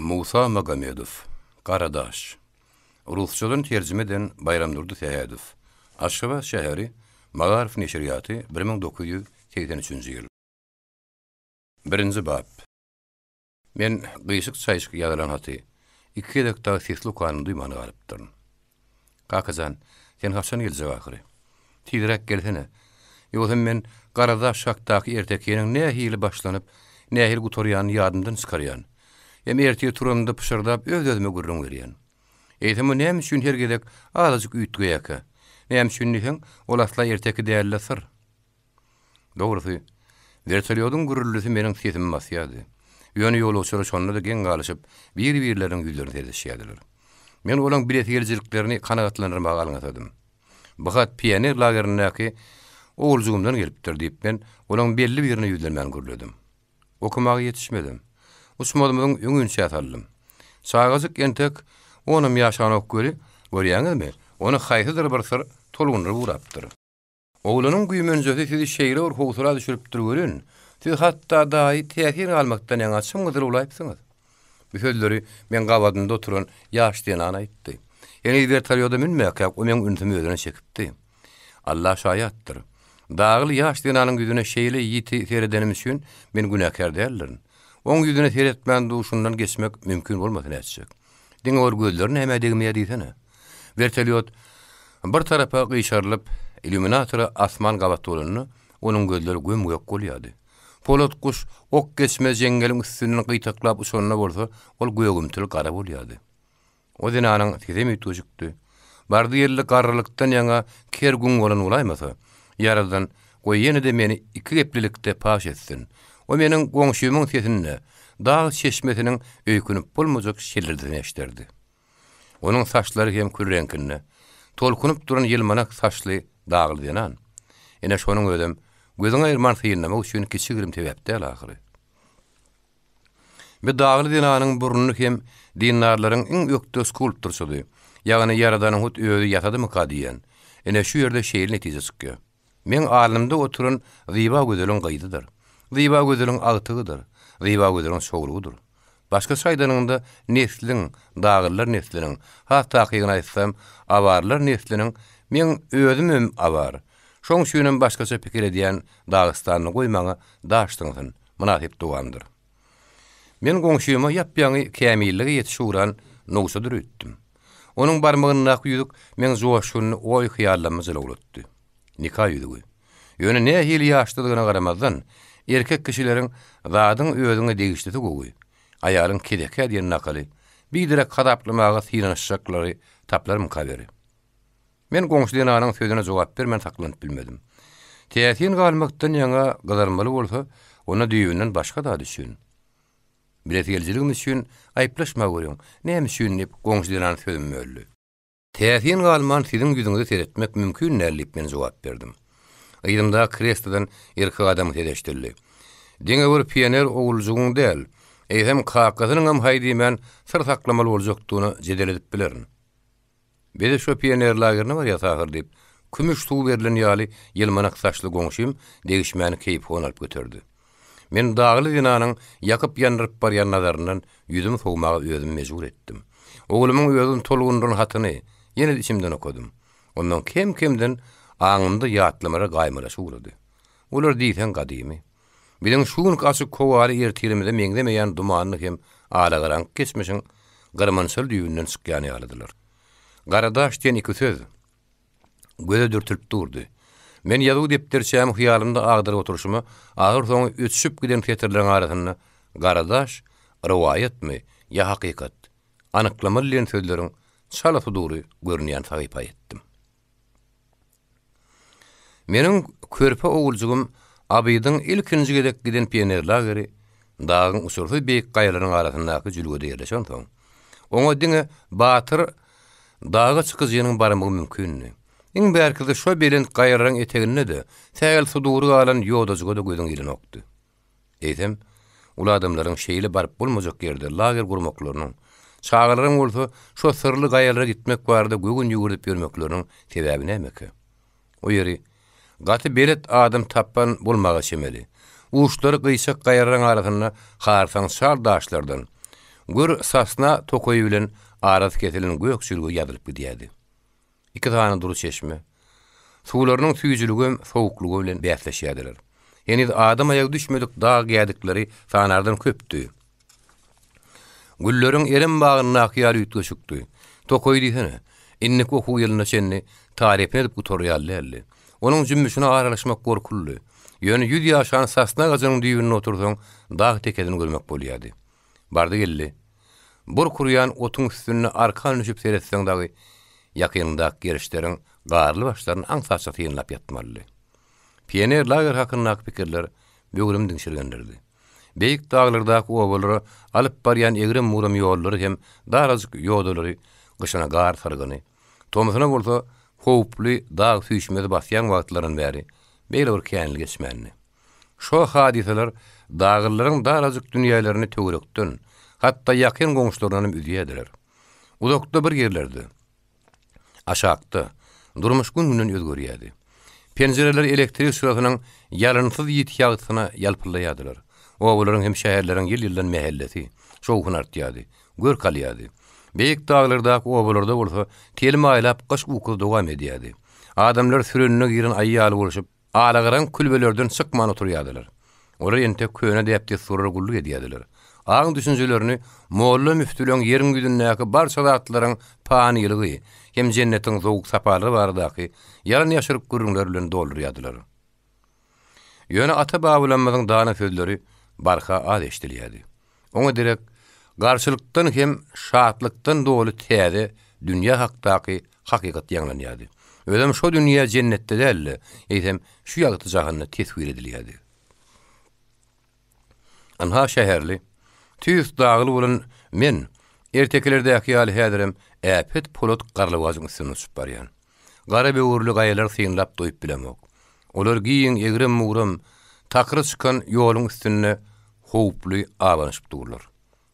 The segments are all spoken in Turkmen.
Musa Magomedov, Qaradaş. Rusçadan tercüme eden Bayram Nurdi Seyadov. Aşgabat şäheri, Magarif neşriýaty 1983-nji ýyl. 1-nji bab. Men gyşyk çaýşyk ýazylan haty. 2 dakika sesli kanun duymany galypdyryn. Kakazan, sen haçan geljek ahyry? Tidirek gelsene. Ýogsa men Qaradaş şakdaky ertekeniň nähili başlanyp, nähili gutorýany ýadymdan çykarýan. Hem ertege turanda pışırdap öz-özüme gurrun berýän. Eýsem näme üçin her gedek azyjyk üýtgeýäke? Näme üçin diýsen, ol asla erteki däl sır. Dogrusy, vertolýodyň gurulýasy meniň sesimi basýardy. Ýöne ýolçular şonda da geň galyşyp, bir-birleriň ýüzlerini tezleşýärdiler. Men olaň bilet geljiliklerini kanagatlandyrmaga alňatdym. Bu hat pioner lagerindäki oğulcugumdan gelipdir diýip men olaň belli birini ýüzlermen gurulýadym. Okumagy ýetişmedim. Usmadymyň öňün şäherlym. Sagazyk entek onum ýaşanyp göri, görýäňizmi? Onu haýsydyr bir sır tolgundyr burapdyr. Oğlunyň güýmenjesi sizi şeýle ur howsura düşüripdir görün. Siz hatda daýy täsir almakdan ýa çymgydyr ulaypsyňyz. Bu sözleri men gawadynda oturan ýaşdyň ana aýtdy. Eni vertolýoda minmäk o men ünsümi özüne çekipdi. Allah şaýatdyr. Dağlı ýaşdyň anyň ýüzüne şeýle ýiti seredenim üçin men günäkär däldirin. Oň ýüzüne seretmän duşundan geçmek mümkin bolmasyn etjek. Diňe or gözlerini heme degmeýär diýsene. Vertolýot bir tarapa gyşarlyp, illuminatora asman gabat bolanyny, onuň gözleri gömgök bolýardy. Polat kuş ok geçmez jengeliň üstünden gytaklap uçanyna bolsa, ol gögümtil gara bolýardy. O dinanyň tezemi tujykdy. Bardy ýerli garrylykdan ýaňa ker gün bolan ulaýmasa, ýaradan goý ýene-de meni iki geplilikde paş etsin. O meniň goňşymyň sesini, dağ çeşmesiniň öýkünüp bolmajak şellerden eşderdi. Onuň saçlary hem kürrenkinde, tolkunup duran ýylmanak saçly dağly denan. Ene şonuň ödem gözüň aýyrman syýynmamak üçin kiçigirim tebäpdi ahyry. Bir dağly denanyň burnuny hem dinarlaryň iň ökde skulpturçydy. Ýagny Ýaradanyň hut öýü ýatadymy diýen. Ene şu ýerde şeýle netije çykýar. Men alymda oturan Ziba gözeliň gaýdydyr. Ziba gözeliň agtygydyr. Ziba gözeliň şowrugudyr. Başga şaýdanyňda nesliniň, dağlylar nesliniň, hatda hakygyny aýtsam, awarlar nesliniň men özümem awar. Şoň üçin başgaça pikir edýän Dagystanyny goýmagy daşdyňsyn, munasip dugandyr. Men goňşyma ýapýany kämillige ýetişýän nowsa dürütdim. Onuň barmagyna ýüzük men joşuny oý hyýallamy jylagatdy. Nikah ýüzügi. Ýöne nähili ýaşlygyna garamazdan erkek kişileriň zadyň özüne degişdigi gowy. Aýalyň kedeke diýen nakaly. Bir direk hadaplamaga syýranyşaklary taplarym kabary. Men goňşylyň anyň sözüne jogap bermän saklanyp bilmedim. Täsin galmakdan ýaňa gazarmaly bolsa, ona düýünden başga da düşün. Bilet geljiligim üçin aýplaşma görüň. Näme üçin diýip goňşylyň anyň sözüni öldü. Täsin galman siziň ýüzüňizi seretmek mümkin näme men jogap berdim. Ýyrymda kreslodan erkek adam tedeşdirdi. Diňe bir pioner oğulcugyň däl. Eýsem kakasynyň hem haýdymän sır saklamaly boljakdygyny jedel edip bilerin. Bede şu pioner lagerini var ya tahir diýip, kümüş suw berilen ýaly ýylmanak saçly goňşym degişmäni keýip onalyp götürdi. Men dağly dinanyň ýakyp ýandyryp barýan nazaryndan ýüzümi sowmaga özüm mejbur etdim. Oğlumyň özüň tolgundyran hatyny ýene içimden okudum. Ondan kem-kemden aňymda ýatlamara gaýmyraşy urady. Olar diýsen gadymy. Bilen şuň gaçyk kowary ertirimde meňdemeýän dumanly hem alagaran geçmişiň gyrmançyl düýünden çykýany ýalydylar. Qaradaş diýen iki söz göze dürtülip durdy. Men ýazy depterçäm hyýalymda agdyryp oturuşymy agyr soň ötüşüp giden fetirleriň arasynda Qaradaş riwayatmy ýa hakykat anyklamaly diýen sözleriň şalaty dury görünýän sahypa etdim. Meniň körpe oğulcugum Abydyň ilkinji gedek giden pioner lageri dağın uçurly beýik gaýalaryň arasyndaky jülgede ýerleşen soň. Oňa diňe batyr dağa çykyjynyň barmagy mümkin. Iň bärkide şo belen gaýalaryň eteginde de tägel sudury alan ýodadyga da gözüň ýylyny okdy. Eýsem, ul adamlaryň şeýle barıp bolmajak ýerde lager gurmaklarynyň, çağalaryň bolsa şo sırly gaýalara gitmek barada gögün ýugurdyp ýörmekleriniň sebäbi näme? O ýeri gaty belet adam tappan bolmaga şemeli. Uşlary gyşak gaýaryň arasynda harsan şal daşlardan. Gür sasna tokoyu bilen araz ketilen göksülgü ýadylyp gidýärdi. Iki tane duru çeşme. Suwlarynyň tüýjüligi, sowuklugy bilen bäsleşýärdiler. Ýani adam aýagy düşmedik dağ gädikleri sanardan köpdü. Gülleriň erim bagyny akyar ýetgeşikdi. Tokoy diýsene, innek oku ýylyna çenni tarif edip gutorýarly. Onuň jümmüşine aralaşmak gorkully. Ýöne 100 ýaşan sasna gazynyň düýbüne otursaň dağ tekedini görmek bolýardy. Bardy geldi. Bur kuryan otun üstüne arkan düşüp seyretseň dagy ýakynyndaky gerişleriň garly başlaryny aňsaça tynlap ýatmaly. Pioner lager hakyna pikirler böwrüm diňşirgenlerdi. Beýik daglardaky obalary alyp barýan egrim muram ýollary hem darazyk ýodalary gyşana gar sargyny. Tomusyna bolsa howply dağ süýşmeli basýan wagtlaryň bäri beýle bir känli geçmänni. Şo hadiseler dağlaryň darazyk dünýälerini töwerekden hatda ýakyn goňşularyny üdýädiler. Uzakda bir ýerlerde aşakda durmuş günden özgörýärdi. Penjereler elektrik şurasynyň ýalynsyz ýetýägsyna ýalpylaýardylar. Owlaryň hem şäherleriň ýyl-ýyldan mähellesi şowkun artýardy, gör kalýardy. Beýik daglardaky owalarda bolsa kelime aýlap gyş uky dowam edýärdi. Adamlar sürününe giren aýýaly boluşyp alagaran külbelerden çykman oturýardylar. Olar ente köne diýipdi sorar gullyk edýärdiler. Aň düşünjelerini molla müftülüň ýeriň güdündäki barça zatlaryň panylygy hem jennetiň zowuk sapary bardaky ýaryn ýaşyryp gürrüňler bilen doldurýardylar. Ýöne ata babalarymyzyň dana sözleri barha az eşdilýärdi. Oňa direk garşylykdan hem şatlykdan doly täze dünýä hakdaky hakykat ýanglanýardy. Ödem şo dünýä jennetde däl, eýsem şu ýagty jahanyny tesvir edilýärdi. Anha şäherli tüýüs dağly bolan men ertekelerdäki ýaly hädirim äpet polat garlywazyň üstüne uçup barýan. Gara böwürli gaýalar synlap doýup bilemok. Olar giýin egrim mugram takry çykan ýoluň üstüne howply awanyşyp durlar.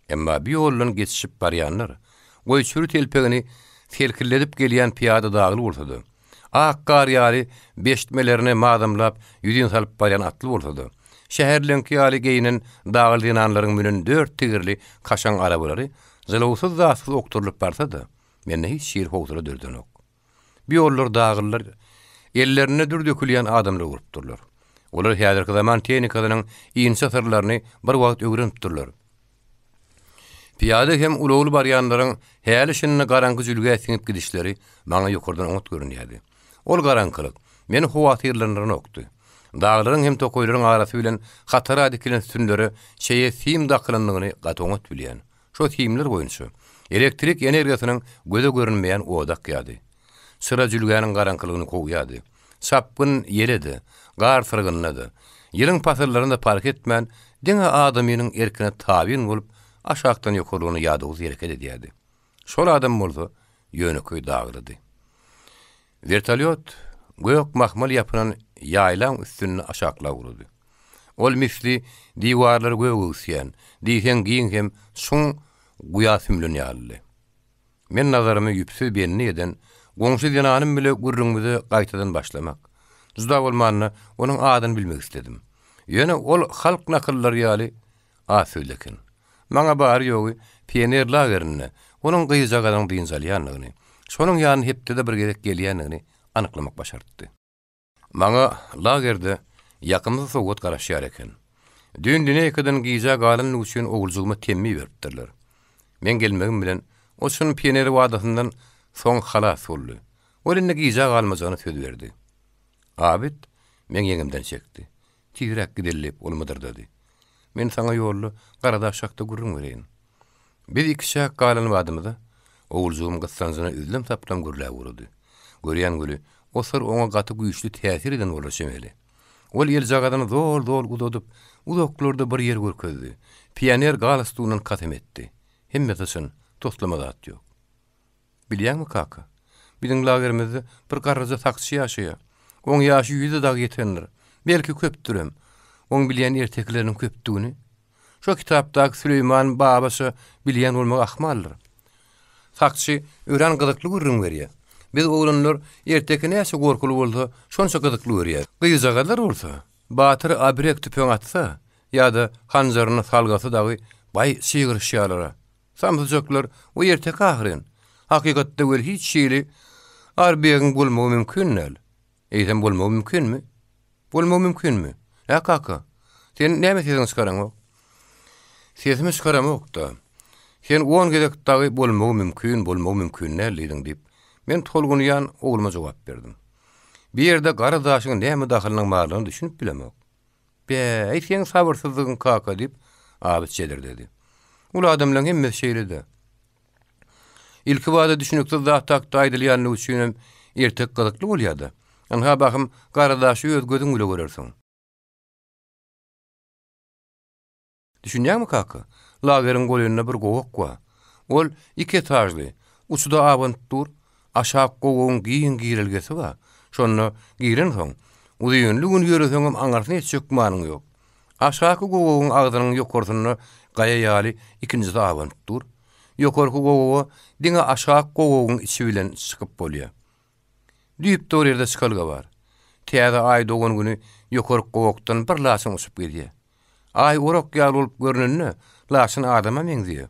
Emma bir ýoldan geçişip barýanlar goýçury telpegini selkiledip gelýän piýada dağly bolsady. Ak gar ýaly beşitmelerini madamlap ýüzüň salyp barýan atly bolsady. Şäherlenki ýaly geýinen dağly dinanlaryň bilen 4 tigirli kaşan arabalary zylawsyz zasyz okturulyp barsa-da, menne hiç şeýer howsura dördenok. Bir ýollar dağlylar ellerine dür dökülýän adamlar gurupdurlar. Olar häzirki zaman tehnikasynyň iňçe sırlaryny bir wagt öwrenip durlar. Piýada hem ulawly barýanlaryň häli şinni garanky jülge siňip gidişleri maňa ýokurdan oňat görünýärdi. Ol garankylyk meni howatyrlaryny okdy. Dağlaryň hem tokoýlaryň arasy bilen hatara dikilen sünleri şeýe sim daklanlygyny gatoňat bilýän. Şo simler boýunça elektrik energiýasynyň göze görünmeýän odak ýady. Sıra jülgäniň garankylygyny kowýady. Sapgyn ýeredi, gar sırgynlady. Ýylyň pasarlarynda park etmän diňe adamynyň erkine tabin bolup aşakdan ýokurlygyny ýadygyz ýereket edýärdi. Şol adam bolsa ýöneköý dağlydy. Vertolyot gök mahmal ýapylan ýaylan üstüne aşaklap urdy. Ol misli diwarlar göwüsýän, diýsen giň hem şoň guýa sümlenýärdi. Men nazarymy ýüpsüz belini eden goňşy dinanym bile gürrüňmizi gaýtadan başlamak. Juda bolmanyny onuň adyny bilmek istedim. Ýöne ol halk nakyllar ýaly asyldykin. Maňa bary ýogy pioner lagerini, onuň gyýjagadan diňjalýanlygyny, şonuň ýanyny hepde bir gerek gelýänligini anyklamak başardy. Maňa lagerde ýakymda sowgat garaşýar eken. Dün dinäýekden gyýja galan üçin oguljugyma temmi beripdirler. Men gelmegim bilen o şunun pioner wadasyndan soň halas boldy. Olinne gyýja galmajagyny söz berdi. Abid men ýeňimden çekdi. Tigrak gidilip olmadyr dedi. Men saňa ýolly garada şakda gurrun bereýin. Biz iki şak galan wadymyzda oguljugymy gyssanzyna üzlem taplam gürläp urdy. Görýän güli osar oňa gaty güýçli täsir eden bolaşymeli. Ol ýel jagadan zor gudodup uzaklarda bir ýer görkezdi. Pioner galastunyň katem etdi. Hemmetin toslamagy at ýok. Bilýärmi kaka? Biziň lagerimizde bir garraja taksy ýaşaýar. Oň ýaşy 100 dag ýetenler. Belki köpdürem. Oň bilýän ertekleriniň köpdügini. Şo kitapdaky Süleyman babasy bilýän bolmak ahmaldyr. Taksy ören gyzykly gürrüň berýär. Biz oglanlar erteki näse gorkulu bolsa, şonça gyzykly berýär. Gyýjagadar bolsa, batyr abrek tüpeň atsa, ýa-da hanjaryny salgasy dagy bay şiýgirşýalara. Samsyjaklar o ýerte kahryň. Hakykatda wel hiç şeýle arbiýagyň bolmagy mümkin. Eýsem bolmagy mümkinmi? Bolmagy mümkinmi? Ya kaka. Sen näme sesiň çykaran? Sesimi çykaramok da. Sen 10 gedek dagy bolmagy mümkin nälidiň diýip men tolgunaýan ogluma jogap berdim. Bir ýerde garadaşyň näme dahylynyň barlygyny düşünüp bilemok. Be, sen sabırsyzlygyň kaka diýip abi çedir dedi. Ul adamlaryň hemmesi şeýledi. İlki wada düşünükde zat-tak aýdylýanlygy üçin ertek gylykly bolýardy. Anha bakym garadaşy öz gözüň bilen görersiň. Düşünýärmi kaka? Lageriň golýanyna bir gowak bar. Ol 2 etajly, uçda abynt dur, aşağı gowagyň giýin girilgesi bar. Şonu giren soň, uýunly ýöreseňem aňarsyn hiç çökmanyň ýok. Aşağı gowagyň agdynyň ýokarsyny gaýa ýaly ikinji abynt dur. Ýokarky gowagy diňe aşağı gowagyň içi bilen çykyp bolýar. Düýüp tor ýerde çykalga bar. Täze aý dogan güni ýokarky gowakdan bir lasyň uçup gelýär. Aý orak ýaly bolup görnenine lasyň adama meňziýär.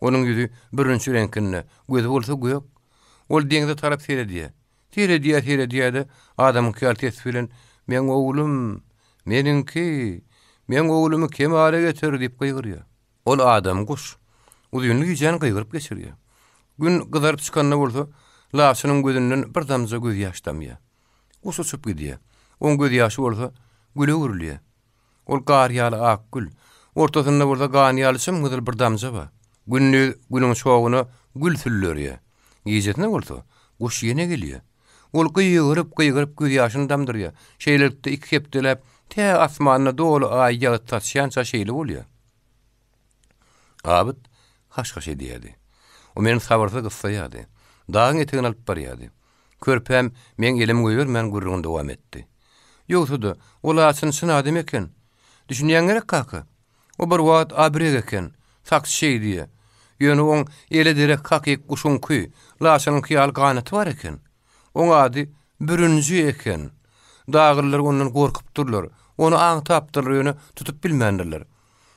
Onuň ýüzi birinçi reňkinde, gözi bolsa göýek. Ol deňde tarap seredýär. Seredýär adamyň kältesi bilen men oglum, meniňki, men oglumy kemale getir diýip gıýgyrýar. Ol adam guş. Uýunly ýejen gıýgyryp geçirýär. Gün gyzaryp çykanda bolsa, lasynyň gözünden bir damja göz ýaş damýar. Guş uçup gidýär. On göz ýaşy bolsa, güle urilýar. Ol gar ýaly ak gül. Ortasynda bolsa gan ýaly symgyzyl bir damja bar. Günüň şoğuny gül süllerýär. Ýejetine bolsa, guş ýene gelýär. Ol gıýgyryp göz ýaşyny damdyrýar. Şeýlelikde iki kepdelep tä asmanyna dolu aý ýaly taşýança şeýle bolýar. Abit haş-haş edýärdi. O meni sabırsyz gyssaýardy. Dagyň etegini alyp barýardy. Körpem men elim goýbermän gurrugyny dowam etdi. Ýogsa-da ol açyny synadym eken. Düşünýän gerek kaka. O bir wagt abreg eken. Saks şey diye. Ýöne on ele direk kakyk guşun kuy. Lasynyň kyýal ganaty bar eken. On ady bürünji eken. Dagyrlar ondan gorkup durlar. Onu aň tapdyr ýöne tutup bilmändirler.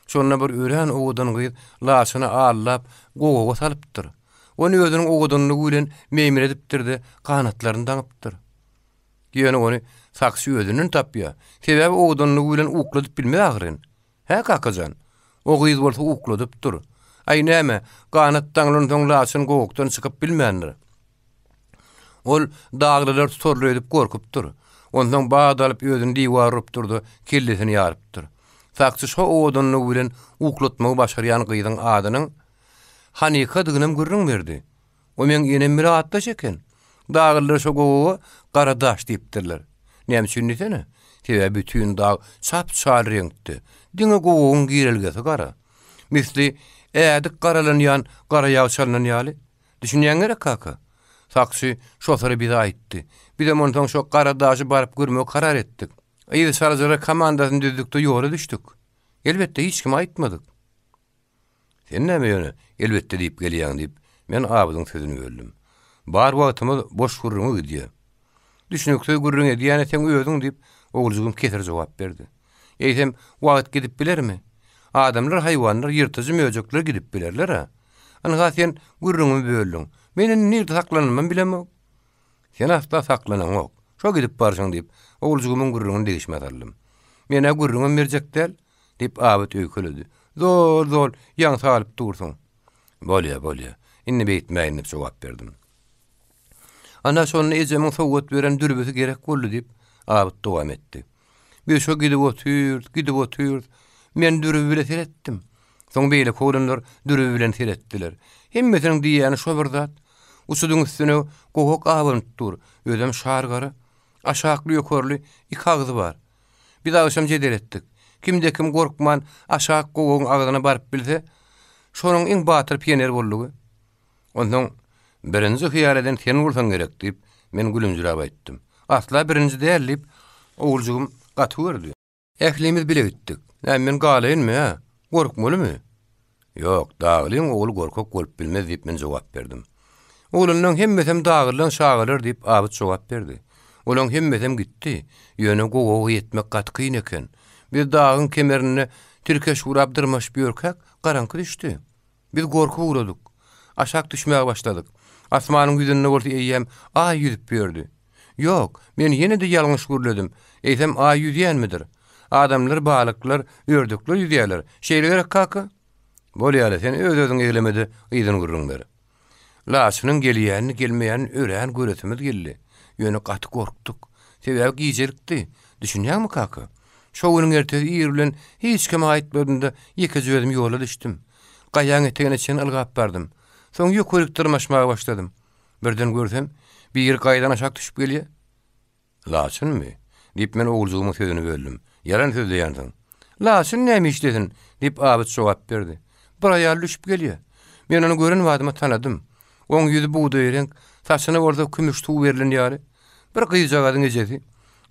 Şonda bir ören oğudan gyýyp lasyny allap gowaga salypdyr. Onu özüniň oğudanlygy bilen meýmir edipdirdi, kanatlaryny daňypdyr. Ýöne onu saksy özüniň tapýar. Sebäbi oğudanlygy bilen ukladyp bilmeýärin. Hä kakajan? O gyýyz bolsa ukladyp dur. Ay näme? Kanat daňlaryň soň lasyn gowakdan çykyp bilmändir. Ol daglylar tutarly edip gorkup dur. Ondan bağdalyp özüni diýwaryp durdy, kellesini ýarypdyr. Saksy şo oğudanlygy bilen uklatmagy başarýan gyýdyň adynyň Hanika dygynym gürrüň berdi. O men ýene bir atdaş eken. Daglylar şo gowagy Garadaş diýipdirler. Näme üçin diýsene? Sebäbi bütün dag çap-çal reňkde. Diňe gowagyň girilgesi gara. Misli ädik garalanýan gara ýawçalanan ýaly. Düşünýän gerek kaka. Saksy şoföre bir aýtdy. Bir de ondan şo Garadaşy baryp görmek karar etdik. Ýa-da sarajara komandasyny düzdükde ýola düşdik. Elbetde hiç kim aýtmadyk. Sen näme ýöne? Elbetde diýip gelýän diýip men abydyň sözüni böldüm. Bar wagtymy boş gurruňy gidýär. Düşünükde gurruň edýän sen özüň diýip oğulcugum keser jogap berdi. Eýsem wagt gidip bilermi? Adamlar, haýwanlar, ýyrtyjy möjekler gidip bilerler ha. Anaga sen gurruňy böldüň. Menen nerede saklanmam bilemem. Sen asla saklanamok. Şo gidip barşaň diýip oğulcugumyň gurruňyny degişmedildim. Mene gurruňym merjekler diýip abyt öýkeledi. Zol ýaň salyp dursun. Bolýa. Inni beýtmäýin diýip jogap berdim. Ana şonu ejemiň sowgat beren dürbüsi gerek boldy diýip abyt dowam etdi. Bir şo gidip otyrd. Men dürübi bilen seretdim. Soň beýle koğlanlar dürübi bilen seretdiler. Hemmesiniň diýýäni şo bir zat. Uçudyň üstüne gowak abynt dur. Özüm şargary, aşakly ýokarly iki agyzy bar. Bir dagşam jeder etdik. Kimde kim gorkman aşak gowagyň agyna baryp bilse, şonuň iň batyr pioner boldugy. Ondan birinji hyýal eden sen bolsaň gerek diýip men gülümjürap aýtdym. Asla birinji däl diýip oğulcugum gaty berdi. Ählimiz bile gitdik. Men galaýynmy ha? Gorkmalymy? Ýok, daglyň oğul gorkak bolup bilmez diýip men jogap berdim. Oğlundan hemmesem daglyň şagalar diýip abyt jogap berdi. Olaň hemmesem gitdi. Ýöne gowagy ýetmek gat kyn eken. Bir dagyň kemerini tirkeş urap dyrmaş bir ýörkek garanky düşdi. Biz gorku uğradyk. Aşak düşmeye başladık. Asmanın yüzüne bolsa eýýäm ay yüzüp berdi. Yok, men ýene-de ýalňyş görledim. Eýsem ay yüzýänmidir? Adamlar, balyklar, ördükler yüzýärler. Şeýle gerek kaka? Bolýar, sen öz-özüň eglemedi, ýygyň gurrunlary. Laçynyň gelýänini, gelmeýänini ören göretimiz geldi. Ýöne gaty gorktuk. Sebäbi giýjelikdi. Düşünýärmi kaka? Şo güniň ertesi ýer bilen hiç kime aýtmadymda ýeke özüm ýola düşdüm. Gaýan etegine çen ylgap bardym. Soň ýökerik tırmaşmaga başladym. Birden görsem, bir ýer gaýdan aşak düşüp gelýär. Laçynmy? Dip men oguljugymy sözüni böldüm. Yalan sözleýärdiň. Laçyn näme iş dedin? Dip abyt jogap berdi. Bir aýal düşüp gelýär. Men onu gören wadyma tanadym. Oň ýüzi buğday renk, saçyna orada kümüş tuğ berilen ýaly. Bir gyýjagadyň ejesi.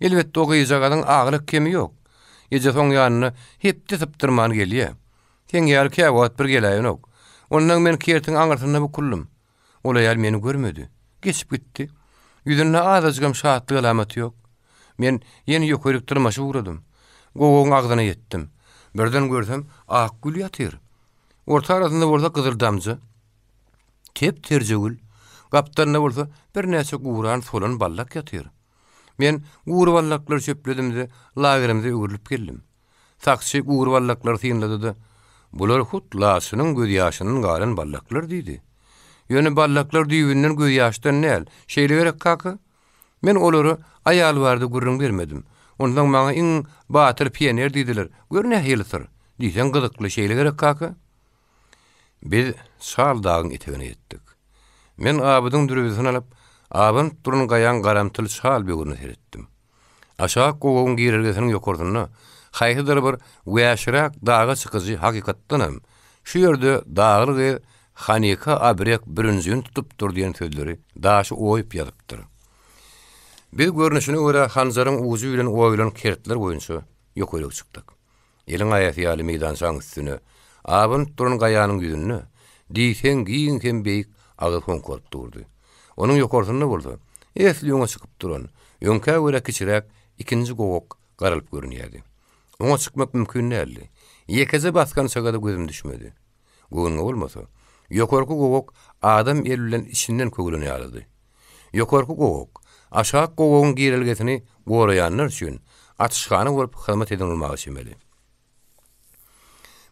Elbetde o gyýjagadyň aglyk kemi ýok. Eje soň ýanyna hepde sypdyrman gelýär. Sen ýaly käwat bir gelýänok. Ondan men kertiň aňyrtyna bukuldum. Ol aýal meni görmedi. Geçip gitdi. Ýüzünde azajygam şatlyk alamaty ýok. Men ýene ýökerik tyrmaşy uğradym. Gogoň agdyna ýetdim. Birden görsem, ak gül ýatyr. Orta arasynda bolsa gyzyl damjy. Kep terjegül. Gapdanna bolsa bir näçe guran solan ballak ýatyr. Men guur ballaklar çöpledim-de lagerimde ögürlüp geldim. Saksy guur ballaklar tynlady-da. Bular hut laçynyň göz ýaşynyň galan ballaklar diýdi. Ýöne ballaklar diýinden göz ýaşdan näl? Şeýle gerek kaka? Men olary aýal bardy gurrun bermedim. Ondan maňa iň batyr pioner diýdiler. Gör näme ýylysyr? Diýsen gyzykly şeýle gerek kaka? Biz şal dagyň etegine ýetdik. Men abydyň dürebisyny alyp, abyn turun gaýan garamtyl şal begüni seretdim. Aşağı gogoň girergesiniň ýokurdyna haýhydyr bir wäşirak daga çykyjy hakykatdanam. Şu ýerde daglygy Hanika abrek bürünjün tutup durýan sözleri daşy oýup ýazypdyr. Biz görnüşine görä Hanzaryň uzy bilen oýlan kertler boýunça ýokerik çykdyk. Eliň aýaty ýaly meydan saňystyny, abyn turun gaýanyň ýüzüne diýsen giýin hem beýik agyr honkorup durdy. Onuň ýokurdyna boldy. Esli ýoňa çykyp duran, ýonka görä kiçirek ikinji gowok garalyp görünýärdi. Oňa çykmak mümkin näli. Ýekeze baskan çagada gözüm düşmedi. Goňa bolmasa, ýokarky gowok adam el bilen içinden kögülenýärdi. Ýokarky gowok aşağı gowogyň girilgesini goraýanlar üçin atışgany bolup hyzmat edilmeli şemeli.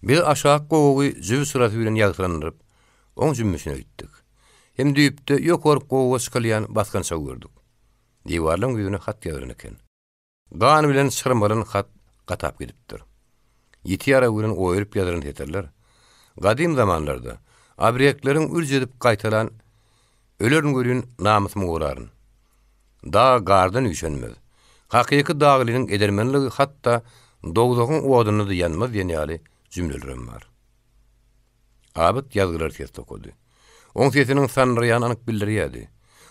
Bir aşağı gowogy jüw suraty bilen ýagtyranyp, oň jümmüşine gitdik. Hem düýüpde ýokarky gowoga çykylýan baskança gördük. Diwarlaryň ýüzüne hat ýazylan eken. Gany bilen çyrmalan hat gatap gidipdir. Ýetýara bilen oýurup ýazylan teterler. Gadim zamanlarda abrekleriň ürj edip gaýtalan ölerin görýän namysymy goraryn. Da gardan üşenmez. Hakyky daglynyň edermenligi hatda dogdogyň owadyny da ýanmaz diýen ýaly jümlelerim bar. Abyt ýazgylar test okudy. Oň sesiniň sanryan anyk bildirýärdi.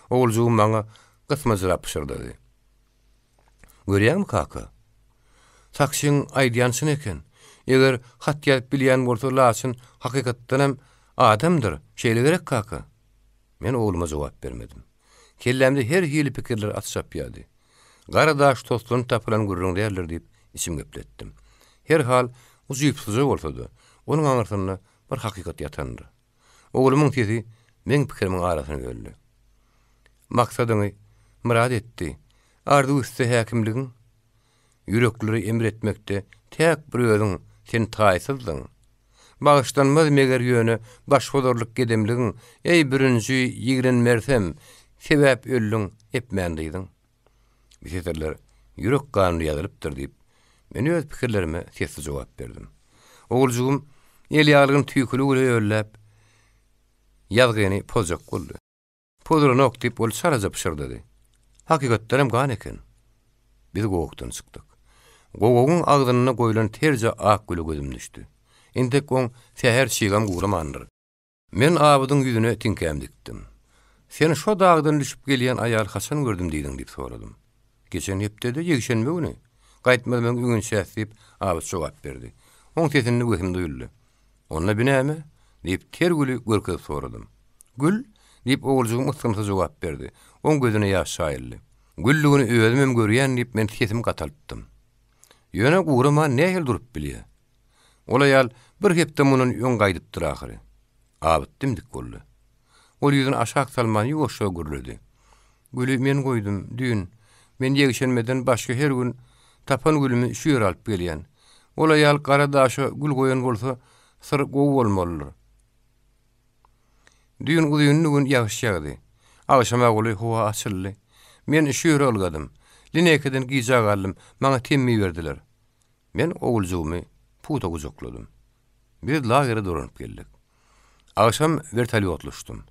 Oguljuğum maňa gysmajyra pişirdi. Görýärmi kaka? Sakşyň aýdýansyn eken. Eger hat ýazyp bilýän bolsa laçyn hakykatdanam adamdyr. Şeýle gerek kaka? Men oğluma jogap bermedim. Kellemde her hili pikirler atşap ýady. Garadaş tostun tapylan gurrun därler diýip içim gepletdim. Her hal uzypsyz bolsa-da, onuň aňyrtyna bir hakykat ýatandy. Oğlumyň sesi men pikirimiň arasyna geldi. Maksadyny murad etdi. Ardy üstü häkimligiň yürekleri emretmekde tek bir özüň sen taýsyzdyň. Bağışlanmaz meger ýöne başgozorluk gedemligiň ey birinji ýigrenmersem sebäp öllüň epmändiýdiň. Biseterler ýürek ganyny ýazylypdyr diýip men öz pikirlerime sessiz jogap berdim. Oguljuğum el ýalygyň tüýküli gure öllep ýazgyny pozjak boldy. Pozurany oktyp ol saraja pişirdi. Hakykatdanam gan eken. Biz gowokdan çykdyk. Gowogyň agdyna goýulan terje ak güli gözüm düşdi. Intek oň seher şygam guramandyr. Men abydyň ýüzüne tinkäm dikdim. Sen şo dagdan düşüp gelýän aýal haçan gördüm diýdiň diýip soradym. Geçen hepde de ýegşenme güni. Gaýtmadan öňün şäsip abyt jogap berdi. Oň sesini gözüm duýuldy. Onda binäme? Diýip tergüli görkezip soradym. Gül diýip oguljuğum ysgymsa jogap berdi. Oň gözüne ýaş şaýyldy. Güllügini özüm görýän diýip men sesimi gatalypdym. Ýöne gurama nähil durup bilýär. Ol aýal bir hepde munun ýoň gaýdypdyr ahyry. Abyt dimdik boldy. Ol ýüzüni aşağı salman ýoşa gürledi. Gülü men goýdum, düýün. Men ýegişenmeden başga her gün tapan gülümi şu ýere alyp gelýän. Ol aýal Garadaşa gül goýan bolsa, syr gowy bolmalydyr. Düýün uzyny gün ýağış ýagdy. Agşama goly howa açyldy. Men şu ýere algadym. Linekeden giýjak aldym, maňa temmi berdiler. Men oguljumy puta guzokladym. Bir lagere duranyp geldik. Agşam vertolyotlaşdym.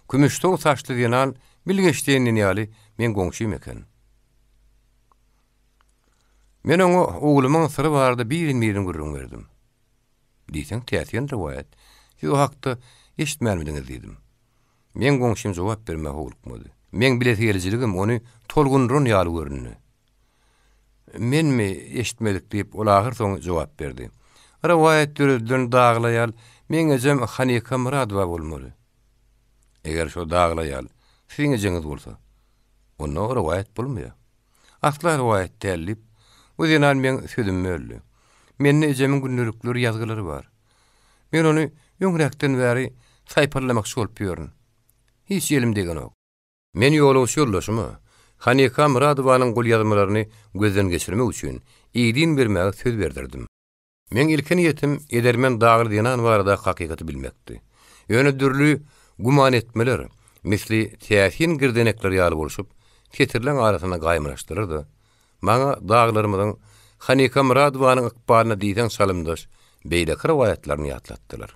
Kümüştow saçly diýen bilgeçdiýenden ýaly men goňşym eken. Men oňa oglumyň syry bardy birin gürrüň berdim. Diýseň täsir riwayat. Şu hakda eşitmälmidiňiz diýdim. Men goňşym jogap berme howlukmady. Men biletigirjiligim ony tolgunrun ýaly görünni. Menmi eşitmedik diýip ol ahir soň jogap berdi. Riwayat dürüdlen daglaýal men ejem Hanika Muradowa bolmaly. Eger şo daglaýal siň ejeňiz bolsa, onda riwayat bolmaýar. Asla riwayat dälip, özüňän men sözüm öldü. Menin ejemiň günlükleri ýazgylary bar. Men ony ýöňrekden bäri saýparlamakçy bolup ýörün. Hiç ýelim degen ok. Men ýoluşymy, Hanika Muradowanyň gol ýazmalaryny gözden geçirmek üçin ýedin bermäge söz berdirdim. Men ilkin ýetim edermen dagly diýen barada hakykaty bilmekdi. Ýöne dürlü guman etmeler, misli täsin girdenekler ýaly boluşup, ketirilen arasyna gaýmylaşdyrdy. Maňa daglarymyň Hanika Muradowanyň ykbalyna diýen salymdaş beýle riwayatlaryny ýatlatdylar.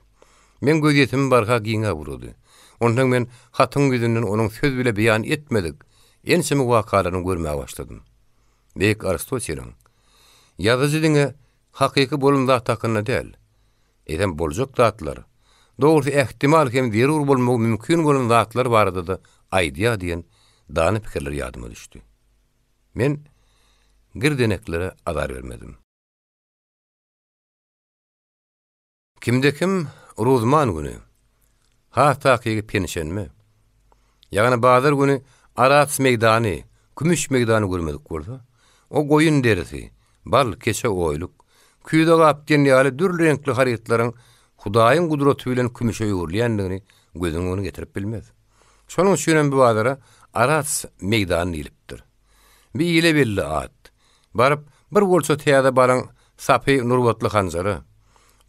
Men göz ýetimi barha giňe burdy. Ondan men hatyň ýüzünden onuň söz bile beýan etmedik. Ensemi wakalaryny görmäge başladym. Beýik Aristoteliň ýazyjy diňe hakyky bolunda takyna däl. Edem boljak zatlar. Dogry ähtimal hem zerur bolmagy mümkin bolan zatlar barada da aýdýa diýen dany pikirler ýadyma düşdi. Men girdeneklere adar vermedim. Kimde kim Ruzman günü. Ha takygy penşenme. Ýagny bazar günü Arat meýdany, Kümüş meýdany görmedik bolsa, o goýun derisi, bal keşe oýluk, küýde gapdyn ýaly dürli renkli haryatlaryň Hudaýyň gudraty bilen kümüşe ýöwürlýändigini gözüň öňüne getirip bilmez. Şonuň üçin bu bazara Arat meýdany diýilipdir. Bir ýyle belli at. Barıp bir bolsa täze baran sapy nurwatly hanjary,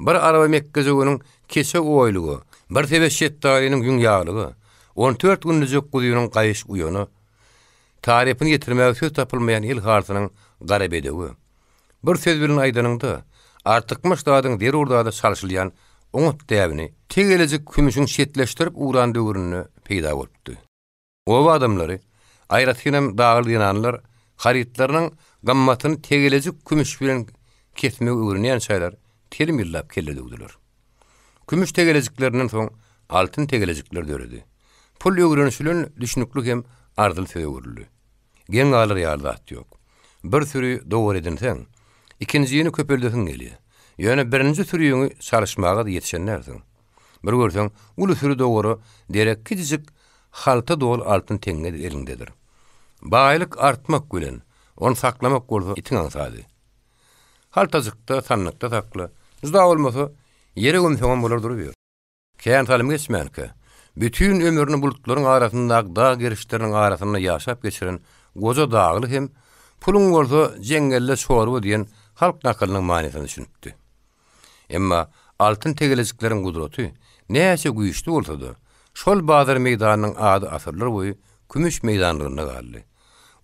bir araba mekkejeginiň keşe oýlugy, bir tebeşet daýynyň ýüň ýaglygy, 14 günlük gudynyň gaýyş uýany, tarifini getirmäge söz tapylmaýan il harsynyň garabedegi. Bir söz bilen aýdanyňda, artykmış dadyň der urdada çalşylýan oňat däwini, tegelecek kümüşüň şetleşdirip uran döwrüni peýda bolupdy. O adamlary aýratynam dağıl ýananlar harytlarynyň gammatyny tegelecek kümüş bilen kesmegi öwrünýän şaýlar termillap keldiler. Kümüş tegelejikleriniň soň altyn tegelejikler döredi. Pul öwrenişilen düşnüklik hem ardyl söýürli. Geň alyr ýardat ýok. Bir sürü dogry edinseň, ikinjiýini köpeldesiň gelýär. Ýöne birinji sürüýüňi çalışmaga da ýetişenlersiň. Bir görseň, ulu sürü dogry derek kiçik halta dol altyn teňe elinde. Baýlyk artmak bilen onu saklamak bolsa itiň ansady. Haltazykda, sannykda sakla. Juda bolmasa ýere gömseň bolar durýar. Käň talim geçmänke. Bütün ömrüni bulutlaryň arasynda dağ gerişleriniň arasynda ýaşap geçiren goja dagly hem pulun bolsa jengelle şoruw diýen halk nakylynyň manysyny düşünipdi. Emma altyn tegelejiklerin gudraty näçe güýçli bolsa da, şol bazar meýdanynyň ady asyrlar boýy kümüş meýdanlygyna galdy.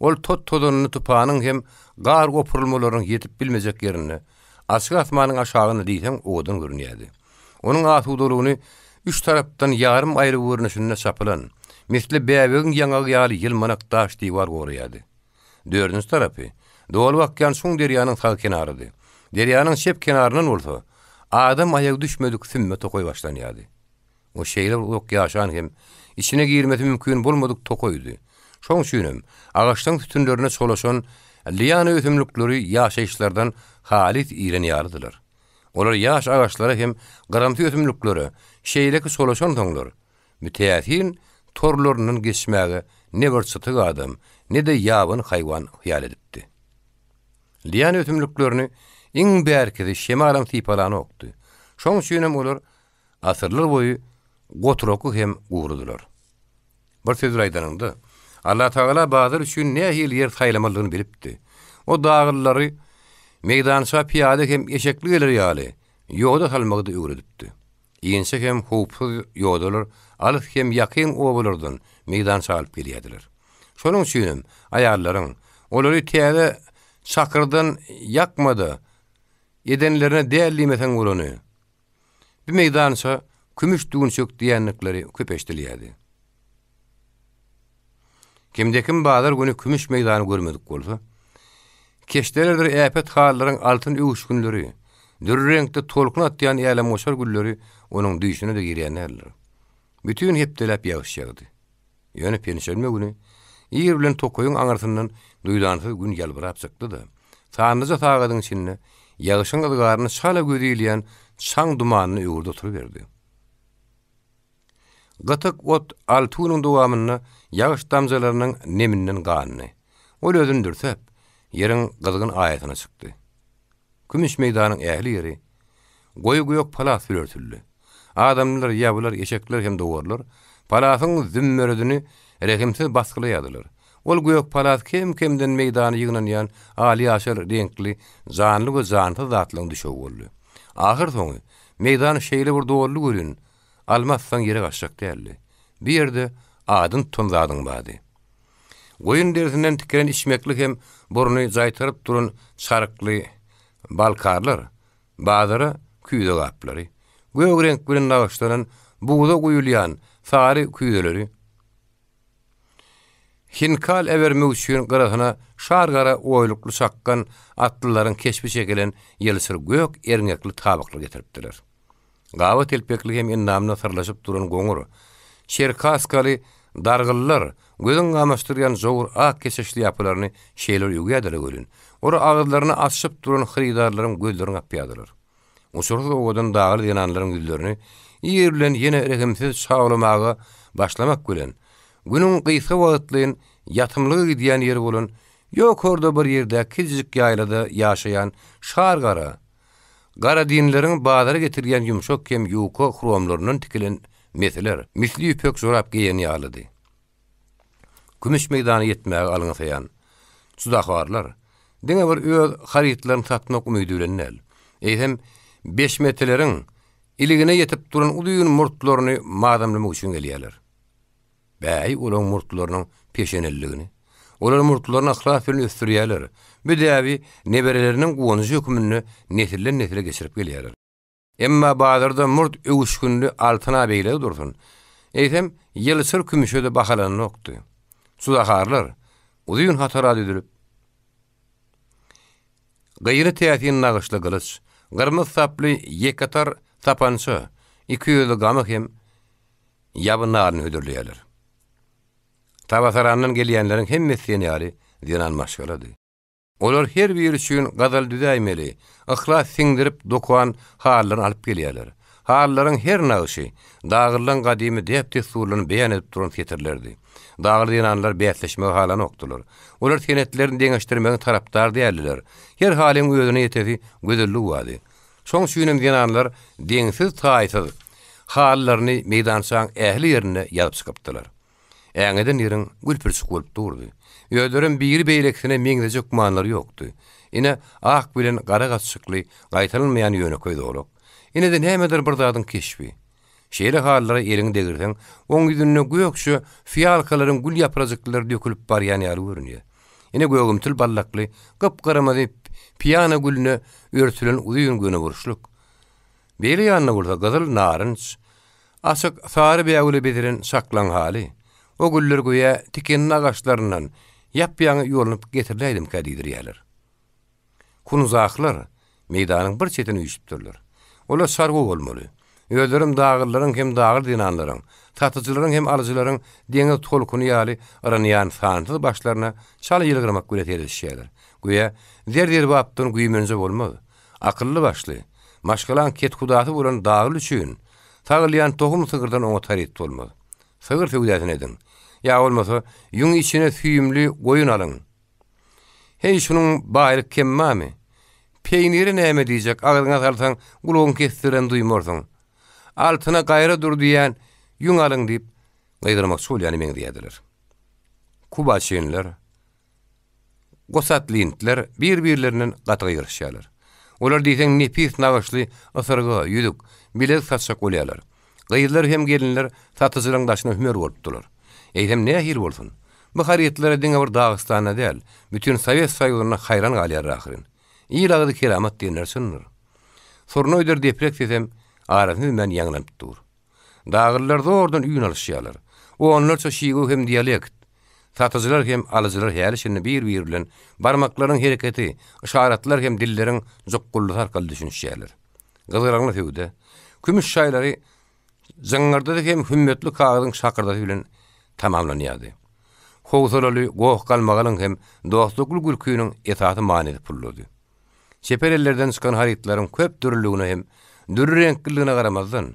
Ol tot-todanyny tupanyň hem gar gopurulmalaryň ýetip bilmejek ýerine, açyk asmanyň aşagyny diýsem odan görünýärdi. Onuň asudalygyny üç tarapdan yarım ayrı görünüşünde çapılan, misli bäwegiň ýaňagy ýaly ýylmanak daş diýwar goraýady. Dördüncü tarapy, dol wakyan şuň derýanyň sag kenarıdy. Derýanyň şep kenaryndan bolsa, adam aýagy düşmedik sümme tokoy başlanýardy. O şeýler ok ýaşan hem içine girmesi mümkin bolmadyk tokoydy. Şoň üçin agaçdan tütünlerine solaşan liýany ötümlükleri ýaşaýyşlardan halit iýrenýärdiler. Olar ýaş agaçlara hem garamty ötümlükleri şeýleki solaşan toňlar müteässin torlarynyň geçmäge ne bir çytyk adam, ne de ýabyn haýwan hyýal edipdi. Liýany ötümlüklerini iň bärkidi şemalam tipalan okdy. Şoň üçin olar asyrlar boýy goturoku hem uğrudular. Bir sözdür aydanynda Allah Taala bazılar üçin nähil yer saýlamalygyny bilipdi. O dağılları meydança piyade hem eşekli gelir ýaly. Ýoda salmagy öwredipdi. Ýense hem howpsuz ýodalar alyp hem ýakyn owalardan meydança alyp gelýärdiler. Şonuň üçin aýallaryň olary täze çakyrdan ýakmady. Edenlerine dällimesen bolany. Bir meydança kümüş düğünçök diýenlikleri köpeşdilýärdi. Kimdekim bazar günü kümüş meydany görmedik bolsa, keşdelerdir äpet hallaryň altyn öwüşgünleri, dür reňkde tolkun atýan ýaly moşar gülleri onuň düýşüne de girýänler. Bütün hepdelep ýaşýardy. Ýöne penşerme günü ýer bilen tokoyun aňartyndan duýdansyz gün ýalbyrap çykdy da, sanyja taýgadyň içinde ýaşyň ılgaryny şala gödýilýän şaň dumanyny öwürde oturuberdi. Gatak ot altunyň dowamyny ýaş damjalarynyň neminden ganyny. Ol özüni dürsep, ýeriň gyzgyn aýatyna çykdy. Kümüş meydanyň ähli ýeri goýy-goýok palas örtüldi. Adamlar, ýabular, eşekler hem dowarlar palasyň zümmeredini rehimsiz baskylaýardylar. Ol goýok palas kim-kimden meydany ýygnanýan ali ýaşar reňkli, zanly we zanty zatlaryň düşegi boldy. Ahir soňy meydany şeýle bir dowarly görün. Almazsan yere gaçjak däldi. Bir ýerde adyn tonzadyň bady. Goýun dersinden tikiren içmeklik hem burny jaýtaryp duran sarykly balkarlar, bazara küýde gaplary, göýek renk bilen nagaşlanan buğda goýulýan sary küýdeleri. Hinkal evermek üçin garasyna şargara oýlukly çakkan atlylaryň keşpi çekilen ýelsyr göýek erňekli tabaklar getiripdiler. Gawa telpekli hem innamna sarlaşyp duran goňur, Çerkaskaly dargyllar gözüň gamaşdyrýan jowur ak keşeşli ýapylaryny şeýler ýügýärdiler görün. Ora agzlaryny açyp duran hyrydarlaryň gözlerini apýardylar. Oşurda owadan dağıl ýananlaryň ýüzlerini ýer bilen ýene rehimsiz çağlamaga başlamak bilen günüň gysga wagtlyň ýatymlygy diýen ýeri bolan ýok orada bir ýerde kiçik ýaýlada ýaşaýan şargara gara dinleriň bazara getirýän ýumşak hem ýuka xromlarynyň tikilen mesler misli ýüpek jorap giýen ýalydy. Kümüş meydany ýetmäge alyňsaýan sudaxwarlar diňe bir öz haritlaryny satmak umydy bilenler. Eýsem 5 metreleriň iligine ýetip duran ulyň murtlaryny madamlamak üçin gelýärler. Bäý olaň murtlarynyň peşenelligini, olar murtlaryny ahlas bilen ösdürýärler. Bedäwi nebereleriniň gowunjy hökmüni nesilden nesile geçirip gelýärler. Emma bazarda murt öwüşgünli altyna beýle dursun. Eýsem ýylsyr kümüşe de bahalan nokdy. Sudaharlar uzyň hatara edilip gaýry täsin nagaşly gylyç, gyrmyz saply ýekatar tapança, iki ýöli gamak hem ýabynaryny ödürleýärler. Tabasarandan gelýänleriň hemmesi ýaly dinan maşgalady. Olar her bir üçin gazal düzäýmeli, ihlas siňdirip dokuan hallaryny alyp gelýärler. Hallaryň her nagyşy dağylan gadymy depde surlaryny beýan edip duran setirlerdi. Dağyl ýananlar beýatleşmegi halan okdular. Olar tenetlerini deňeşdirmegi tarapdar diýerler. Her haliň özüne ýetesi gözellik wady. Şoň üçin ýananlar deňsiz taýsyz hallaryny meydançaň ähli ýerine ýalyp çykypdylar. Äňeden ýeriň gülpürsük bolup durdy. Ýödürün biri beýleksine meňdejek manlary ýokdy. Ine ak bilen gara gaçykly, gaýtylmaýan ýöneköý dolak. Ine de nämedir bir zadyň keşbi. Şeýle hallary eliň degirsen, oň ýüzüne göýekçe fiýalkalaryň gül ýaprajyklary dökülip barýan ýaly görünýär. Ine göýgümtil ballakly, gypgyramazy piýana gülüne örtülen uzyň göne burşluk. Beýle ýanyna gurda gyzyl narynç, açyk sary beýgüli bediren saklan hali. O güller goýa tiken nagaşlaryndan ýapýaňy ýolunyp getirläýdim kädidirýärler. Kunuzaklar meydanyň bir çetine ýüşüpdirler. Olar sargy bolmaly. Öýlerim dağyllaryň hem dağyl dinanlaryň, satyjylaryň hem alyjylaryň deňe tolkuny ýaly aranýan santy başlaryna şaly ýylgyramak gület edişýärler. Goýa der bapdyň güýmenje bolmady. Akylly başly, maşgalan ket hudaty bolan dağyl üçin tagylýan tohum sygyrdan oňa tarit bolmady. Sygır töwdäsine edin. Ya olmasa ýüň içine süýümli goýun alyň. Hey şunun baýlyk kemmami? Peýniri näme diýjek? Agdyňa salsaň gulagyň kestiren duýmarsyň. Altyna gaýra dur diýen Yüň alyň diýip gaýdyrmak şolýany meň diýdiler. Kubaşynlar, gosatlyntlar bir-birlerinden gaty ýyrşýarlar. Olar diýseň nepis nagaşly asarga, ýüdük, bilek satşak bolýarlar. Gaýdylar hem gelinler satyjylaryň daşyna hümer bolupdylar. Eýdem nähil bolsun? Bu haryetler diňe bir Dagystana däl, bütün Sowet Soýuzyna haýran galýar ahyryn. Ýylagdy keramat diýenler sunur. Sornoýdur deprek desem, arasyny men ýaňlanyp dur. Dagyrlar zordan üýün alışýarlar. O onlarça şiýgo hem dialekt. Satyjylar hem alyjylar hälisini bir-biri bilen barmaklaryň hereketi, işaretler hem dilleriň jokgullygy arkaly düşünýärler. Gyzyragyny töwde, kümüş şaýlary jaňlarda hem hümmetli kagyň şakyrdagy bilen tamamlanýardy. Howsalaly goh galmagalyň hem dostlukly gülküýüniň esaty manyny pullady. Çeperellerden çykan haryetlaryň köp dürlüligine hem dürr renkliligine garamazdan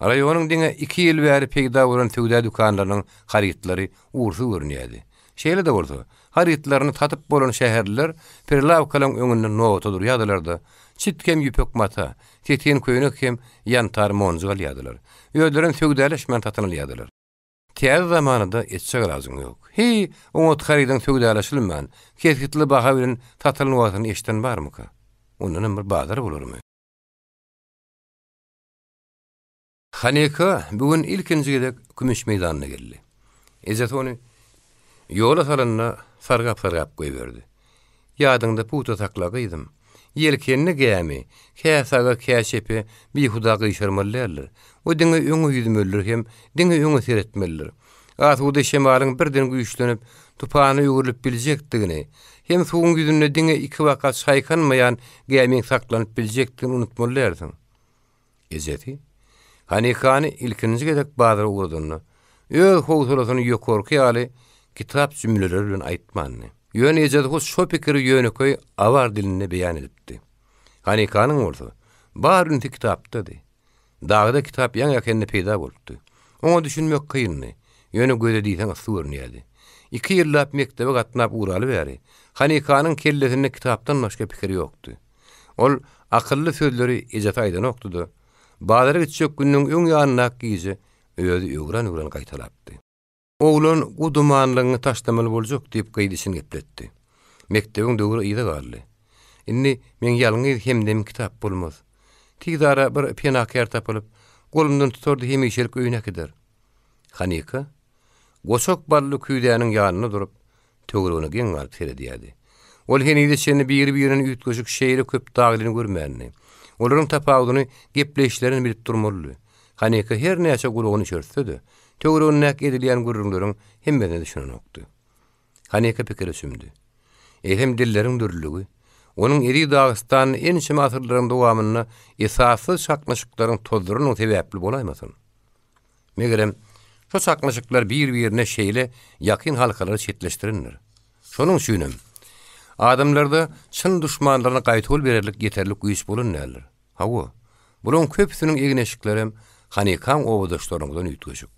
raýonyň diňe 2 ýyl bäri peýda bolan töwde dükanlarynyň haryetlary ursy görünýärdi. Şeýle de bolsa, haryetlaryny tatyp bolan şäherler perlawkalyň öňünde nowata durýardylar-da, çitkem ýüpek mata, tetien köýnek hem ýantar monjy galýardylar. Öýlerin töwdeleşmän tatynylýardylar. Täze zamanında etçe lazım ýok. Hi, oňa harydan töwdeleşilmän, kesgitli baha bilen tatylanywatyny eşden barmyka? Ondan bir bazar bolarmy? Hanika bugün ilkinji gedek Kümüş meýdanyna geldi. Ezet onu ýola salanyna sargap goýberdi. Ýadyňda puta taklagyydym. Yelkenini gämi, käsaga käşepi bir huda gyşarmalylar. O diňe öňe ýüzmeliler hem diňe öňe seretmeliler. Atuda şemalyň birden güýçlenip tupany ýuguryp biljekdigini, hem suwuň ýüzünde diňe 2 wakat şaýkanmaýan gämiň saklanyp biljekdigini unutmalylardyň. Ezeti Hanikany ilkinji gedek bazara uğradyny, öz howsalasyny ýokorky aly kitap jümleleri bilen aýtmandy. Ýöne ejadi şu pikiri ýöneköy awar dilinde beýan edipdi. Hanikanyň bolsa, bar ünti kitapdydy. Dagda kitap ýa ýakende peýda bolupdy. Oňa düşünmek kynny. Ýöne göze diýsen asyrnýardy. 2 ýyllap mektebe gatnap uraly bäri. Hanikanyň kellesinde kitapdan başga pikiri ýokdy. Ol akylly sözleri ejat aýdan okdudy. Bazara gitjek günniň öň ýanyna giýje öýdi öwran gaýtalapdy. Oğlan bu dumanlygyny taşlamaly boljak diýip gaýdyşyny gepletdi. Mektebiň döwri ýyda garly. Indi men ýalňy hemdem kitap bolmaz. Tigdara bir penakär tapylyp, golumdan tutardy hem işelik öýüne gider. Hanika goşok bally küýdäniň ýanyna durup, töweregine geň galyp seredýärdi. Ol henide şeni bir-birini üýtgeşik şeýle köp daglyny görmänni. Olaryň tapawdyny, gepleşlerini bilip durmaly. Hanika her näçe gulugyny çörtdi. Töweregine edilýän gurrunlaryň hemmede düşünen okdy. Hanika pikiri sümdi. Hem dilleriň dürlügi, onun eri Dagestan ençe asyrlaryň dowamyna esasy şaknaşyklaryň tozdurunyň sebäpli bolaýmasyn. Megerem şu şaknaşyklar bir-birine şeýle ýakyn halkalary çetleşdirinler. Şonuň üçin adamlarda çyn düşmanlaryna gaýtol bererlik ýeterlik güýç bolanlar. Hawa, bulan köpsiniň egneşikleri hem Hanikan owadaşlaryňdan üýtgeşik.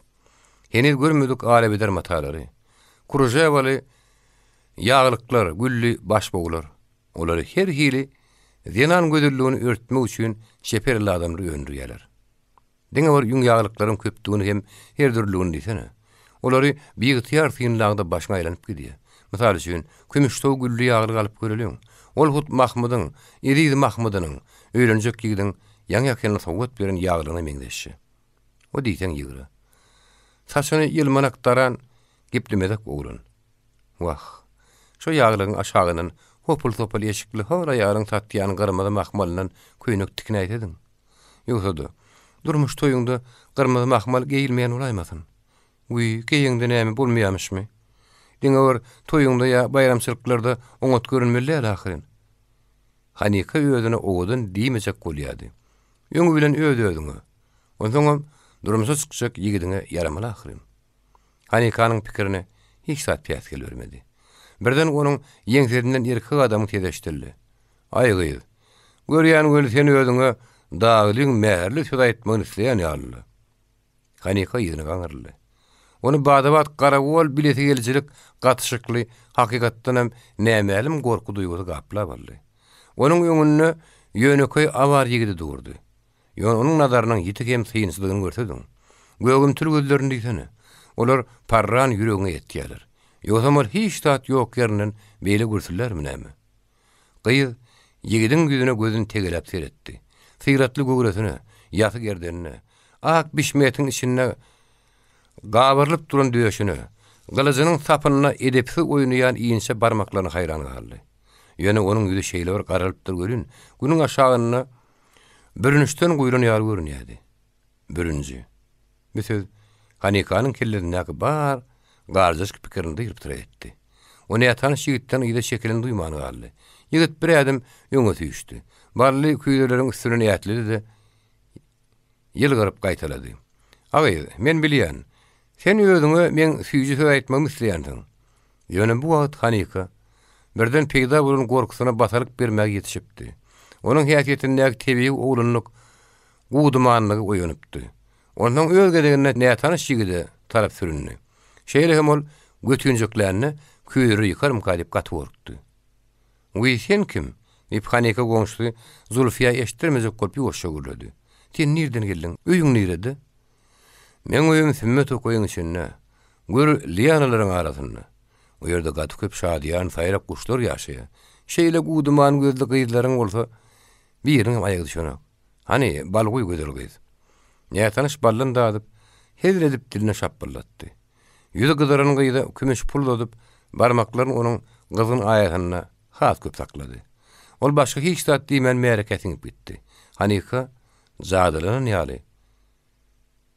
Henüz görmedik alebeder matalary. Kurujewaly ýaglyklar, gülli başboglar. Olary her hili zenan gödürlüğünü örtmek üçin şeperli adamly öndürýärler. Diňe bir ýüň ýaglyklaryň köpdigini hem her türlügini diýsene. Olary bir ýytyar synlagda başga aýlanyp gidýär. Mysal üçin, kümüştow gülli ýaglyk alyp göreliň. Ol Hut Mahmudyň, Iriz Mahmudynyň öýlenjek ýigdiň ýaňy sowgat beren ýaglygyny meňdeşi. O diýsen ýygyry. Saçyny ýylmanakdaran geplemedek oglan. Wah, şu ýaglygyň aşagynyň hopul-topul ýeşikli hara ýaryň tatýany gyrmady mahmalynyň köýnek tikine aýtdyň. Ýogsa durmuş toýuňda gyrmady mahmal geýilmeýän bolaýmasyn. Uy, geýiňde näme bolmaýarmyşmy? Diňe bir toýuňda ýa bayramçylyklarda oňat görünmeli ahyryn. Hanika öýdüne owadan diýmejek bolýardy. Öňü bilen öýdüňe. Ondan durmuşa çykjak ýigidine yaramaly ahyryn. Hanikanyň pikirini hiç sat piýat gelmedi. Birden onuň ýeňserinden erkek adamy tezeşdirdi. Aýgyz. Görýän göl seni öýdüňe daglyň mäherli söz aýtmagyny isleýän ýaly. Hanika ýygyny gaňyrly. Onu badabat garawol bileti geljilik gatşykly hakykatdan hem nämelim gorku duýgusy gaplap aldy. Onuň öňünde ýöneköy awar ýigidi durdy. Ýöne onuň nazarynyň ýitik hem syýynçylygyny görsedim. Gögümtür gözlerini diýsene. Olar parran ýüregiňe ýetýärler. Ýogsa mol hiç tat ýok ýerinden beýle gürsüllermi näme? Gyýy ýigidin ýüzüne gözüni tegelep seretdi. Syratly göwresine, ýaty gerdenine, ak bişmeýetiň içinde gabyrlyp duran döýüşine, gylyjynyň sapynyna edepsiz oýnaýan iýinçe barmaklaryny haýran galdy. Ýöne onuň ýüzi şeýle bir garalypdyr görün. Günüň aşagyna bürünüşden guýran ýar görünýärdi. Bürünji. Mesel Hanikanyň kellerindäki bar garjyş pikirini ýyrptyr etdi. Ony ýatan şigitden ýyda şekilini duýmany galdy. Ýigit bir adam ýöňe süýüşdi. Barly küýdeleriň üstüne ýatlady da ýylgyryp gaýtalady. "Agay, men bilýän. Sen özüňe men süýji söz aýtmagy isleýändiň." Ýöne bu wagt Hanika birden peýda bolan gorkusyna basalyk bermäge ýetişipdi. Onuň häsiýetindäki tebii oglanlyk gudumanlygy oýanypdy. Onuň özgedegine nätan şigide tarap sürünni. Şeýle hem ol götünjeklerini küýri ýykarym gadyp gaty workdy. "Uý sen kim?" diýip Hanika goňşy Zulfiýa eşitdirmejek bolup ýoşa gürledi. "Sen nirden geldin? Öýüň nirede?" "Men öýüm Sümmet okoýyň içinde. Gör liýanalaryň arasynda. O ýerde gaty köp şadýan, saýrak guşlar ýaşaýar. Şeýle guduman gözli gyzlaryň bolsa, biriň aýagy düşenok. Hani balguy gözel gyz." Nätanış ballan dadyp, hezredip diline şapylatdy. Ýüzi gyzaranyň gyýda kümüş pul dodup, barmaklaryny onuň gyzyň aýagyna has köp saklady. Ol başga hiç zat diýmän mereketini bitdi. Hanika zadylanan ýaly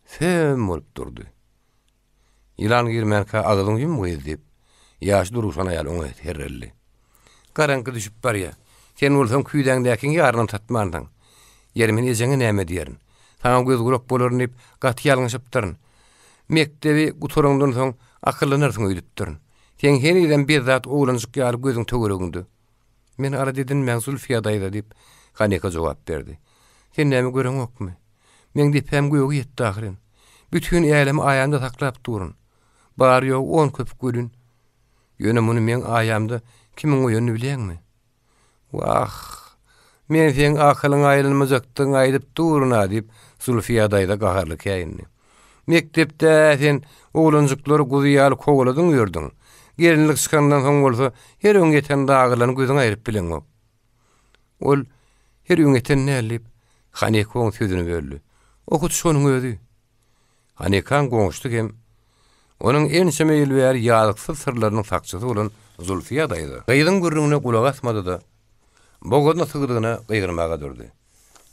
fem bolup durdy. Ýylan girmänkä agyzyň ýum gyz diýip, ýaşy duruşan aýal oňa herrelli. "Garanky düşüp barýa. Sen bolsaň küýdäňdäkiň ýaryny tatmandyň. Ýermen ejeňe näme diýerin? Sana göz gulak bolaryn diýip gaty ýalňyşypdyryn. Mektebi guturundan soň akyllanarsyň öýdüpdyryn. Sen heniden bir zat oglanjyk ýaly gözüň töwereginde." "Men ara dedin men Zulfiýa daýda" diýip Hanika jogap berdi. "Sen näme göreň okmy? Men diýip hem göýüge ýetdi ahyren. Bütün ýalamy aýamda saklap durun. Bar ýok 10 köp görün. Ýöne muny men aýamda kimiň oýanyny bilýärmi? Wah, men sen akylyň aýrylmajakdyň aýdyp duruna" diýip Zulfiýa daýda gaharlyk ýaýyndy. "Mektepde sen oglanjyklary guzyýaly kogladyň ýördiň. Gelinlik çykandan soň bolsa, her öň geten dagylany gözüň aýryp bileňok." Ol her öň geten nälip Hanika oň sözüni böldü. "Okut şonuň özü." Hanikan goňşdy hem onuň ençe meýil bäri ýalyksız sırlarynyň sakçysy bolan Zulfiýa daýdy. Gyýdyň gürrüňine gulak asmady da bogodyna sygydygyna gyýgyrmaga durdy.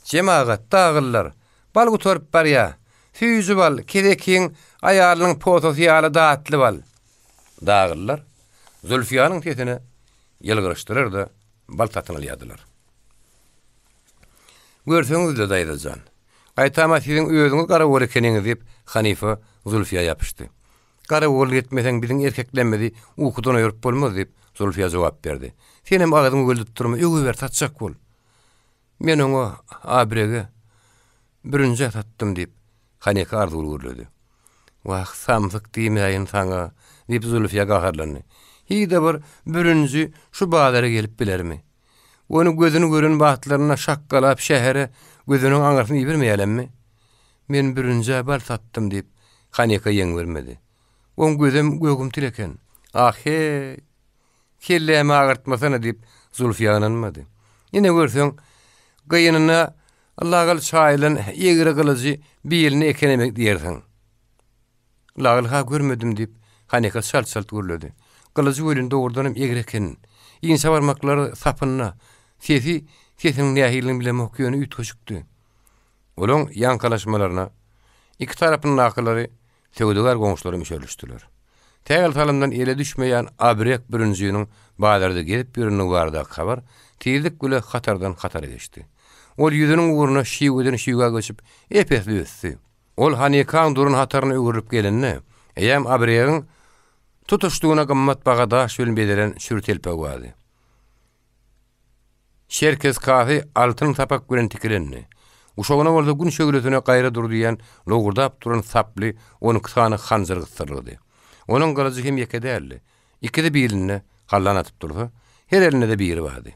"Jemagat dagyllar, bal guturyp barýa. Süýji bal, kerekiň aýalynyň posasy ýaly datly bal." Dagyllar Zulfiýanyň sesine ýylgyryşdyrar da bal tatyny alýadylar. "Görseňiz de daýdyjan. Aýtama siziň özüňiz gara bol ekeniňiz" diýip Hanifa Zulfiýa ýapyşdy. "Gara bol etmeseň biziň erkeklenmedi, ukudan öýrüp bolmaz" diýip Zulfiýa jogap berdi. "Sen hem agyňy göldüp durma, öňe ber tatjak bol." "Men oňa abrege birinji tatdym" diýip Hanika arzuly gürledi. "Wah, samsyk diýmeýin saňa" diýip Zulfiýa gaharlandy. "Hide bir birinji şu bazara gelip bilermi? Onu gözüni görün bahtlaryna şakkalap şähere gözüniň aňaryny ýbermeýärmi? Men birinji bal satdym" diýip Hanika ýeň bermedi. "On gözüm gögüm tileken. Ahe, kellemi agyrtmasana" diýip Zulfiýa ananmady. "Ine görseň, gyýynyna Allahyl şaýlan ýegire gylyjy biýilini ekenemek diýersiň." "Lagyl ha görmedim" diýip Hanika şalt-şalt gürledi. "Gylyjy ölün dogurdanam ýegire eken. Ýinse barmaklary sapyna, sesiniň nähilini bilemek ýöne ütgeşikdi." Olaň ýankalaşmalaryna iki tarapyň nakylary söwdegar goňşulary müşelişdiler. Tägel talamdan ele düşmeýän abrek birinjiniň bazarda gelip ýürüni bardak habar tezlik güle hatardan hatara geçdi. Ol ýüzüniň uğruna şiweden şiwga geçip epesli ösdi. Ol Hanikan durun hataryny öwürüp gelenine, eýem abregiň tutuşdugyna gymmat bagada şölen bedelen şürtelpe wady. Şerkes kafi altın tapak gören tikilenni. Uşoğuna bolsa gün şögületine gaýra durdiýan logurdap duran saply onu kysany hanjyr gysdyrdy. Onuň gylyjy hem ýekedäli. Ikide birini hallan atyp durdy. Her elinde de biri bardy.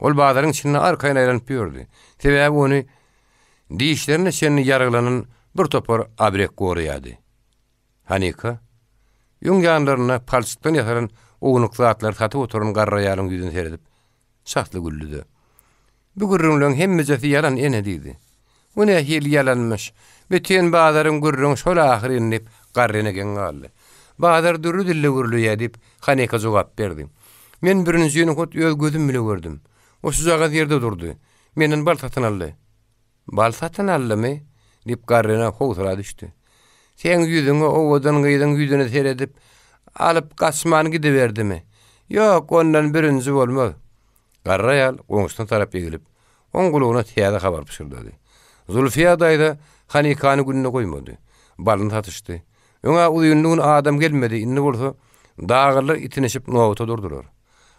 Ol bazaryň içinde arkaýyn aýlanyp ýördi. Sebäbi ony diýişlerine şenni ýarglanan bir topar abrek goraýady. Hanika ýoň ýanlaryna palçykdan ýataran ogunukly atlar tatyp oturan garra ýalyň ýüzüne seredip şahly güldüdi. Bu gürrüňleň hemmejesi yalan ene diýdi. Bu ne hil yalanmış. Bütün bazarın gürrüň şol ahyry inip garryna gen galdy. Bazar dürrü dille gürlüýär diýip Hanika jogap berdi. Men birinji ýöne hot öz gözüm bile gördüm. O suzaga ýerde durdy. Menden bal satyn aldy. Bal satyn aldymy? Diýip garryna howsara düşdi. Sen ýüzüňe owadan gyýdan ýüzüne seredip alyp gaçmany gidiberdimi? Ýok, ondan birinji bolmaz. Garra ýal oňuşdan tarap egilip, oň gulagyna täze habar pişirdi. Zulfiya daýda Hanikany gününe goýmady. Balyny tatışdy. Öňe uýunlugyň adam gelmedi. Inni bolsa dağırlar itineşip nowata durdular.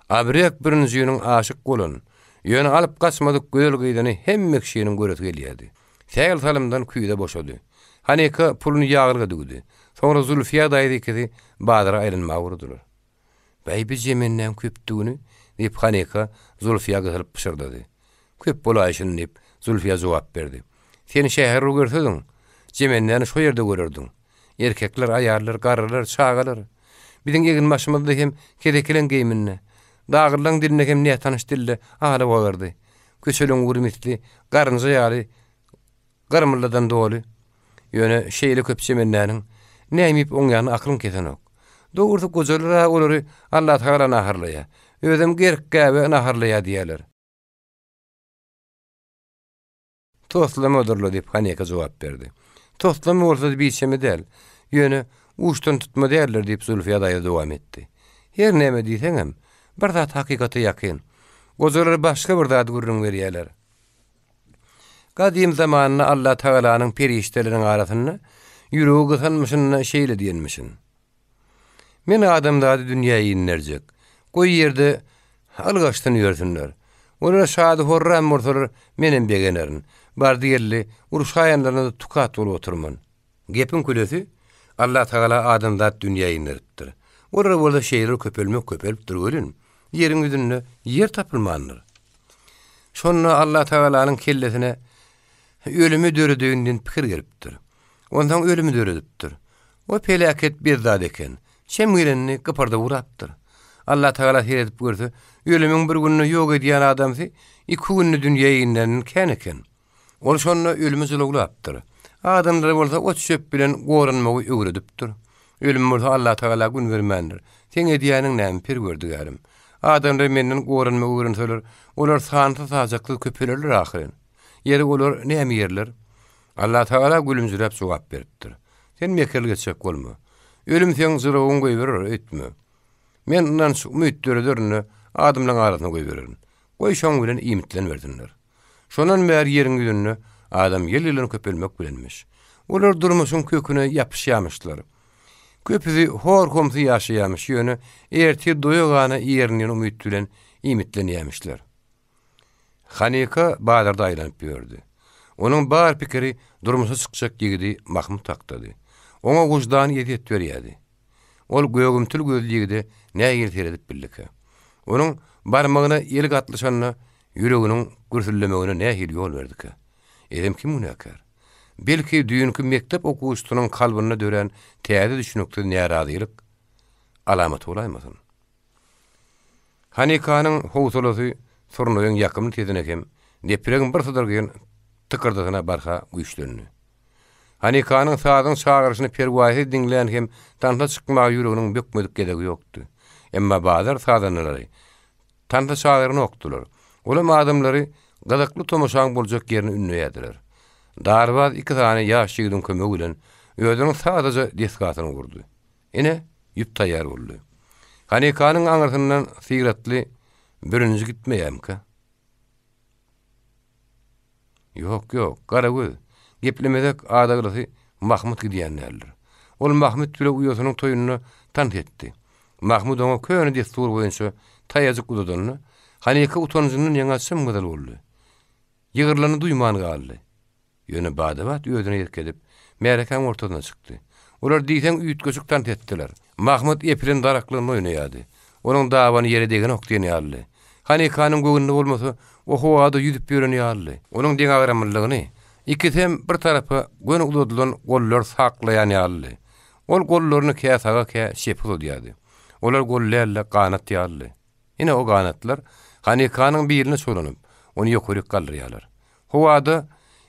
Abrek birinji ýöniň aşyk bolan, ýöne alyp gaçmadyk göýel gyýdany hemme kişiniň göreti gelýärdi. Tägel salymdan küýde boşady. Hanika puluny ýagyrga dügdi. Soňra Zulfiya daýdy Badara aýrynma urdular. Beýbi jemenden köpdigini diýip Hanika Zulfiya gyzylyp pişirdi. Köp bolaýşyny diýip Zulfiya jogap berdi. Seni şäherde görseň, jemenden şo ýerde görerdin. Erkekler, aýarlar, garrylar, çagalar. Biziň egin başymyzda hem kedekilen geýminne. Dağırlaň diline hem näme tanyş dille ala bolardy. Köçelüň gurmitli, garynja ýaly, garmyladan doly. Ýöne şeýle köp jemendäniň näme oň ýalyny aklyň kesenok. Dogurdy gojalara olary Allah Taala naharlaya. Özüm gerkkäbe naharlaya diýerler. Toslama odurlu diýip Hanika jogap berdi. Toslama bolsa biçemi del. Ýöne uçtan tutma diýerler diýip Zulfiya daýy dowam etdi. Her näme diýseňem, bir zat hakykaty ýakyn. Gojalar başga bir zat gurrun berýärler. Gadim zamanyna Allah Taalanyň perişteleriniň arasyna ýüregi gysanmyşyna şeýle diýenmişin. Men adamlary dünýäye inlerjek. Goý ýerde algaçdan ýörsünler. Olar şady horram morsalar menen begenerin. Bar diýerli uruşaýanlaryna tukat bolup oturman. Gepin külesi Allah Taala adamlar dünýäye inleripdir. Olar bola şeýle köpelip durýaryn. Ýeriň ýüzünde ýer tapylmandyr. Şonda Allah Taalanyň kellesine ölümü döredüğünden pikir gelipdir. Ondan ölümü döredipdir. O pelaket bir zat eken. Şemgirenini gıparda vurapdır. Allah Taala hiredip gördü. Ölümün bir gününü ýok edýän adamsy, 2 günni dünýäye inden ken eken. Ol şonda ölümü zulaglapdyr. Adamlar bolsa o çöp bilen goranmagy öwredipdir. Ölüm bolsa Allah Taala gün bermendir. Sen edýäniň näme pir gördügärim. Adamlar menden goranmagy öwrenseler, olar santa sajakly köpelerler ahyryn. Yeri olar näme yerler? Allah Taala gülümjürep jogap beripdir. Sen mekel geçek bolma. Ölüm sen zıragyň goýberer etme. Men ondan şu ümitdörlerini adamlaryň arasyna goýbererin. Goý şoň bilen ümitlen berdiler. Şonan bäri ýeriň ýüzünde adam ýellerini köpelmek bilenmiş. Olar durmuşyň köküne ýapyşýarmyşlar. Köpüzi hor komsy ýaşaýarmyş ýöne erti doýagana ýeriniň ümit bilen ümitlenýärmişler. Hanika Badarda aýlanyp ýördi. Onuň bar pikiri durmuşa çykjak ýigidi Mahmud taktady. Oňa gujdan ýetip berýärdi. Ol göýgümtül gözlüğide näme seredip billike. Onuň barmagyna ýel gatlyşanyna ýüreginiň gürsüllemegine nähil ýol berdike. Edem kim munakar? Belki düýünkü mektep okuwçysynyň kalbyna dören täze düşünükde närazylyk alamat bolaýmasyn. Hanikanyň howsalasy sorunlaryň ýakymly tezenekem, depregiň bir sodurgyn tykyrdygyna barha güýçlendi. Hanikanyň saýadyň çağırşyny perwaýy dinleýän hem tanta çykmagy ýüreginiň bökmedik gedegi ýokdy. Emma bazar saýdanlary tanta çağıryny okdular. Olam adamlary gadakly tomoşaň boljak ýerini ünleýärdiler. Darbaz 2 tane ýaş ýigdiň kömegi bilen öýdüň sadaja deskatyny gurdy. Ene ýüp taýýar boldy. Hanikanyň aňyrsyndan sigaretli birinji gitmeýärmi? Ýok, gara göz. Geplemedek adaglysy Mahmud gidýänler. Ol Mahmud bilen uýasynyň toýunyna tant etdi. Mahmud oňa köni destur boýunça taýazyk uzadyny, Hanika utanjynyň ýaňa symgydyl boldy. Ýygyrlany duýman galdy. Ýöne Badabat öýdüne ýetkedip, märekän ortadan çykdy. Olar diýsen üýtgeçik tant etdiler. Mahmud epilen daraklygyny oýnaýardy. Onuň dawany ýere degen okdyny ýaly. Hanikanyň göwnünde bolmasa, o howada ýüzüp ýören ýaly. Onuň deň agramlygyny, İkisem bir tarapy gönügludylan gollar saklayan ýaly. Ol gollaryny käsaga şepil odýady. Olar gollerle kanat ýaly. Ine o kanatlar Hanykanyň birine solanyp, onu ýokuryk galdyrýarlar. Howada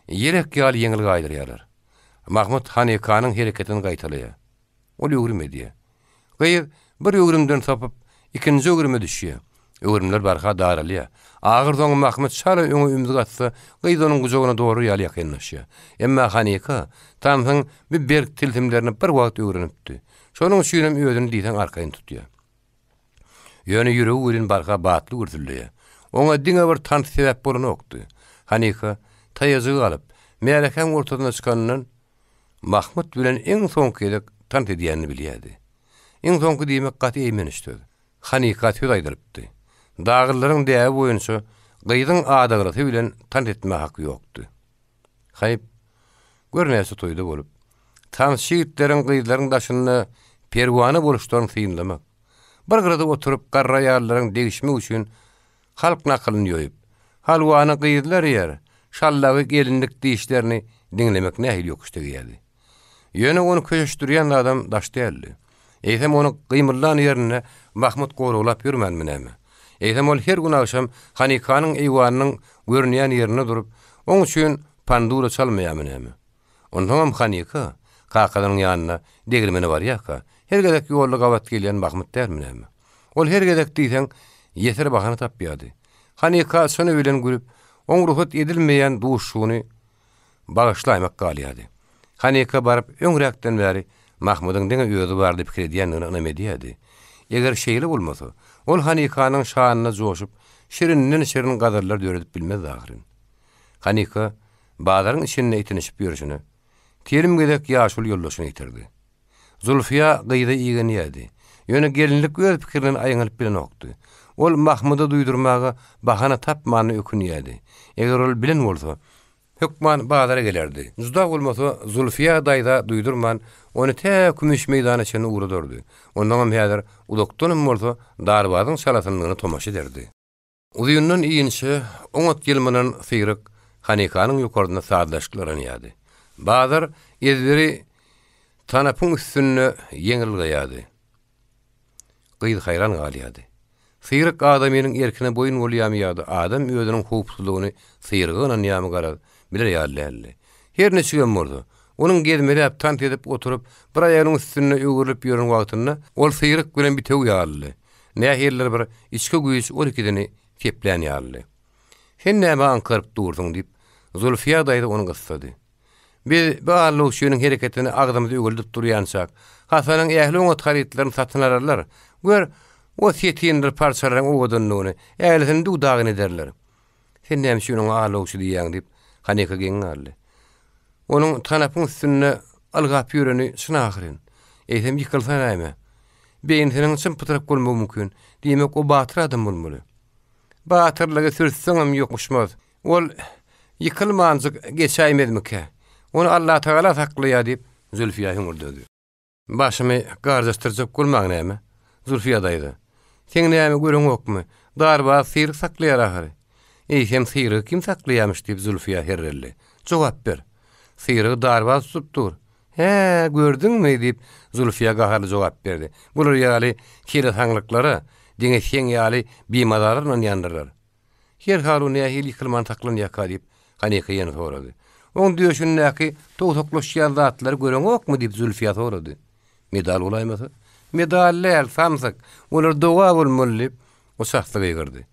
yerek ýaly ýeňil gaýdyrýarlar. Mahmud Hanykanyň hereketini gaýtalýar. Ol ýögrümedi. Gaýy bir ýögrümden tapyp ikinji ýögrüme düşýär. Ýögrümler barha daralýar. Agyrdan Mahmud şala öňe ümidi gatsa, gaýy onuň gujagyna dogry ýaly ýakynlaşýar. Emma Hanyka tamsyň bir berk tiltimlerini bir wagt öwrenipdi. Şonuň üçin öýdüni diýsen arkaýyn tutýar. Ýöne ýüregi bilen barha batly gürtülýär. Oňa diňe bir tan sebäp bolan okdy. Hanyka taýazygy alyp, mälekäň ortadan çykanyň Mahmud bilen eň soňky tan edýänini bilýärdi. Eň soňky diýmek gaty eýmenişdi. Hanyka tüýdüripdi. Dağırların değeri boyunca gıydın adagratı bilen tan etme hakkı yoktu. Hayip, görnäse toyda bolup, tan şiitlerin gıydların daşını perwanı boluşlaryny syýynlamak. Bir gyrada oturup garra ýarlaryň degişmek üçin halk nakylyny ýoýup, halwany gıydlar ýer, şallawy gelinlik diýişlerini diňlemek nähil ýokuşdy geldi. Ýöne onu köşüşdirýän adam daşdýarly. Eýsem onu gıymyllan ýerine Mahmud goraglap ýürmänmi näme? Eýsem ol her gün akşam Hanykanyň eýwanynyň görünýän ýerine durup, oň üçin pandura çalmaýarmy näme? Ondan Hanyka kakalaryň ýanyna degirmeni bar ýaka, her gedek ýolda gawat gelýän Mahmud därmi näme? Ol her gedek diýsen ýeter bahana tapýardy. Hanyka şonu bilen gülüp, oň ruhut edilmeýän duşuny bagyşlaýmak galýady. Hanyka baryp öňrekden bäri Mahmudyň diňe ýözi bar diýip pikir edýänini anamedýärdi. Eger şeýle bolmasa, ol Hanykanyň şanyna joşup, şirinden şirin gadarlar döredip bilmez ahyryň. Hanyka badaryň içine ýetinişip ýörüşini, terim gedek ýaşul ýollaşyny ýitirdi. Zulfiya gyýda ýegenýärdi. Ýöne gelinlik öz pikirini aýanlyp bilen okdy. Ol Mahmuda duýdurmaga bahana tapmany ökünýärdi. Eger ol bilen bolsa, hökman badara gelerdi. Juzda bolmasa Zulfiya daýda duýdurman, onu tä kümüş meýdana içine uğradırdı. Ondan häzir udoktonum bolsa darbazyň şalatynyny tomaş ederdi. Uzyundan iýinçe oňat gelmenen syryk Hanykanyň ýokardyna saatlaşyklaryny ýady. Bazar ezberi tanapyň üstüne ýeňil gaýady. Gyýdy hayran galýady. Syryk adamynyň erkine boyun bolýarmyýady. Adam özüniň howpsuzlygyny syrygyndan ýamy garad biler ýaly. Her neçe gün boldy. Onun gezmelep tant edip oturup bir aýagynyň üstüne ýögürüp ýörün wagtynda ol syryk bilen bitew ýaly. Näherler bir içki güýç 12-dini keplän ýaly. Sen näme ankyryp durdyň diýip Zulfiya daýda onu gystady. Bir Allah şeýleň hereketini agdymyza öwüldip durýansak, Hasanyň ähli oňa tarytlaryny satyn ararlar. Gör, o setýändir parçalaryň owadynyny, ählisini dudagyny ederler. Sen näme şeýleň Allah şeýle diýýäň diýip Hanyka geňärli. Onun tanapyň üstüne algap ýöreni şunahyrin. Eýsem ýykylsa näme? Beýniniň çym pytyryp bolmagy mümkin. Diýmek o batyr adam bolmaly. Batyrlygy sürtseňem ýokmuşmaz. Ol ýykylmanjyk geçäýmedimki? Onu Allah Taala saklaýar diýip Zulfiya hüngürdi. Başymy garjastyrjak bolmagy näme? Zulfiya daýdy. Sen näme görüň okmy? Darba syr saklaýar ahary. Eýsem syry kim saklaýarmyş diýip Zulfiya herrelli. Jogap ber. Syrygy darba tutupdyr. He, gördüňmi diýip Zulfiya gaharly jogap berdi. Bular ýaly kire taňlyklara, diňe şeň ýaly bimadarlaryň ýandyrlar. Her haluny ýaly ýykylman taklan ýaka diýip Hanyka ýene sorady. Oň diýişini näki togtoklaşýan zatlar göreň okmy diýip Zulfiya sorady. Medal olaýmasy? Medallar samsyk, olar doga bolmaly. O şahsa beýgirdi.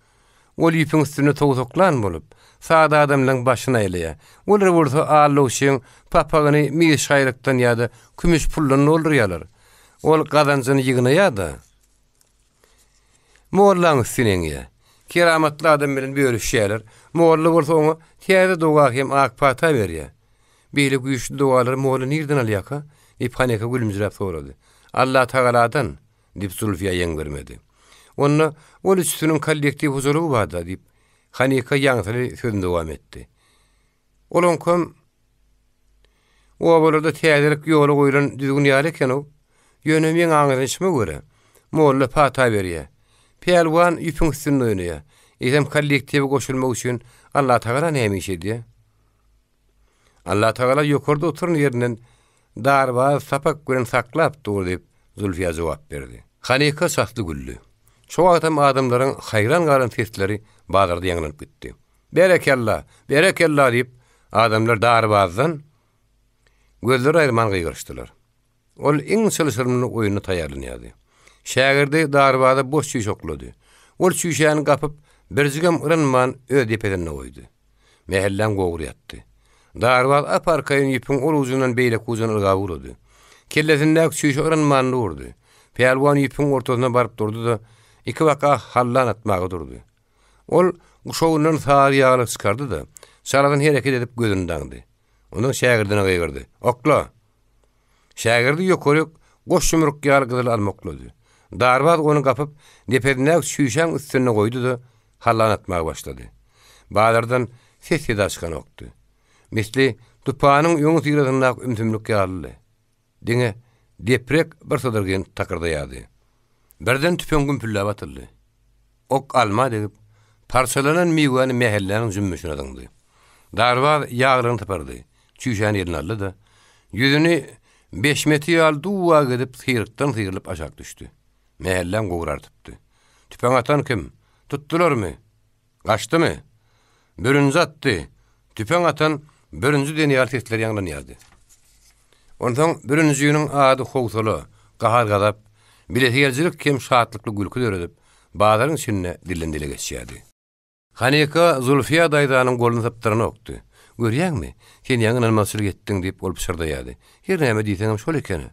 Ol ýüpüň üstüne togtoklan bolup, sada adamlaryň başyna eýleýär. Olar bolsa Allah şeň papagyny mis şaýrykdan ýa-da kümüş pullany oldurýarlar. Ol gazanjyny ýygnaýar-da. Mollaň üstüne keramatly adam bilen bölüşýärler. Molla bolsa oňa täze doga hem ak pata berýär. Beýle güýçli dogalar molla nirden alýaka? Hanyka gülümjirap sorady. Allah Taaladan diýip Zulfiya ýeň bermedi. Onu ol üstünün kollektiv huzuru barda diýip Hanyka ýaňsy sözünde dowam etdi. Olon kom o bolada täzelik ýoly goýulan düzgün ýaly eken o ýönemeň aňyryşyma görä molla pata berýär. Pelwan ýüpüň üstünde oýnaýar. Eýsem kollektiwe goşulmak üçin Allah Taala näme iş edýär? Allah Taala ýokarda oturan ýerinden darbaz sapak gören saklap dur diýip Zülfiýe jogap berdi. Hanika satly güllü. Şu adamlaryň haýran galan sesleri bazarda ýaňlanyp gitdi. Berekallah, berekallah diýip adamlar darbazdan gözleri aýrman gyýyrşdylar. Ol iň çylşyrmyny oýuny taýýarlanýardy. Şägirdi darbaza boş şüýş oklady. Ol şüýşäni gapyp birjigem ıranman öz depedine goýdy. Mehellen gowur ýatdy. Darbaz aparkaýyn ýüpüň ol uzundan beýlek uzun ylga urdy. Kellesindäki şüýş ıranmany urdy. Pelwan ýüpüň ortasyna baryp durdy da iki waka hallan atmagy durdy. Ol guşowundan sar ýaly çykardy da saradan hereket edip gözüni daňdy. Onuň şägirdine gyýyrdy. Okla. Şägirdi ýokaryk goş şumruk ýaly gyzyl almoklady. Darbaz onu gapyp depedine şüýşäň üstüne goýdy da hallan atmagy başlady. Bazardan ses ýaşkan okdy. Misli tupanyň ýoňy ýyratyndak ümtümlük ýaly. Diňe deprek bir sodurgen takyrdaýady. Birden tüpen gümpüllä batyldy. Ok alma diýip parçalanan miwany mehellläniň jümmüşine döndü. Darbaz ýaglaryny tapardy. Çüýşäni ýerine aldy da ýüzüni 5 metr ýal duwa gidip syrykdan syrlyp aşak düşdi. Mehellem gowrartypdy. Tüpen atan kim? Tutdularmy? Gaçdymy? Bürünji atdy. Tüpen atan bürünji denýär sesler ýaňlanýardy. Ondan bürünjüniň ady howsala, gahar gadap, bileherjilik kim şatlykly gülkü döredip, bazaryň içinde dillen dile geçýärdi. Hanika Zülfiýe daýdanyň golunu tapdyryny okdy. Görýäňmi? Sen ýaňyň almasyr getdiň diýip ol pişirdiýärdi. Her näme diýseňem şol ekeni.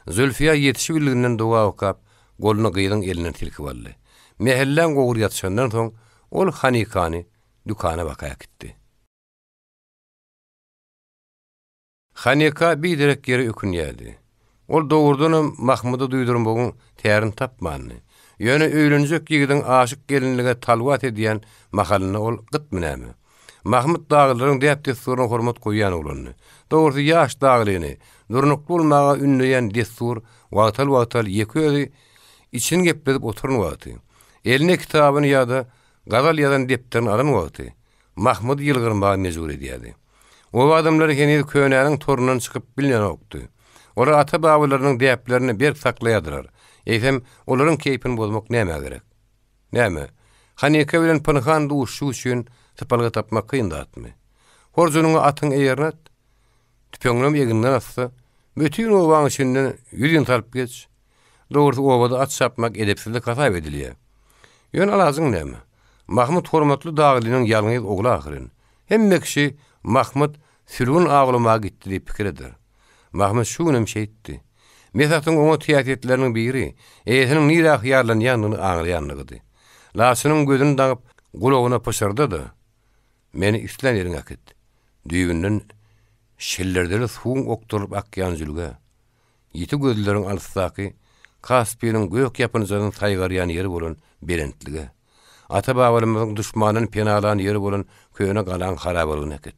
Zülfiýe ýetişi bildiginden doga okap, golunu gyýdyň elinden tilkip aldy. Mehellen gowur ýatşandan soň ol Hanikany dükana bakaýa gitdi. Hanika biderek ýere ökünýärdi. Ol dogurdan Mahmuda duýdurmagyň tärini tapmandy. Ýöne öýlenjek ýigidin aşyk gelinlige talwat edýän mahalyny ol gytmynämi. Mahmud dağlaryň diýip surun hormat goýýan ulany. Dogry ýaş dağlyny, nurnukly bolmaga ünleýän destur wagtal ýeközi için gepledip oturun wagty. Eline kitabyny ýa-da gazal ýazan depterini alan wagty. Mahmud ýylgyrmaga mejbur edýärdi. O adamlar henüz köýnäniň torundan çykyp bilýän okdy. Olar ata babalarynyň diýiplerini berk saklaýardylar. Eýsem olaryň keýpini bozmak näme gerek? Näme? Hanika bilen pynhan duşşy üçin tapalga tapmak kyndatmy? Horjunyň atyň eýernat, tüpeňem ýeginden atsa, bütün owaň içinden ýüzün talyp geç. Dogry owada at sapmak edepsizlik hasap edilýär. Ýöne alazyň näme? Mahmud hormatly daglynyň ýalňyz ogly ahyryn. Hemme kişi Mahmud sürgün ağlamağa gitti diye pikir eder. Mahmud şu günem şeytti. Mesatın onu tiyatetlerinin biri, eğitinin nire ahyarlan yanını ağlayanlıgıdı. Lasının gözünü dağıp kulağına pışırdı da, meni üstlen yerin akit. Düğünden şillerdeli suğun okturup akyan zülge. Yiti gözlerin alısaki, Kaspiýanyň gök yapınızdan saýgaryan yeri bolan berentlige. Ata babalarymyzyň düşmanyn penalan yeri bolan köýüne galan harabalygyny akit.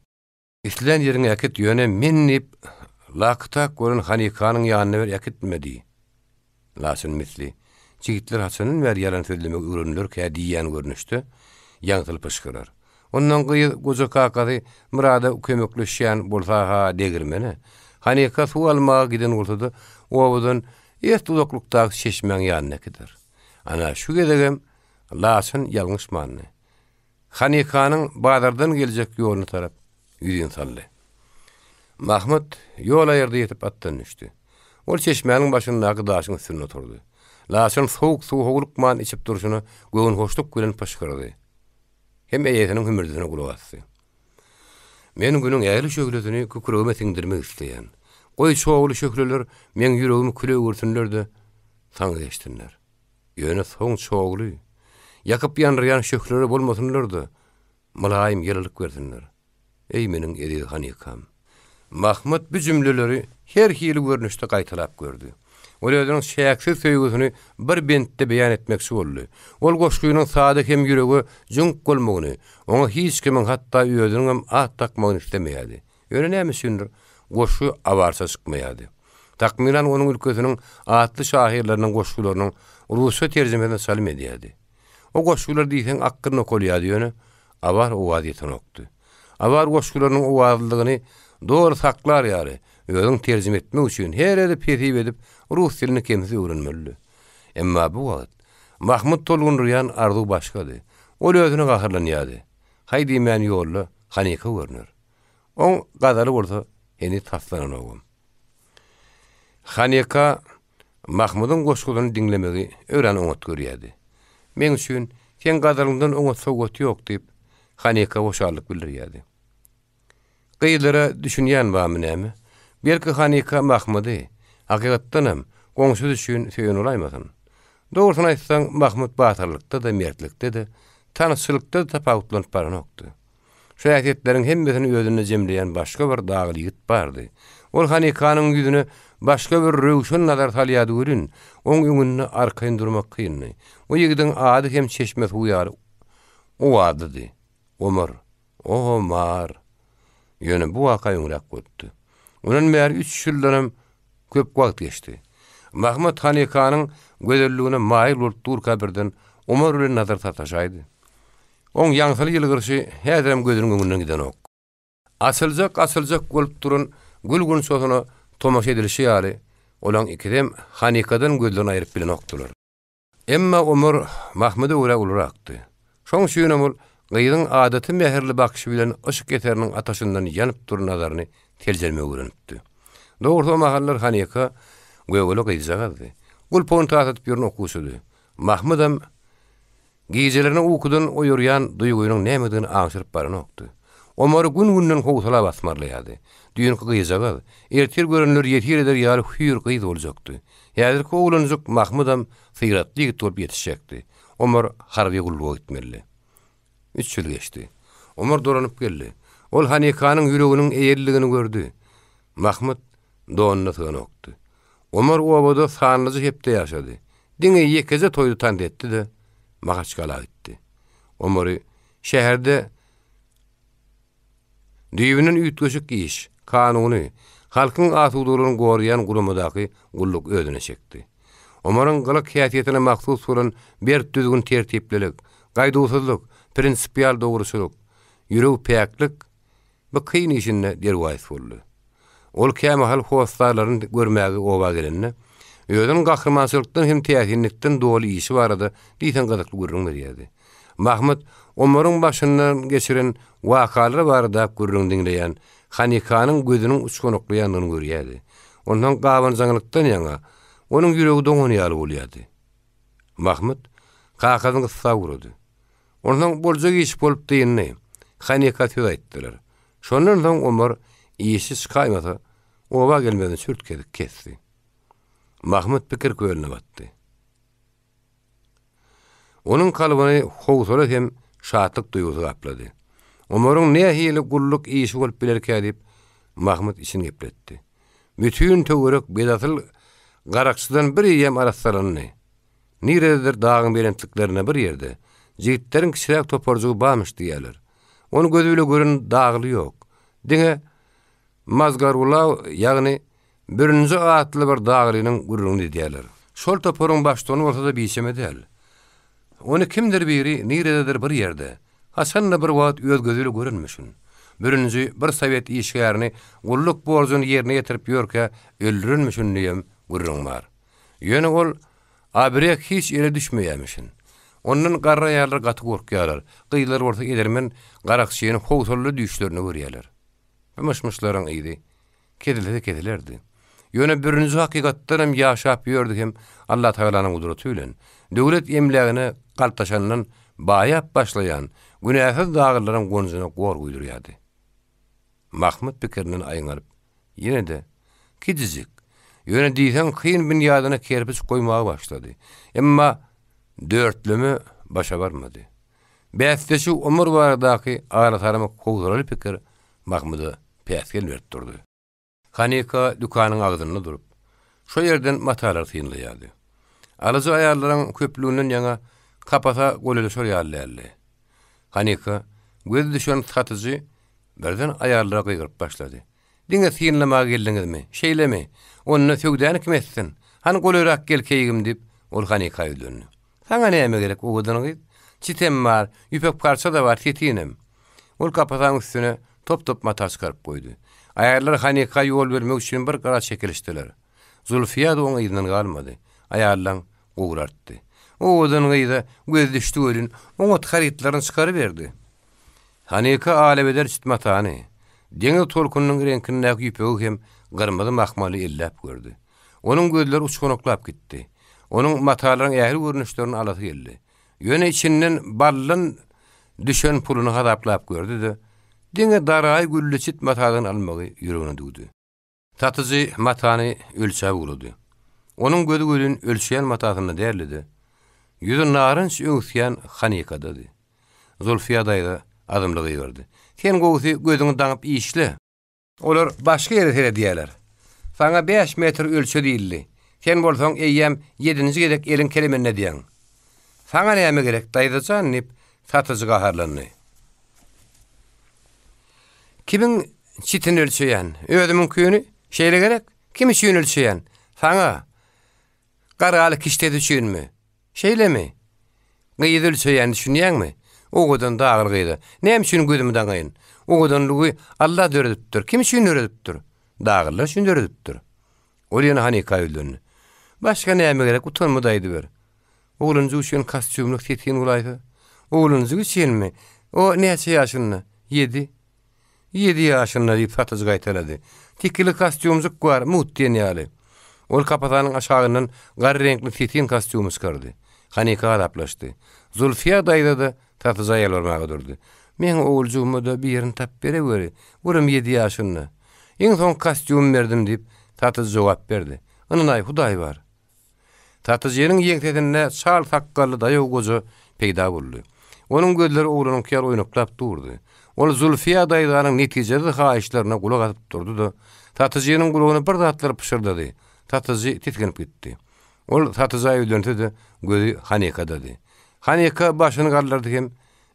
İslen ýerine akit ýöne minnip laktak bolan Hanikanyň ýanyna ber akitmedi. Lakin misli çigitler Hasanyň wer ýalan sözlemek öwrenler kä diýýän görnüşdi. Ýaňsylyp pışkyrar. Ondan goja kakady murada kömekleşýän bolsa ha degirmeni. Hanika suw almaga giden bolsa-da owadan tuzaklukdaky şeşmeň ýanyna gider. Ana şu gedegem Laçyn ýalňyşmandy. Hanikanyň bazardan geljek ýoluny tarap ýüzüň saldy. Mahmud ýola ýerde ýetip atdan düşdi. Ol çeşmeň başyndaky daşyň üstüne oturdy. Laçyn soğuk suw howlukman içip durşuny göwün hoşluk bilen pışkyrdy. Hem eýetiniň hümürdüne gulak asdy. Men günüň ýaly şöhretini kukuruma siňdirmek isleýän. Goý şowly şöhreler men ýüregimi küle görtünler-de saň geçtinler. Ýöne soň şowly ýakyp ýanryan şöhreler bolmasynlar-da mulaýym ýerlik bersinler. Ey meniň eri Hanikam. Mahmud bu jümleleri her hili görnüşde gaýtalap gördü. Ol özüniň şäksiz söýgüsini bir bentde beýan etmekçi boldy. Ol goşguýynyň sady hem ýüregi jüňk bolmagyny, oňa hiç kimiň hatda özüniň hem at takmagyny islemeýärdi. Ýöne näme üçindir? Goşgu awarsa çykmaýardy. Takmiran onuň ülkesiniň atly şahirleriniň goşgularynyň rusça terjemesine salim edýärdi. O goşgular diýsen akkyny okulýardy ýöne awar owaz ýeten okdy. Awar goşgularynyň owazlygyny Doğru saklar ýary. Özüň terjime etmek üçin her ýerde petip edip rus dilini kemsi öwrenmeli. Emma bu wagt Mahmud tolgunuryan arzu başgady. Ol özüne gaharlanýady. Haýdy men ýolla Hanika görnür. On gadary bolsa eni taslanan ogum. Hanika Mahmud'un goşgulyny dinlemegi ören oňat görýärdi. Men üçin sen gadaryňdan oňat sogat ýok diýip Hanika hoşallyk bildirýärdi. Gyýlara düşünýän bamy näme? Belki Hanika Mahmudy hakykatdanam goňşy üçin söýen olaýmasyn. Dogrusyny aýtsaň Mahmud batyrlykda da mertlikde de tanysylykda da tapawutlanyp baranokdy. Şu häsiýetleriň hemmesini özüne jemleýän başga bir dagly ýigit bardy. Ol Hanikanyň ýüzüne başga bir röwşen nazar salýady görün. Oň öňünde arkaýyn durmak kynny. O ýigidiň ady hem çeşme suýary. O adydy. Omar. Ýöne bu waka ýöňrak gotdy. Onuň meýer 3 ýyldan köp wagt geçdi. Mahmud Hanikanyň gözelligine maýyl bolup durka birden Omar bilen nazar tataşaýdy. On ýaňsyly ýylgyrşy häzirem gözüniň öňünden giden ok. Asıljak bolup duran gülgün sosuny tomaşa edilişi ýaly olan ikidem Hanikadan gözlerini aýryp bilen okdular. Emma Omar Mahmudy öwre ulurakdy. Şoň üçin ol gyýyň adaty mäherli bakşy bilen ışık geteriniň ataşyndan ýanyp duran nazaryny teljelmege öwrenipdi. Dogry mahallar Hanika göwele gyýjagady. Ul ponta atyp ýörün okusy. Mahmudam gecelerine ukudan oýurýan duýgunyň nämedigini aňşyryp baranokdy. Omar gün-günden howsala basmarlaýady. Düýünki gyýjagady. Ertir görenler ýetir eder ýaly hüýür gyýdy boljakdy. Ýa-da oğlanjyk Mahmudam syratly ýigit bolup ýetişjekdi. Omar harby gulluğa gitmeli. 3 ýyl geçdi. Omar doranyp geldi. Ol Hanikanyň ýüreginiň eýerligini gördü. Mahmud donyna syganokdy. Omar obada sanlyjy hepde ýaşady. Diňe ýekeze toýdy tand etdi-de Magaçkala gitdi. Omary şäherde düýbüniň üýtgeşik iş, kanuny, halkyň asuwdulugyny gorýan gurumadaky gulluk özüne çekdi. Omaryň gylyk häsiýetine maksus bolan bir düzgün tertiplilik, gaýdusuzlyk, prinsipial dogruçylyk, ýüreg päklik bu kyn işinde derwäs boldy. Ol kämahal howsalaryny görmäge oba gelenine özüniň gahrmançylykdan hem täsinlikden doly işi barada diýsen gazakly görüň berýärdi. Mahmud Omaryň başyndan geçiren wakalary barada görüň diňleýän Hanikanyň gözüniň uçganokly ýanyny görýärdi. Ondan gawanjaňlykdan ýaňa onuň ýüregi doňany bolýardy. Mahmud kakazyny sawurdy. Ondan boljak iş bolup diýenni Hanika söýetdiler. Şondan soň Omar işi çykaýmasa oba gelmeden sürtkedik kesdi. Mahmud pikir köýüne batdy. Onuň kalbyny howsala hem şatlyk duýgusy gaplady. Omaryň nähili gulluk işi bolup bilerkä diýip Mahmud işini gepletdi. Bütün töwerek bedatyl garakçydan bir ýem araslarynny. Niredir dagyň berentliklerine bir ýerde jigitlerin kişiräk toparjygy barmyş diýerler. Onu gözüyle görün dagly ýok. Diňe mazgarula ýagny birinji atly bir daglynyň gurruny diýerler. Şol toparyň başdany bolsa da biçemedel. Onu kimdir biri niredir bir ýerde. Hasanna bir wagt öz gözüyle görünmüşün. Birinji bir sowet işgärini gulluk borjuny ýerine ýetirip ýörkä öldürülmüşün diýem gurrun bar. Ýöne ol abrek hiç ýere düşmeýärmişin. Ondan garra ýarlar gaty gorkýarlar. Gyýlar bolsa edermen garakçyny howsalla düşlerini görýärler. Mışmışlaryň ýydy. Kedilerdi. Ýöne birinji hakykatdan hem ýaşap ýördik hem Allah Taalanyň gudraty bilen döwlet emlegine galtaşandan baýap başlaýan günäsiz daglaryň gonjuna gor guýdurýardy. Mahmud pikirinden aýňaryp, ýene de kidijik. Ýöne diýsen kyn bin ýadyna kerpiç goýmaga başlady. Emma dörtlümi başa barmady. Bästeşi Omar baradaky aratarmy kowzuraly pikir Mahmuda päsgel berip durdy. Hanika dükanyň agzynda durup, şo ýerden matalar tynlaýardy. Alyjy aýarlaryň köplüğünden ýaňa kapata golelişer ýaly. Hanika göz düşen satyjy birden aýarlara gygyryp başlady. Diňe tynlamaga geldiňizmi? Şeýlemi? Onu söwdäni kim etsin? Han golerak gelkeýigim diýip ol Hanika ýüldürdi. Saňa näme gerek ogudanyň? Çitem bar, ýüpek parça da bar, tetinem. Ol kapataň üstüne top mata çykaryp goýdy. Ayarlar Hanika yol vermek üçin bir gara çekilişdiler. Zulfiya da oňa ýydan galmady. Ayarlan gowratdy. O odan gyýda göz düşdi ölün, oňa haritlaryny çykary berdi. Hanika alebeder çitmatany. Deňiz tolkunyň reňkindäki ýüpegi hem gyrmady makmaly elläp gördü. Onun gözleri uçkonoklap gitti. Onun matalaryň ähli görnüşlerini alaty geldi. Ýöne içinden ballyn düşen pulunu hadaplap gördü-de, diňe daray güllüçit matadan almagy ýüregine dugdy. Tatyjy matany ölçäp urdy. Onun gözü gölün ölçäýän matasyny därlidi. Ýüzü narınç öňsýän Hanika dedi. Zulfiya daýda adamlygy gördü. Sen gowy gözüňi daňyp işle. Olar başga ýere tere diýerler. Sana 5 metr ölçü diýildi. Sen bolsaň eýýäm 7-nji gedek elin kelemene diýen. Sana näme gerek daýdajan nip satyjy gaharlandy. Kimin çitini ölçeýän? Özümiň küýüni şeýle gerek. Kim üçin ölçeýän? Sana. Garaly kişde düşünmi? Şeýlemi? Gyýdy ölçeýän düşünýäňmi? Ogadan da agyr gyýdy. Näme üçin gözümden gaýyn? Ogadan lugy Allah döredipdir. Kim üçin döredipdir? Dağırlar şunu döredipdir. Ol ýene Hanika öldürni. Başga näme gerek utanma daýdy ber. Oğlunuz üçin kostyumlyk tetkin gulaýdy. Oğlunuz üçinmi? O näçe ýaşynda? 7. 7 ýaşynda diýip satyjy gaýtalady. Tikili kostyumjyk bar, mut diýen ýaly. Ol kapatanyň aşagyndan gar reňkli tetkin kostyum çykardy. Hanika adaplaşdy. Zulfiya daýda da satyjy ýalvarmaga durdy. Men oğuljugyma da bir ýerini tap bere göre. Buram 7 ýaşynda. Iň soň kostyum berdim diýip satyjy jogap berdi. Ynynay Hudaý bar. Satyjynyň ýeňtetinde çal takgally daýaw goja peýda boldy. Onun gözleri oğlanyň kýar oýnaklap durdy. Ol Zulfiya daýdanyň netijeli haýyşlaryna gulak atyp durdy da satyjynyň gulagyny bir zatlar pişirdi. Satyjy titkinip gitdi. Ol satyjy öýdürdi, gözü Hanikada dedi. Hanika başyny gallardy hem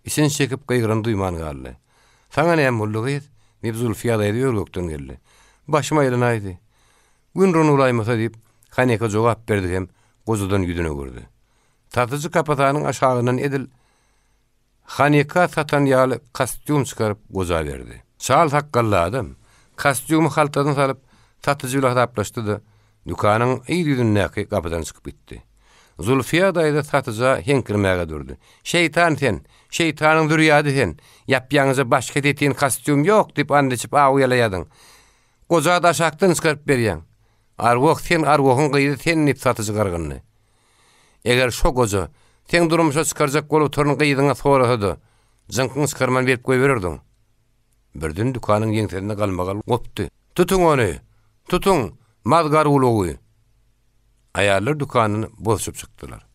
işin çekip gaýgyran duýman galdy. Saňa näme boldy? Nip Zulfiya daýdy ýörgekden geldi. Başyma ýelenaydy. Gün ronu ulaýmasa diýip Hanika jogap berdi hem gozudan ýüdüne gördi. Satyjy kapatanyň aşagyndan edil Hanika satan ýaly kostyum çykaryp goza berdi. Çal takgally adam kostyumy haltadan salyp satyjy bilen adaplaşdy-da dükanyň ýüzündäki kapydan çykyp gitdi. Zulfiya daýda satyja henkirmäge durdy. Şeytan sen, şeytanyň dürýady sen. Ýapýaňyza başga detýän kostyum ýok diýip andyçyp aýýalaýadyn. Goza da şakdan çykaryp berýän. Arwok sen arwokyň gyýdy sen nip satyjy gargynny. Eger şo goza sen durmuşa çykarjak bolup turun gyýdyňa sorasady, jynkyň çykarman berip goýbererdiň. Birden dükanyň ýeňterinde galmagal gopdy. Tutuň ony, tutuň, mazgar ulugy. Ayarlar dükanyny bozuşup çykdylar.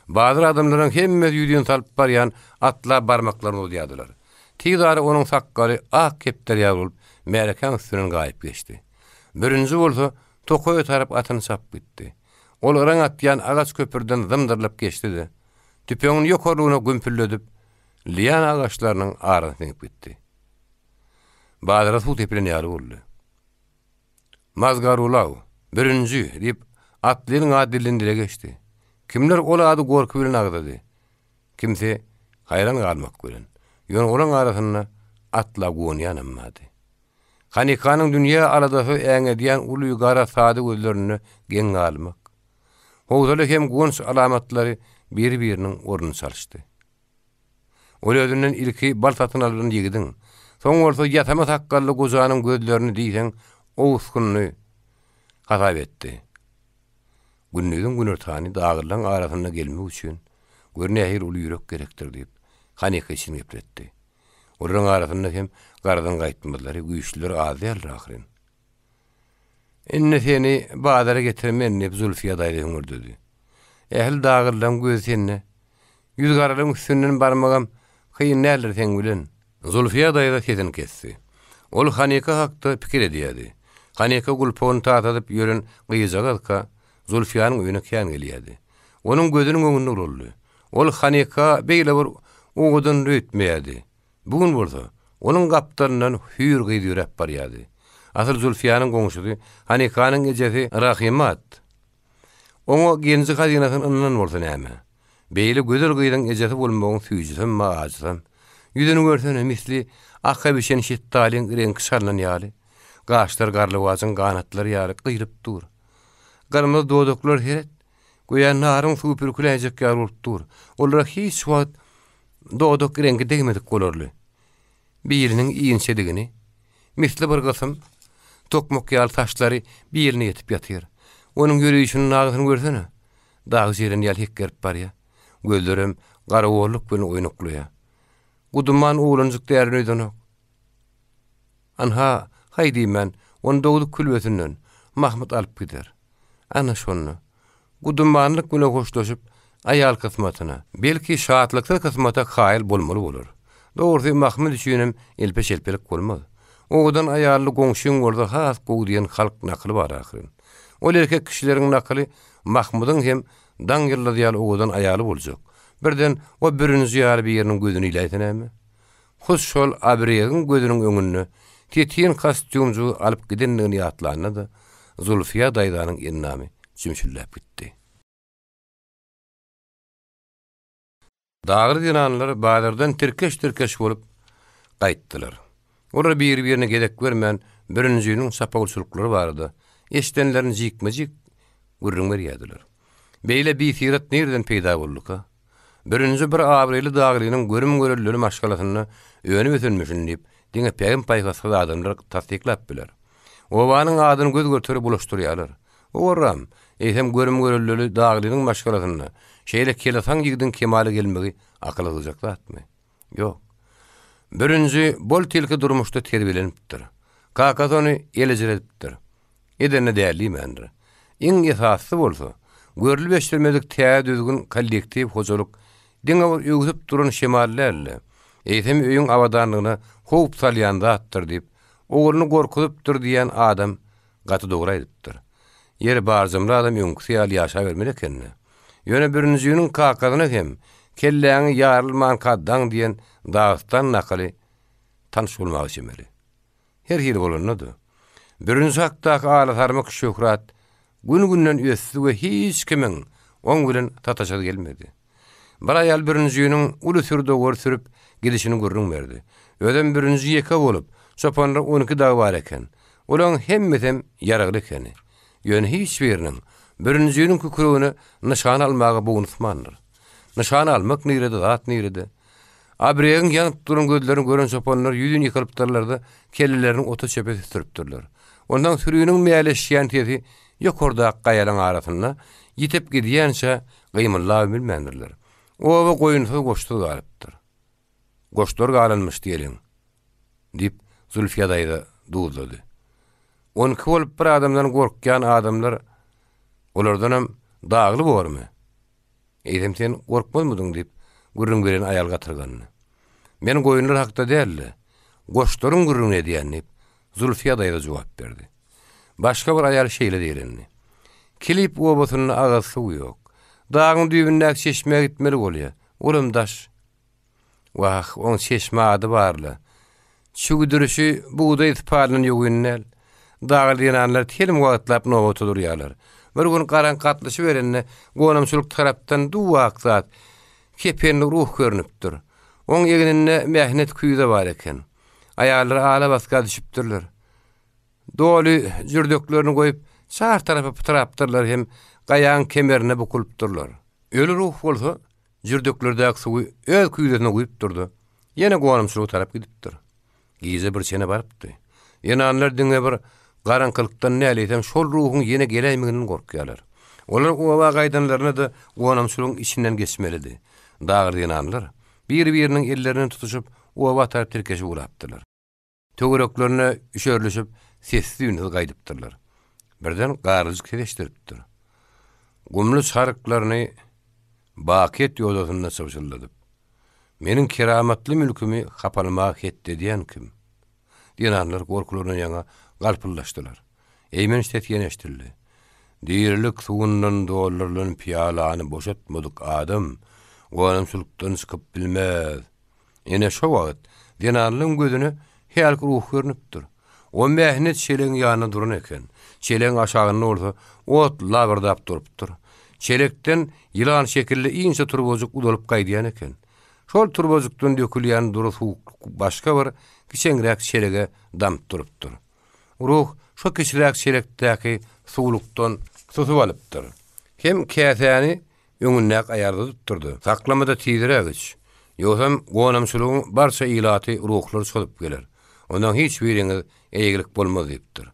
Bazı adamlaryň hemme ýüdüň salyp barýan atla barmaklaryny udýadylar. Tigdary onuň sakgaly ak kepter ýaryp märekäň üstünden gaýyp geçdi. Birinji bolsa tokoy tarap atyny çap gitdi. Ol ýan atýan agaç köpürden zymdyrlyp geçdi-de. Tüpeňin ýokarlygyna gümpülledip liýan agaçlarynyň arasyna sinip gitdi. Bazıra su tepilen ýaly boldy. Mazgar ulaw, birinji diýip atlyň adyllygyny dile geçdi. Kimler ol ady gorky bilen agdady. Kimse hayran galmak gören. Ýöne olaň arasynda atla goňýan ammady. Hanikanyň dünýä aradasy äňe diýen uly gara sady gözlerini geň galmak. Howzaly hem gonç alamatlary bir-biriniň ornuny çalyşdy. Ol özünden ilki baltatyn alyp ýigdiň. Soň bolsa ýatama takgally gozanyň gözlerini diýsen, owuskunly hatap etdi. Günnüden günertany dağırlan arasynda gelmek üçin görnähir uly ýürek gerekdir diýip Hanika işini gepletdi. Olaryň arasynda hem garadan gaýtmazlary güýçlüler azýar ahyryn. Enne seni bazara getirmen diýip Zulfiya daýdy öňürdüdi. Ähli dağırlan göz senne. Ýüz garalyň üstünden barmagam hyýyn näler sen bilen. Zulfiya daýda sesini kesdi. Ol Hanika hakda pikir edýärdi. Hanika gulpony tatadyp ýören gyýjak Zulfiyanyň öýüne kän gelýärdi. Onuň gözüniň öňünde uruldy. Ol Hanika beýle bir oňdan rütmeýärdi. Bugün bolsa onuň gapdaryndan hüýür gyýdyrap barýardy. Asyl Zulfiyanyň goňşudy Hanikanyň ejesi Rahimat. Oňa genji hazynasyny yndan bolsa näme? Beýle gözel gyýdyň ejesi bolmagyň süýjüsem maajsam. Ýüzüni görsene misli akka bişen şitdalyň reňki şarlan ýaly. gaşlar garlywazyn ganatlary ýaly gyryp dur. Garmaz dodoklar heret, goýan naryň suw pürkülejek ýar bolup dur. Olara hiç wagt dodok rengi degmedik bolarly. Biriniň iýinçedigini, misli bir gysym tokmok ýaly taşlary birine ýetip ýatyr. Onuň ýürüýüşiniň nagysyny görsene. Dagy jerini ýaly hekkerip barýa. Gözlerim gara oğurluk bilen oýnukluya. Gudumman oğlanjyk därini öýdänok. Anha, haýdy men, onu dogduk külbetinden Mahmud alyp gider. Ana şonu. Gudummanlyk bilen hoşlaşyp aýal kysmatyna, belki şahatlykly kysmata haýyl bolmaly bolar. Dogry Mahmud üçinem elpeş-elpelik bolmaz. Oňdan aýally goňşyň orada has gowdiýan halk nakly bar ahyryn. Ol erkek kişileriň nakly Mahmudyň hem daň ýyllar ýaly oňdan aýaly boljak. Birden o birinji ýaly bir ýeriniň gözüni iläýtenämi? Hus şol abiregiň gözüniň öňünde tetiýen kostyumju alyp gidenligini ýatlanyda Zulfiya daýdanyň ennamy çümşülläp gitdi. Dağır dinanlar bağlardan tirkeş bolup gaýtdylar. Olar bir-birine gedek bermän birinjiniň sapagulçylyklary bardy. Eşdenlerini jikmejik gürrüň berýärdiler. Beýle bir sirat nerden peýda bolduk? Birinji bir abireýli dağrynyň görüm görelleri maşgalatyny öňüne ötünmüşin diýip diňe peýim paýgasy adamlar tasdiklap biler. Owanyň adyny göz görtüri bulaşdyrýarlar. Oram, eýsem görüm görelleri dağrynyň maşgalatyny şeýle kelesaň ýigdiň kemali gelmegi akyl aljaklatmy? Ýok. Birinji bol tilki durmuşda terbilenipdir. Kakaz onu elejiretipdir. Edene dälimendir. Iň esasy bolsa, görülip eşdirmedik täze düzgün kollektiv hojaluk diňe öýüp duran şemallerle eýsem öýüň awadanlygyna howp salýanda atdyr diýip oğlunu gorkulypdyr diýen adam gaty dogry aýdypdyr. Ýeri barzymly adam öňküsi ýaly ýaşa bermeli ekenne. Ýöne birinjiniň kakazyna hem kelläňi ýarylman kaddaň diýen Dağıstan nakali tanış bolmagy şemeli. Her hili bolanydy. Birinji hakdaky alatarmak şöhrat gün-günden ösdi we hiç kimiň oň bilen tataşa gelmedi. Bir aýal birinjiniň uly sürde görsürüp gidişini görüň berdi. Ödem birinji ýeke bolup, sopanlar 12 dag bar eken. Olaň hemmesem ýaragly ekeni. Ýöne hiç biriniň birinjiniň kükrüni nişan almagy boğunusmandyr. Nişan almak nirede, zat nirede. Abiregiň ýanyp duran gözlerini gören sopanlar ýüzüni ýykylypdyrlar-da kellelerini ota çepet sürüpdirler. Ondan sürüýüniň meýleşýän tezi ýokarda gaýalaň arasynda ýitip gidýänçe gymyllap bilmändirler. Oba goýunsuz goştur galypdyr. Goştur galynmyş diýelim diýip Zulfiya daýda duýdady. 12 bolup bir adamdan gorkýan adamlar olardanam dagly bormy? Eýsem sen gorkmazmydyň diýip gürrüň beren aýal gatyrganyny. Men goýunlar hakda däl, goştoruň gürrüňe diýenip Zulfiya daýda jogap berdi. Başga bir aýal şeýle diýerenni. Kilip obasynyň agasy ýok. Dağın düýbündäki çeşmege gitmeli bolýar. Ulumdaş. Wah, on çeşme ady barly. Çügüdürüşi buğday ispalynyň ýogynäl. Dağı dinanlar telim wagtlap nowa tudurýarlar. Bir gün garan gatlyşy berenne gonamçylyk tarapdan duwak zat kepenli ruh görünüpdir. On egininde mehnet küýde bar eken. Aýallar ala baska düşüpdirler. Doly jürdöklerini goýup çar tarapy pytrapdyrlar hem gaýan kemerine bukulupdyrlar. Öli ruh bolsa jürdöklerdäki suwy öz küýdesine goýup durdy. Ýene gonamçylyk tarap gidipdir. Gize bir çene barypdy. Ýene anlar diňe bir garankylykdan näleýsem şol ruhyň ýene gelýämiginden gorkýarlar. Olar owa gaýdanlaryna da gonamçylygyň içinden geçmelidi. Dağır dinanlar bir-biriniň ellerini tutuşup owa tarap tirkeşip urapdylar. Tögereklerine üşörleşip sesli ýyny gaýdypdyrlar. Birden garlyjyk kereşdiripdir. Gumly çarıklaryny baket ýolasynda çawşylladyp. Meniň keramatly mülkümi hapalmak etdi diýen kim? Dinanlar gorkularyna ýaňa galpyllaşdylar. Eýmen işletýän eşdildi. Diýerlik suwundan dollarlaryň piyalany boşatmadyk adam gonamçylykdan çykyp bilmez. Ene şo wagt dinanlyň gözüne häl ruh görnüpdir. O mehnet çeleň ýanyna duran eken. Çeleň aşagyna olsa ot labardap durupdyr. Çelekden ýylan şekilli iňçe turbojuk udalyp gaýdýan eken. Şol turbojukdan dökülýän duru suw başga bir kiçengrek çelege damp durupdyr. ruh şu kişilik çelekdäki suwlukdan tutup alypdyr. Hem käsäni öňündäki aýarda tutturdy. Saklamada tiýdirägiç. Ýösem gonamçylygyň barça ilaty ruhlar çykyp geler. Ondan hiç biriňiz eýgilik bolmaz diýipdir.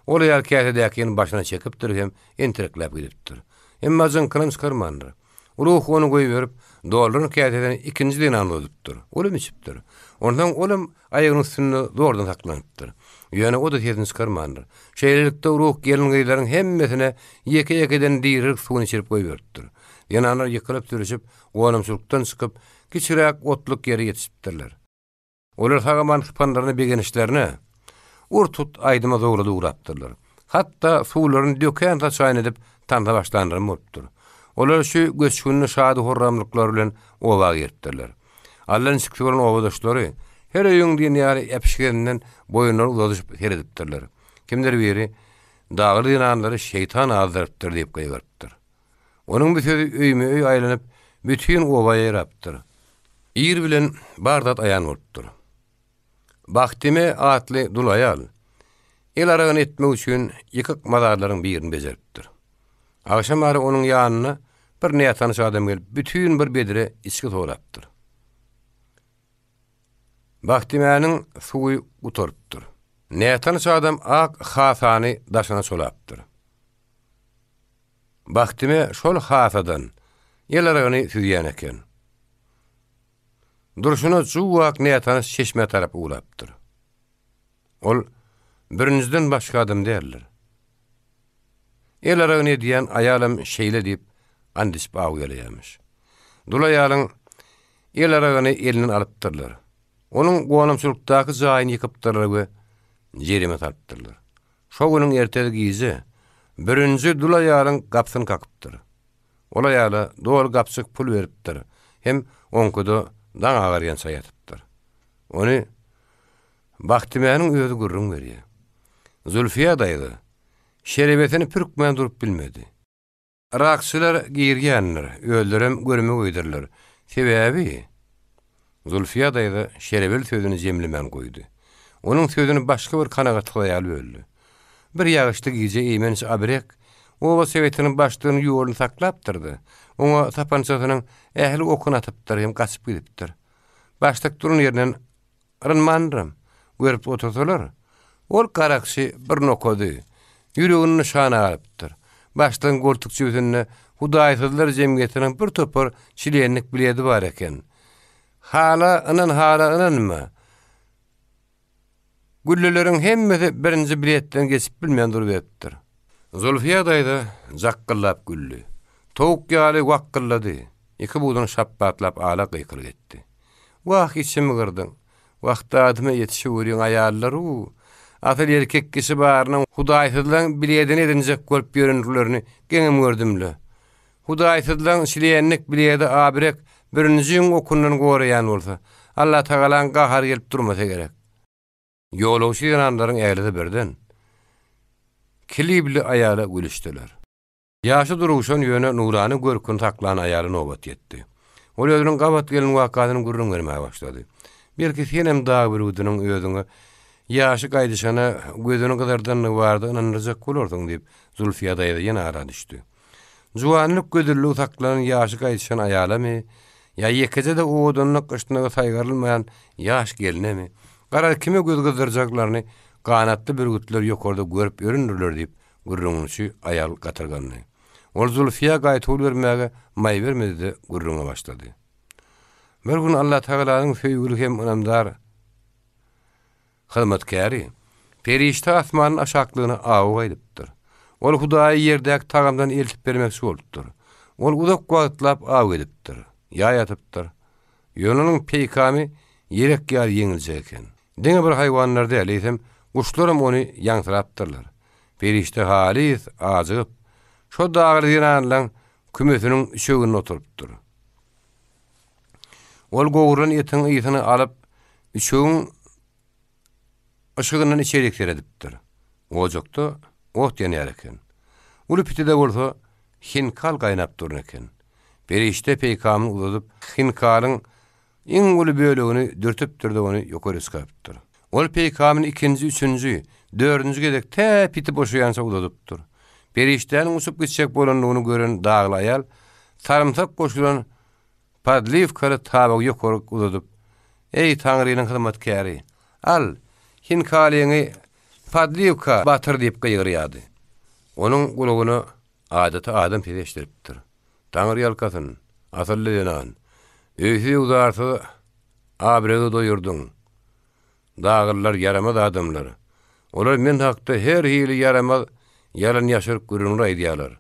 Ol ýar käsedäkiň başyna çekipdir hem entereklep gidipdir. Emma jynkyrym çykarmandyr. Ruh onu goýup dolaryň käseden ikinjiden anladypdyr. Olam içipdir. Ondan olam aýagynyň üstünde zordan saklanypdyr. Ýöne o da tezin çykarmandyr. Şeýlelikde ruh gelin gyýlaryň hemmesine ýeke-ýekeden diýrik suwuny içirip goýberdir. Ýanalar ýykylyp türüşip, gonamçylykdan çykyp, kiçirek otluk ýere ýetişipdirler. Olar hagaman hypanlaryny begenişlerine urtut aýdyma dogrudy ugrapdyrlar. Hatda suwlaryny döken taşaýyn edip tanda başlandyr bolupdyr. Olar şu göçkünni şady horramlyklar bilen oba geripdirler. Allahyň şükürlen obadaşlary her öýüň diýen ýaly epişgeninden boyunlary uzadyşyp heredipdirler. Kimler biri dağlı dinanlary şeytan azdyrypdyr diýip goýberipdir. Onuň bir sözü öýme öý aýlanyp bütün obaya ýarapdyr. İr bilen bardat aýan bolupdyr. Bahtime atly dulaýal el aragyny etmek üçin ýykyk mazarlaryň birini bejeripdir. Akşam ara onuň ýanyna bir näýe adam gelip bütün bir bedire içki tolapdyr. Bahtimäniň suwy uturupdyr. Näýe adam ak hasany daşyna solapdyr. Bahtime şol hasadan el aragyny süýýän eken. Durşuna juwak näýe çeşme tarap ulapdyr. Ol birinjiden başga adam däldir. El aragyny diýen aýalam şeýle diýip andys baw gelýärmiş. Dulaýalyň el aragyny elinden alypdyrlar. Onuň gonamçylykdaky jaýyny ýykypdyrlar we jerime tartdyrlar. Şo güniň ertesi gizi birinji dulaýalyň gapsyny kakypdyr. Ol aýala dol gapsyk pul beripdir. Hem onkuda daň agaryan saýatypdyr. Ony Bahtimäniň özü gurrun berýär. Zülfiýe daýdy. Şerebetini pürkmän durup bilmedi. Rakçylar giýirgenler, öldürem görmek öýdirler. Sebäbi Zülfiýe daýdy şerebel sözüni jemlemän goýdy. Onuň sözüni başga bir kanagatlaýaly öldü. Bir ýagyşly gije eýmens abrek oba sebetiniň başlygyny ýoluny saklapdyrdy. Oňa tapançasynyň ähli okuna atypdyr hem gaçyp gidipdir. Başlyk durun ýerinden rynmandyrym. Görüp otursalar, ol garakçy bir nokody. Ýüregini nişana alypdyr. Başdan gortukçy üzünne Hudaýsyzlar jemgyýetiniň bir topar çilenlik bilýedi bar eken. Hala ynanma. Güllüleriň hemmesi birinji biletden geçip bilmän durup Zülfiýe daýdy jakkylap güllü. Towuk ýaly wakkylady. Iki budan şappatlap ala gıykır gitti. Vah içimi gırdyň. Wagtda adyma ýetişip ýörýän aýallary, atyl erkek kişi barynyň Hudaýsyzlaň biledini edinjek görüp ýörenlerni geňem gördümle. Hudaýsyzlaň şileýänlik biledi abrek birinji okundan goraýan bolsa, Allah Taalaň gahar gelip durmasa gerek. Ýolawçy ýananlaryň äglide birden kilibli aýala gülüşdiler. Ýaşy duruşan ýöne nurany görkün taklan aýaly nobat ýetdi. Ol özüniň gabat gelen wakatyny gurrun bermäge başlady. Belki senem daha bir udunyň özüňe ýaşy gaýdyşana gözüne gadardan bardy, inanjak bolardyň diýip Zülfiýe daýdy ýene ara düşdi. Juwanlyk gödürlügi saklanan ýaşy gaýdyşan aýalamy, ýa ýekede de o odunyň gyşyna saýgarylmaýan ýaş gelinemi, garar kime göz gydyrjaklaryny ganatly bir gütler ýokarda görüp ýörendirler diýip gurrunçy aýal gatyrgany. Ol Zülfiýe gaýtyp bermäge maý bermedi, gurruna başlady. Bir gün Allah Taala'nın feýgüli hem önamdar hyzmatkäri perişte asmanyň aşaklygyny awa edipdir. Ol Hudaýy ýerdäki tagamdan eltip bermekçi bolupdyr. Ol uzak wagtlap awa edipdir. Ýaýatypdyr. Ýöňüň peýkamy ýerek ýar ýeňiljek eken. Diňe bir haýwanlar dälisem, guşlarym ony ýaňsyrapdyrlar. Perişte halis azyp, şo dagry ýanlaryň kümesiniň şöwüne oturupdyr. Ol gowrun etiň ýytyny alyp, şöwüň ışıgyndan içerik seredipdir. Ojokda ot ýanýar eken. Uly pitide bolsa hinkal gaýnap durur eken. Perişte peýkamy uzadyp, hinkalyň iň uly bölegini dürtüpdir de ony ýokary çykarypdyr. Ol peýkamyň ikinji, üçünji, Dördüncü gedek te piti boşayansa udadıptır. Perişten usup gitçek bolanlygyny gören dağlı ayal, sarımsak koşulan Padlivkary tabak ýokaryk uzadyp, "Ey Taňrynyň hyzmatkäri, al, hin kalyňy Padlivka batyr" diýip gyýrýady. Onuň gulagyny adata adam pereşdiripdir. Taňry ýalkasyn, asylly denan, öýsü uzarsy abrege doýurdun. Dağırlar yaramaz adamlar. Olar men hakda her hili yaramaz yalan ýaşaryp görünür aýdýarlar.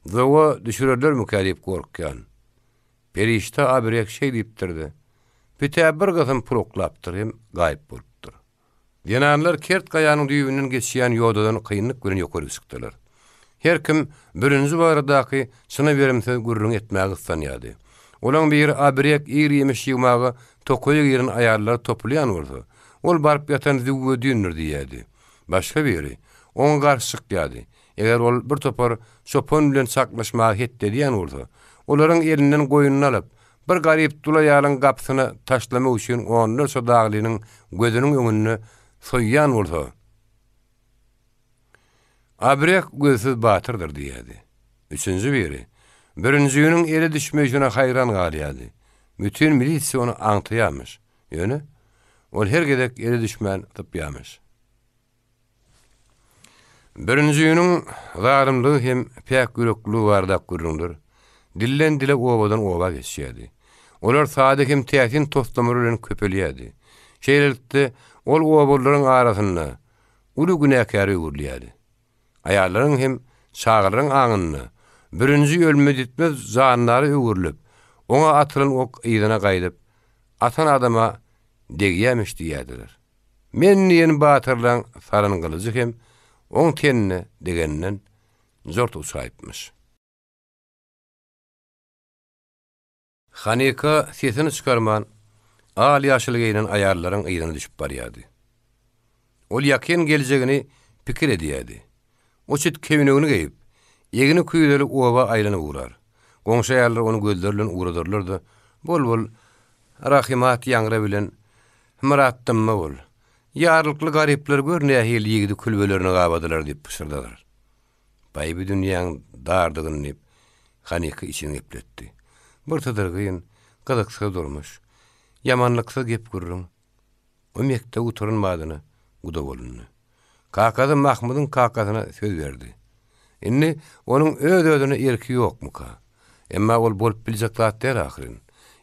Zowa düşürerler mükadip korkyan. Perişte abrek şey diýipdirdi. Bite bir gysym proklapdyr hem gaýyp bolupdyr. Denanlar kert gaýanyň düýbünden geçýän ýodadan kynlyk gören ýokary çykdylar. Her kim birinji baradaky şuna berimse gurrun etmäge sanýady. Olaň bir abrek ýer ýemiş ýymagy tokoýa giren aýallar toplaýan bolsa, ol barp ýatan züwwe dünür diýýärdi. Başga biri oň garşyk diýdi. Eger ol bir topar şopon bilen saklaşmagy hetdi diýen bolsa, olaryň elinden goýunyny alyp, bir garyp dulaýalyň gapsyny taşlamak üçin onlarça daglynyň gözüniň öňünde soýýan bolsa, abrek gözsüz batyrdyr diýdi. Üçüncü biri, birinjiýiniň ele düşmejine haýran galýady. Bütün milisiýa onu aňtaýarmyş. Ýöne, ol her gedek ele düşmän tapýarmyş. Birinjiýiniň zarymlygy hem pek yürekligi bardak görünür. Dillen dile obadan oba geçýärdi. Olar sady hem täsin tostamary bilen köpelýärdi. Şeýlelikde ol obalaryň arasynda uly günäkary urlýardy. Aýallaryň hem çağıryň aňyny birinji ölme ditmez zanlary öwürlüp, oňa atylan ok ýygyna gaýdyp, atan adama degýämiş diýýärdiler. Men ýene batyrlaň saryn gylyjy hem oň tenine degenden zort uçaýpmyş. Hanika sesini çıkarman, al ýaşyl giyinen aýallaryň ýygyna düşüp barýardy. Ol ýakyn geljegini pikir edýärdi. O çit kewnegini geyip, ýegini küýdeli oba aýlanyp urar. Goňşy aýallar onu gözlerinden uradyrlardy. Bol rahimat ýaňra bilen muratdymmy bol. Ýarlykly garyplar görnäýär ýigidi külbelerini gabadylar diýip pişirdiler. Baýby dünýäň dardygyny diýip Hanika içini gepletdi. Bir tadyrgyn, gydyksa durmuş. Yamanlyksa gep gürrüň. O mekde uturunmadyny, guda bolunny. Kakady Mahmudyň kakasyna söz berdi. Inni onuň öz-özüne erki ýokmuka. Emma ol bolup biljek zat der ahyryň.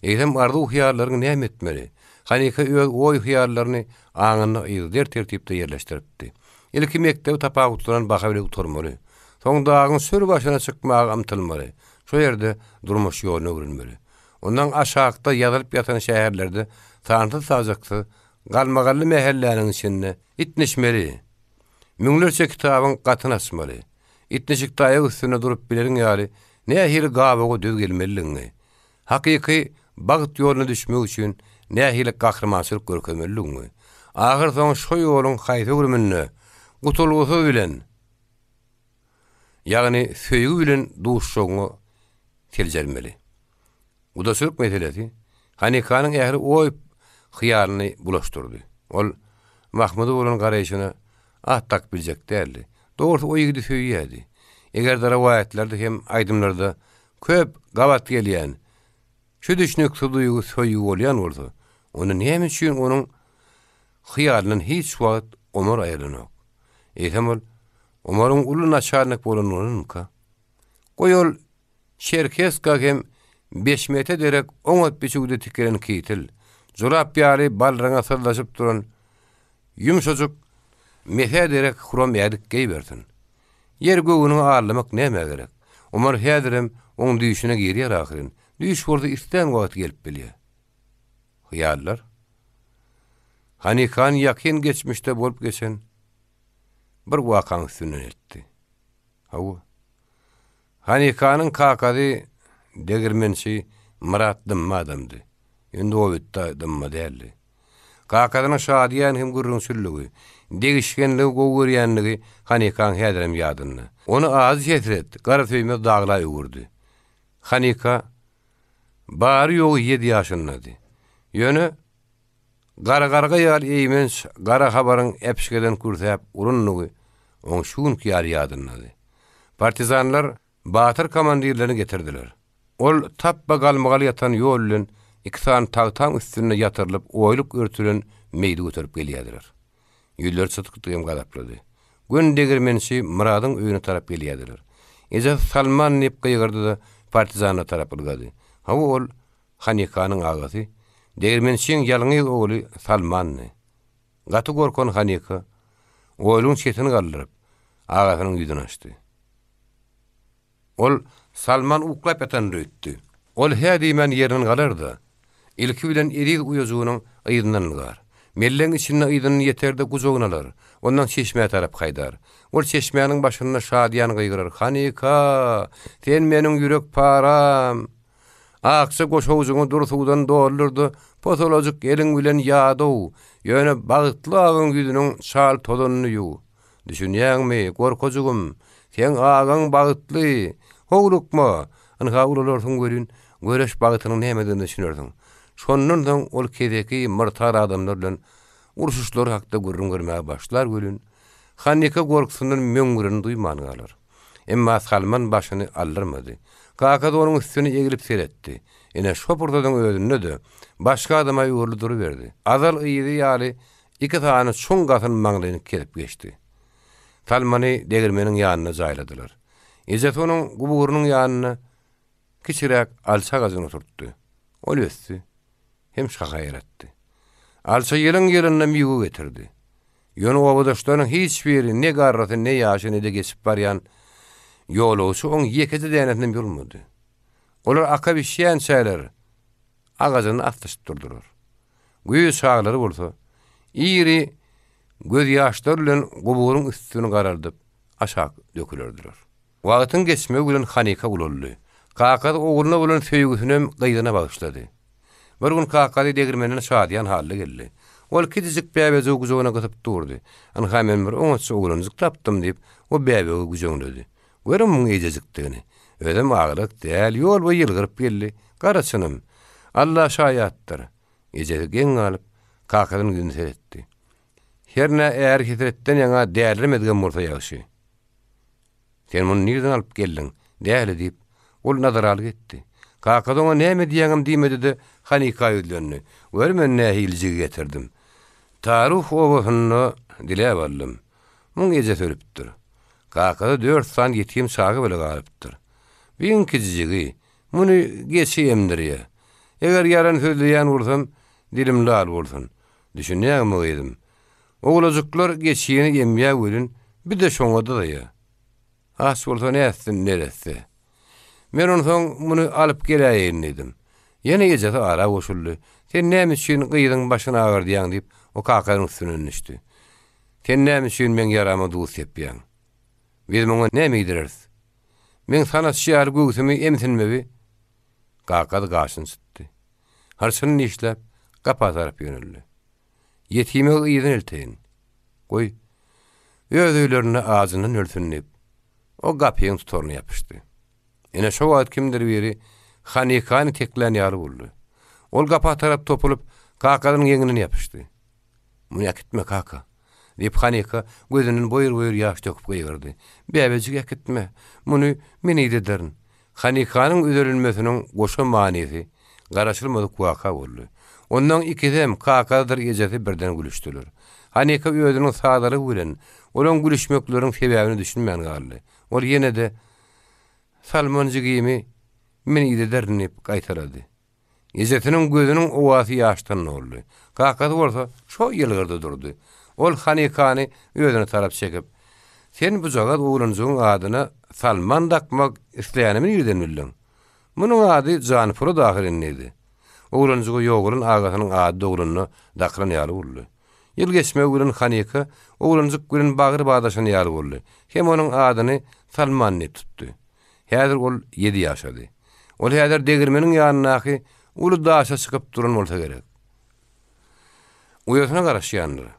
Eýdem ardy uhyarlaryň näme etmeli? Hanika öz oý hyýarlaryny aňyna ýygyr tertipde ýerleşdiripdi. Ilki mektep tapawutlaryň baka bile uturmaly. Soň dagyň sür başyna çykmagy amtylmaly. Şo ýerde durmuş ýoluny öwrenmeli. Ondan aşagda ýazylyp ýatan şäherlerde tanty sajakty, galmagally mehelläriniň içinde itneşmeli. Müňlerçe kitabyň gatyny açmaly. İtneşik daýy üstüne durup bileriň ýaly, nähili gabaga düz gelmeliňi. Hakyky bagyt ýoluny düşmek üçin nähili gahrmançylyk görkezmeliňi. Ahyr soň şo ýoluň haýsy gürmünni gutulgusy bilen, ýagny söýgü bilen duşşoňy teljermeli. Udaşylyk meselesi Hanikanyň ähli oý hyýalyny bulaşdyrdy. Ol Mahmudy bolan garaýşyna attak biljek däldi. Dogry o ýigidi söýýärdi. Eger darawaýatlerde hem aýdymlarda köp gabat gelýän, şu düşnükli duýgu söýgü bolýan bolsa, onu näme üçin onuň hyýalynyň hiç wagt Omar aýranyk. Eýsem Omaryň uly naçarnyk bolanynka. Goýol Şerkeska hem 5 metre derek oňat biçigide tikeren kitil. Zorap ýaly balraňa sarlaşyp duran ýumşajuk mehe derek huram ýadyk geýberdin. Yer göwüni ağırlamak näme gerek? Omar häzirem oň düýşüne girýär ahyryn. Düýş bolsa istem wagt gelip bilýär. Hyýallar Hanikan ýakyn geçmişde bolup geçen bir wakaň üstüne etdi. Hawa Hanikanyň kakady degirmençi Murat dymma adamdy. Indi o bitdi dymma däldi. Kakadynyň şadiýan hem gürrüňsülligi, degişgenligi gowurýanlygy Hanikan häzirem ýadyny. Onu az ýetiret, gara söýme dagla öwürdi. Hanika bary ýogy 7 ýaşyndady. Ýöne Gara ýar eýmens gara habaryň epşigeden kurtäp urunlugy oň şuňky ýar ýadynady. Partizanlar batyr komandirlerini getirdiler. Ol tappa galmagal yatan ýol bilen iki san tagtaň üstüne ýatyrlyp oýluk örtülen meýdi götürüp gelýärdiler. Ýüller çytykdygym galaplady. Gün degirmençi Muradyň öýüne tarap gelýärdiler. Eze Salman nep gıygırdı partizana tarap ılgadı. Hawa ol Hanikanyň agasy, degirmençiň ýalyňy oğly Salmanny. Gaty gorkon Hanika oğluň çetini galdyryp agasynyň ýüzüne açdy. Ol Salman uklap ýatan röýtdi. Ol hädimen ýerine galardy. Ilki bilen erig uýazynyň ýygynyň gar. Mellen içinde ýygyny ýeterde gujogunalar. Ondan çeşmeye tarap haydar. Ol çeşmeýäniň başyna şadyan gıйgyrar. Hanika, sen meniň ýürek param. Aksa goşawuzyňy dursuwdan doldurdy. Potolojuk eliň bilen ýadow. Ýöne bagtly agyň güýdüniň şal todanyny ýu. Düşünýärmi, gorkojugum, sen agaň bagtly. Howlukma, anha ulalarsyň görün, göreş bagtynyň nämediňi düşünýärdiň. Şonundan ol kedeki mırtar adamlar bilen uruşuşlar hakda görünmäge başlar görün. Hanika gorkusundan möňgürini duýman galar. Emma Salman başyny aldyrmady. Kaka da onuň üstüne egilip seretdi. Ene şopurdadan ödünne de başga adama ýurly duruberdi. Azal ýygy ýaly iki tane çoň gatyn maňlyny kelip geçdi. Salmany degirmeniň ýanyna jaýladylar. Ejet onuň guburunyň ýanyna kiçirek alça gazyny oturtdy. Ol ösdi. Hem şaka yaratdy. Alça ýylyň ýerine miýgu getirdi. Ýöne obadaşlaryň hiç biri ne garraty ne ýaşy ne de geçip barýan ýolawçy oň ýekede dänetini bilmedi. Olar aka bişýän şäler agazyny atdyşyp durdular. Güýe şaglary bolsa, iri göz ýaşlar bilen guburuň üstüne garardyp aşağı dökülürdiler. Wagtyň geçmegi bilen Hanika ulandy. Kaka ogluny bilen söýgüsinem gıýdyna bagyşlady. Bir gün Kaka degirmenine şadyan haly geldi. Ol kitijik bäbezi gujogyna gytyp durdy. Anha men bir oňaçy oglanjyk tapdym diýip o bäbegi gujognady. Görüm muň ejejikdigini. Ödem aglyk däl ýol boýy ýylgyryp geldi. Garaçynym. Allah şaýatdyr. Ejegi alyp Kakanyň ýüzüne seretdi. Herne eğer hitretden ýaňa dälimedigen bolsa ýaşy. Sen muny nirden alyp geldiň? Däli diýip ol nazaraly getdi. Kaka da oňa näme diýeňim diýmedi de Hanika ýüzlendi. Görmen nähilji getirdim. Tarih owahyny dilä ballym. Muň eje söýüpdir. Kaka 4 san ýetim şagy bile galypdyr. Biň kijigi muny geçýemdir. Eger ýaran sözleýän bolsam dilim lal bolsun. Düşünýärmi edim. Oglajyklar geçýeni ýemýä görün, bir de şoňa da ýa. As bolsa nästin neresi? Men onuň muny alyp gelýän edim. Ýene ýeje ara goşuldy. Sen näme üçin gyýdyň başyna agyrdyň diýip o Kakanyň üstüne düşdi. Sen näme üçin men ýarama dost ýapýaň? Biz muňa näme ýediräs? Men sana şiýar göwsümi emsinmebi? Kaka da gaşyny çytdy. Harçyny işläp gapa tarap ýöneldi. Ýetime ýygyny elteýin. Goý. Öýdülerine ağzyndan ölsünip o gapyň tutarny ýapyşdy. Ene şo wagt kimdir biri Hanikany teklän ýaly boldy. Ol gapa tarap topulup Kakanyň ýeňine ýapyşdy. Muny ýakitme Kaka. Diýip Hanika gözüniň boýur ýaş döküp goýardy. Bäbejik ýakitme. Muny men ýedirin. Hanikanyň üzerilmesiniň goşa manysy garaşylmady waka boldy. Ondan ikidem Kakadyr ejeti birden gülüşdiler. Hanika özüniň sadary bilen olan gülüşmekleriň sebäbini düşünmän galdy. Ol ýene de Salman jigimi men ýedirin diýip gaýtarady. Ejetiniň gözüniň owasy ýaşdan boldy. Kaka bolsa şo ýylgyrdy durdy. Ol Hanikany özüne tarap çekip, sen bu jagat oglanjyň adyna Salman dakmak isleýänimi ýerden bildiň. Munyň ady Janfur dahirinedi. Oglanjygy ýogurun agasynyň ady ogluny dakran ýaly boldy. Ýyl geçmegi bilen Hanika oglanjyk bilen bagyr badaşany ýaly boldy. Hem onuň adyny Salman diýip tutdy. Häzir ol 7 ýaşady. Ol häzir degirmeniň ýanynaky uly daşa çykyp duran bolsa gerek. Uýasyna garaşýandyr.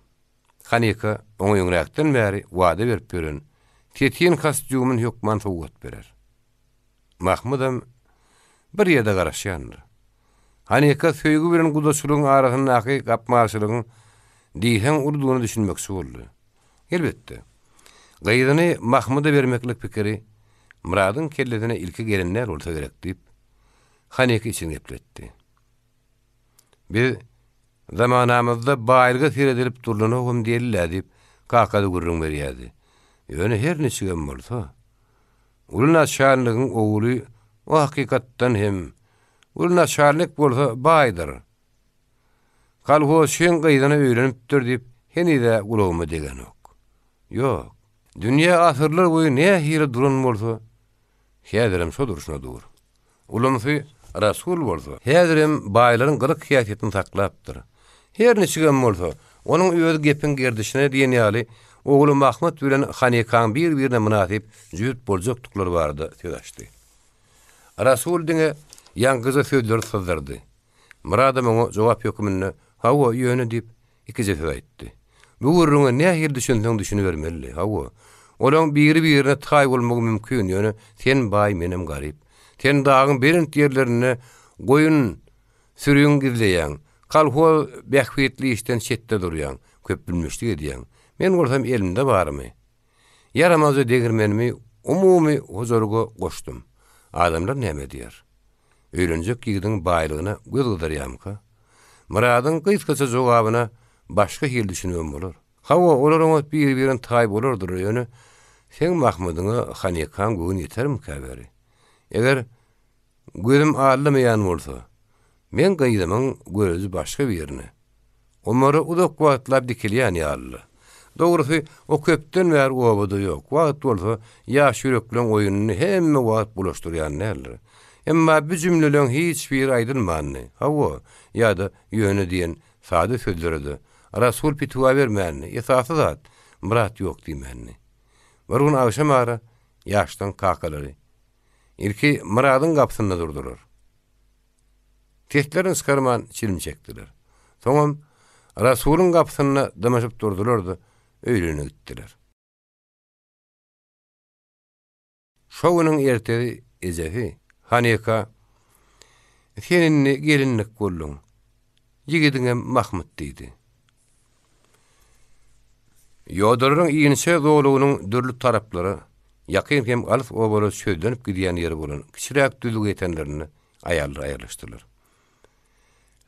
Hanika oňa ýöňräkden bäri wada berip beren. Tetien kostyumyny hökman sowgat berer. Mahmudam bir ýerde garaşýandyr. Haneka söýgü bilen gudaşylygyň arasyndaky gapmaşylygyň diýsen urdugyny düşünmekçi boldy. Elbetde. Gaýdyny Mahmuda bermeklik pikiri Muradyň kelledine ilki gelenler bolsa gerek diýip Haneka için gepletdi. Bir zamanamyzda baýlyga seredilip durlanagym diýerler diýip kakady gurrun berýärdi. Ýöne her neçe bolsa, ulun aşarlygyň ogly o hakykatdan hem ulun aşarlyk bolsa baýdyr. Kalhoşyň gaýdyny öýrenipdir diýip henide gulagyma degen ok. Ýok. Dünýä asyrlar boýy näme hile duran bolsa, häzirem şo duruşuna dur. Ulamsy Rasul bolsa, häzirem baýlaryň gyryk hiýatyny saklapdyr. Her neçe bolsa, onuň öýüd gepin gerdişine diýen ýaly ogly Mahmud bilen Hanekaň bir-birine münasip jüýt boljakdyklary bardy söýleşdi. Rasul diňe ýangıza söýler syzdyrdy. Murada oňa jogap ýokmyny hawa ýöne diýip iki söz aýtdy. Bu gurruna nähir düşündiň düşünü bermeli. Hawa olaň biri-birine taý bolmagy mümkin ýöne sen baý menem garyp. Sen dagyň berint ýerlerine goýun sürüň gizleýän, kalho bähwetli işden çetde durýan, köp bilmişlik edýän. Men bolsam elimde barmy? Yaramazy degirmenimi umumy huzurga goşdum. Adamlar näme diýer? Öýlenjek ýigdiň baýlygyna göz gydarýamka? Muradyň gysgaça jogabyna başga hil düşünýän bolar. Hawa olaryň bir-birine taý bolardyr ýöne. Sen Mahmudyňa Hanekaň göwün ýetermi käberi? Eger gözüm ağlamayan bolsa, men gaýdymyň gözü başga bir ýerine. Onlara udak wagtlap dikilýän ýaly. Dogrusy o köpden bäri obada ýok. Wagt bolsa ýaş ýüreklen oýunyny hemme wagt bulaşdyrýan näler. Emma bu jümleleň hiç bir aýdylmany. Hawa ýa-da ýöne diýen sady sözlerdi. Rasul pitwa bermänni, esasy zat murat ýok diýmänni. Barun awşam ara ýaşdan kakalary. İlki Muradyň gapsyna durdurar. Tehtlerin skarman çilmi çekdiler. Soňam Rasulyň gapsyna damaşyp durdular-da öýlene gitdiler. Şowunyň ertegi ejehi Haneka seninni gelinlik boldun. Ýigidiňe Mahmud diýdi. Ýodaryň iňçe zowlugynyň dürli taraplary ýakyn hem alyp obara söýlenip gidýän ýeri bolan kiçiräk düzlük etenlerini aýarlaşdylar.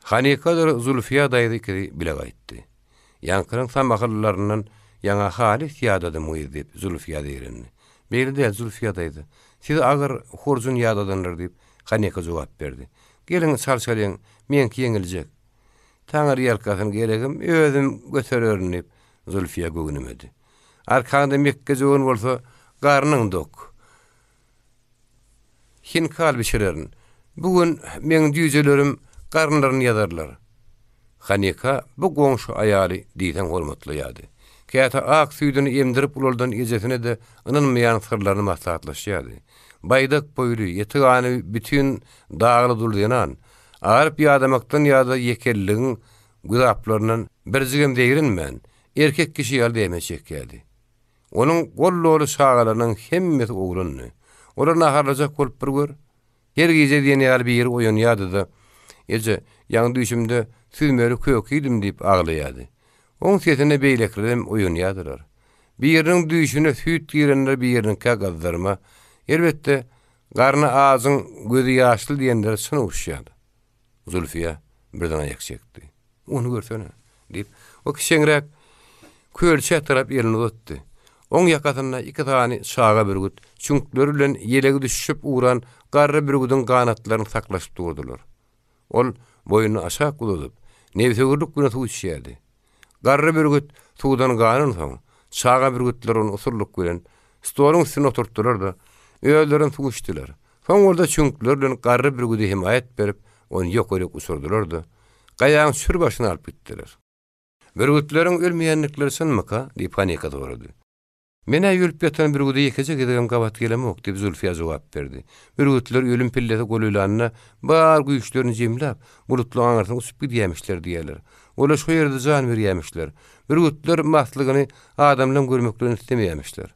Haneka Zulfiya daýdy bile gaýtdy. Ýankyryň samahyllarynyň ýaňa halis ýadady muýdyp Zulfiya diýerini. Beýle Zulfiya daýdy. Siz agar horjun ýadadanlar diýip Haneka jogap berdi. Gelin çalşalyň, menki ýeňiljek. Taňar ýelkasyny gelegim özüm götererin diýip Zulfiya gögünemedi. Arkanda Mekke jogun bolsa garnyň dok. Hin kalbi şererin. Bugün men düýjelerim garnlaryny ýazarlar. Haneka bu goňşy aýaly diýsen hormatly ýady. Käte ak süýdüni emdirip ulardan ejesine de ynanmaýan sırlaryny maslahatlaşýady. Baýdak boýly ýetigany bütün dagly dulýanan, aryp ýadamakdan ýa-da ýekelligiň güzaplarynyň birjigem deýirinmän, erkek kişi ýaly deýmeçek geldi. Onuň gollary şagalarynyň hemmesi oglandy. Olar naharlajak bolup bir gör. Her gece diýen ýaly bir oýun ýadyda. Eje ýaňy düşümde süýmeli köýüdim diýip aglaýady. Oň sesine beýleklerim oýun ýadylar. Bir ýeriniň düşüne süýt girenler bir ýeriniň kagazdyrma. Elbetde garny ağzyň gözi ýaşly diýenler sunuşýady. Zulfiya birden aýak çekdi. Onu görsene diýip o kişiňrek köýerçe tarap elini uzatdy. Oň ýakasyna iki tany şaga bürgüt, çünkler bilen ýelegi düşüp uğran garry bürgüdüň ganatlaryny saklaşyp durdular. Ol boynuny aşağı guladyp, nebsegirlik güne tuýşýardy. Garry bürgüt suwdan ganyň soň, şaga bürgütler onu usurluk bilen stoluň üstüne oturtdylar da öýlerini tuýşdylar. Soň orada çünkler bilen garry bürgüde himayet berip, onu ýokarak usurdular da gaýaň sür başyna alyp gitdiler. Bürgütleriň ölmeýänlikleri synmyka diýip Haneka sorady. Mene ýülüp ýatan bir güde ýekece gidegem gabat gelemok diýip Zulfiya jogap berdi. Bürgütler ölüm pilleti golulanyna bar güýçlerini jemläp, bulutly aňarsyň usup gidýämişler diýerler. Ola şu ýerde jan berýämişler. Bürgütler mahlygyny adamlaryň görmeklerini istemeýämişler.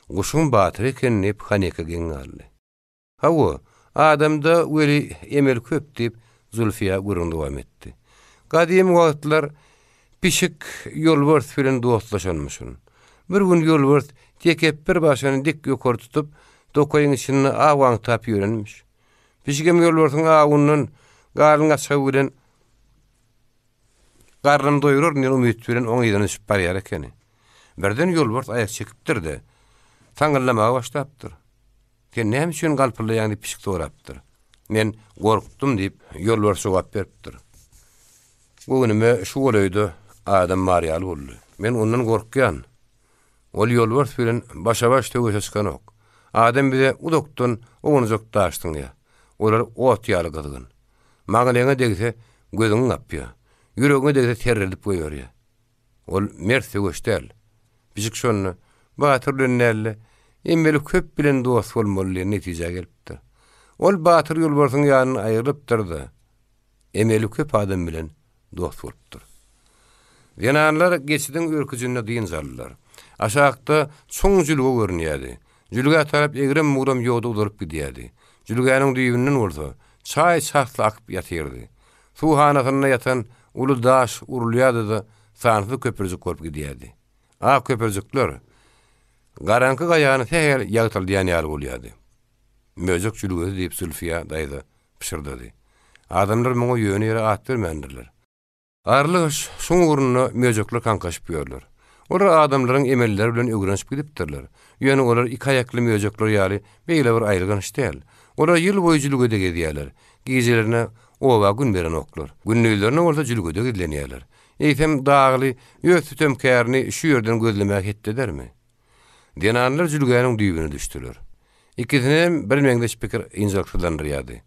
Guşun batyr ekenini Haneka geňaldy. Hawa adamda weli emel köp diýip Zülfiya gurrun dowam etdi. Gadim wagtlar pişik ýolbars bilen dostlaşanmyşyn. Bir gün ýolbars tekep bir başyny dik ýokary tutup dokaýyň içinde awaň tap ýörenmiş. Pişigem ýolbarsyň awundan galyň açyp bilen garnym doýurur ne umyt bilen oň ýerine düşüp barýar ekeni. Birden ýolbars aýak çekipdir de taňyrlamaga başlapdyr. Sen näme üçin galpyrlaýan pişik sorapdyr. Men gorkdum diýip ýolbars jogap beripdir. Bu günüme şu bolýdy, adam marýaly boldy. Men ondan gorkýan. Ol ýolbars bilen başa-baş töweşe çykan ok. Adam bile udokdan oňuny jokdaşdyň ýa. Olar ot ýaly gydygyn. Maňa degse gözüň gapýa. Yüreğine degse terlip goýar ýa. Ol merse göçdäl. Bijik şonu batyrlyň näle emmeli köp bilen dost bolmaly netije gelipdir. Ol batyr ýolbarsyň ýanyny aýrypdyrdy. Emmeli köp adam bilen dost bolupdyr. Ýananlar geçidiň ürküjüne diýin zallar. Aşagda çoň jülge görnýärdi. Jülge tarap egrem muram ýolda udurup gidýärdi. Jülgäniň düýbünden bolsa çaý çaxly akyp ýatyrdy. Suw hanasyna ýatan uly daş urulýardy da sanly köpürjük bolup gidýärdi. A köpürjükler garanky gaýany täher ýagtylýan ýaly bolýardy. Möjük jülge diýip Zülfiya daýdy, pişirdi. Adamlar muňa ýöne at bermendirler. Arlyk şoň urunna möjükler kankaşyp ýörler. Olar adamlaryň emelleri bilen öwrenşip gidipdirler. Ýöne olar iki aýakly möjükler ýaly beýle bir aýrygan iş däl. Olar ýyl boýy jülgede gedýärler. Gijelerine owa gün beren oklar. Günnüýlerine bolsa jülgede gidlenýärler. Eýsem dagly ýösü tömkärini şu ýerden gözlemäk etdilermi? Denanlar jülgäniň düýbüne düşdiler. İkisinem bir meňdeş pikir injaksylandyrýardy.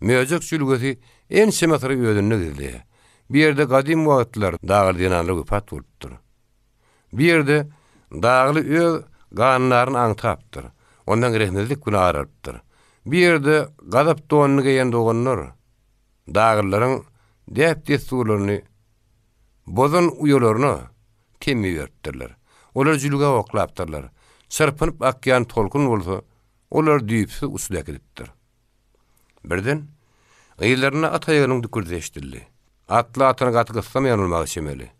Möjük jülgesi en şematry ödünne gidildi. Bir ýerde gadim wagtlar dagly denanlar öpat bolupdyr. Bir ýerde dagly öýe ganlaryny aňtapdyr. Ondan rehmetlik günä ararypdyr. Bir ýerde gadap dowanyny geýen doganlar daglaryň däp desturlaryny bozan uýalaryna kemmi beripdirler. Olar jülge oklapdyrlar. Sırpynyp akýan tolkun bolsa, olar düýpsi usul edipdir. Birden gyýlaryna at aýagynyň dükürdeşdirdi. Atly atyny gatygysamaýan bolmagy şemeli.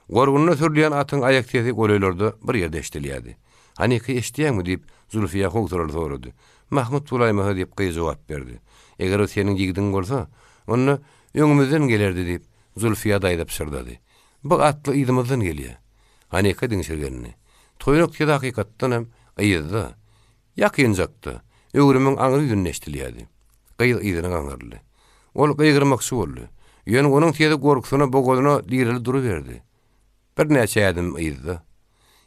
Gorgunna sürlýän atyň aýak tezi goleýlerde bir ýerde eşdilýärdi. Hanyky eşdiýärmi diýip Zülfiya hogdurar sorady. Mahmud Tulaýmaha diýip gyý jogap berdi. Eger o seniň ýigdiň bolsa, onu öňümizden gelerdi diýip Zülfiya daýda pişirdi. Bu atly ýydymyzdan gelýär. Hanyky diňşirgenini. Toýnak ýa-da hakykatdan hem aýyrdy. Ýakynjakdy. Öwrümiň aňy ýüzüne eşdilýärdi. Gyý ýydyny gaňarly. Ol gyýgyrmakçy boldy. Ýöne onuň tiyede gorkusyna bogolyna diýreli duruverdi. Bir näçe ýadım ýydy.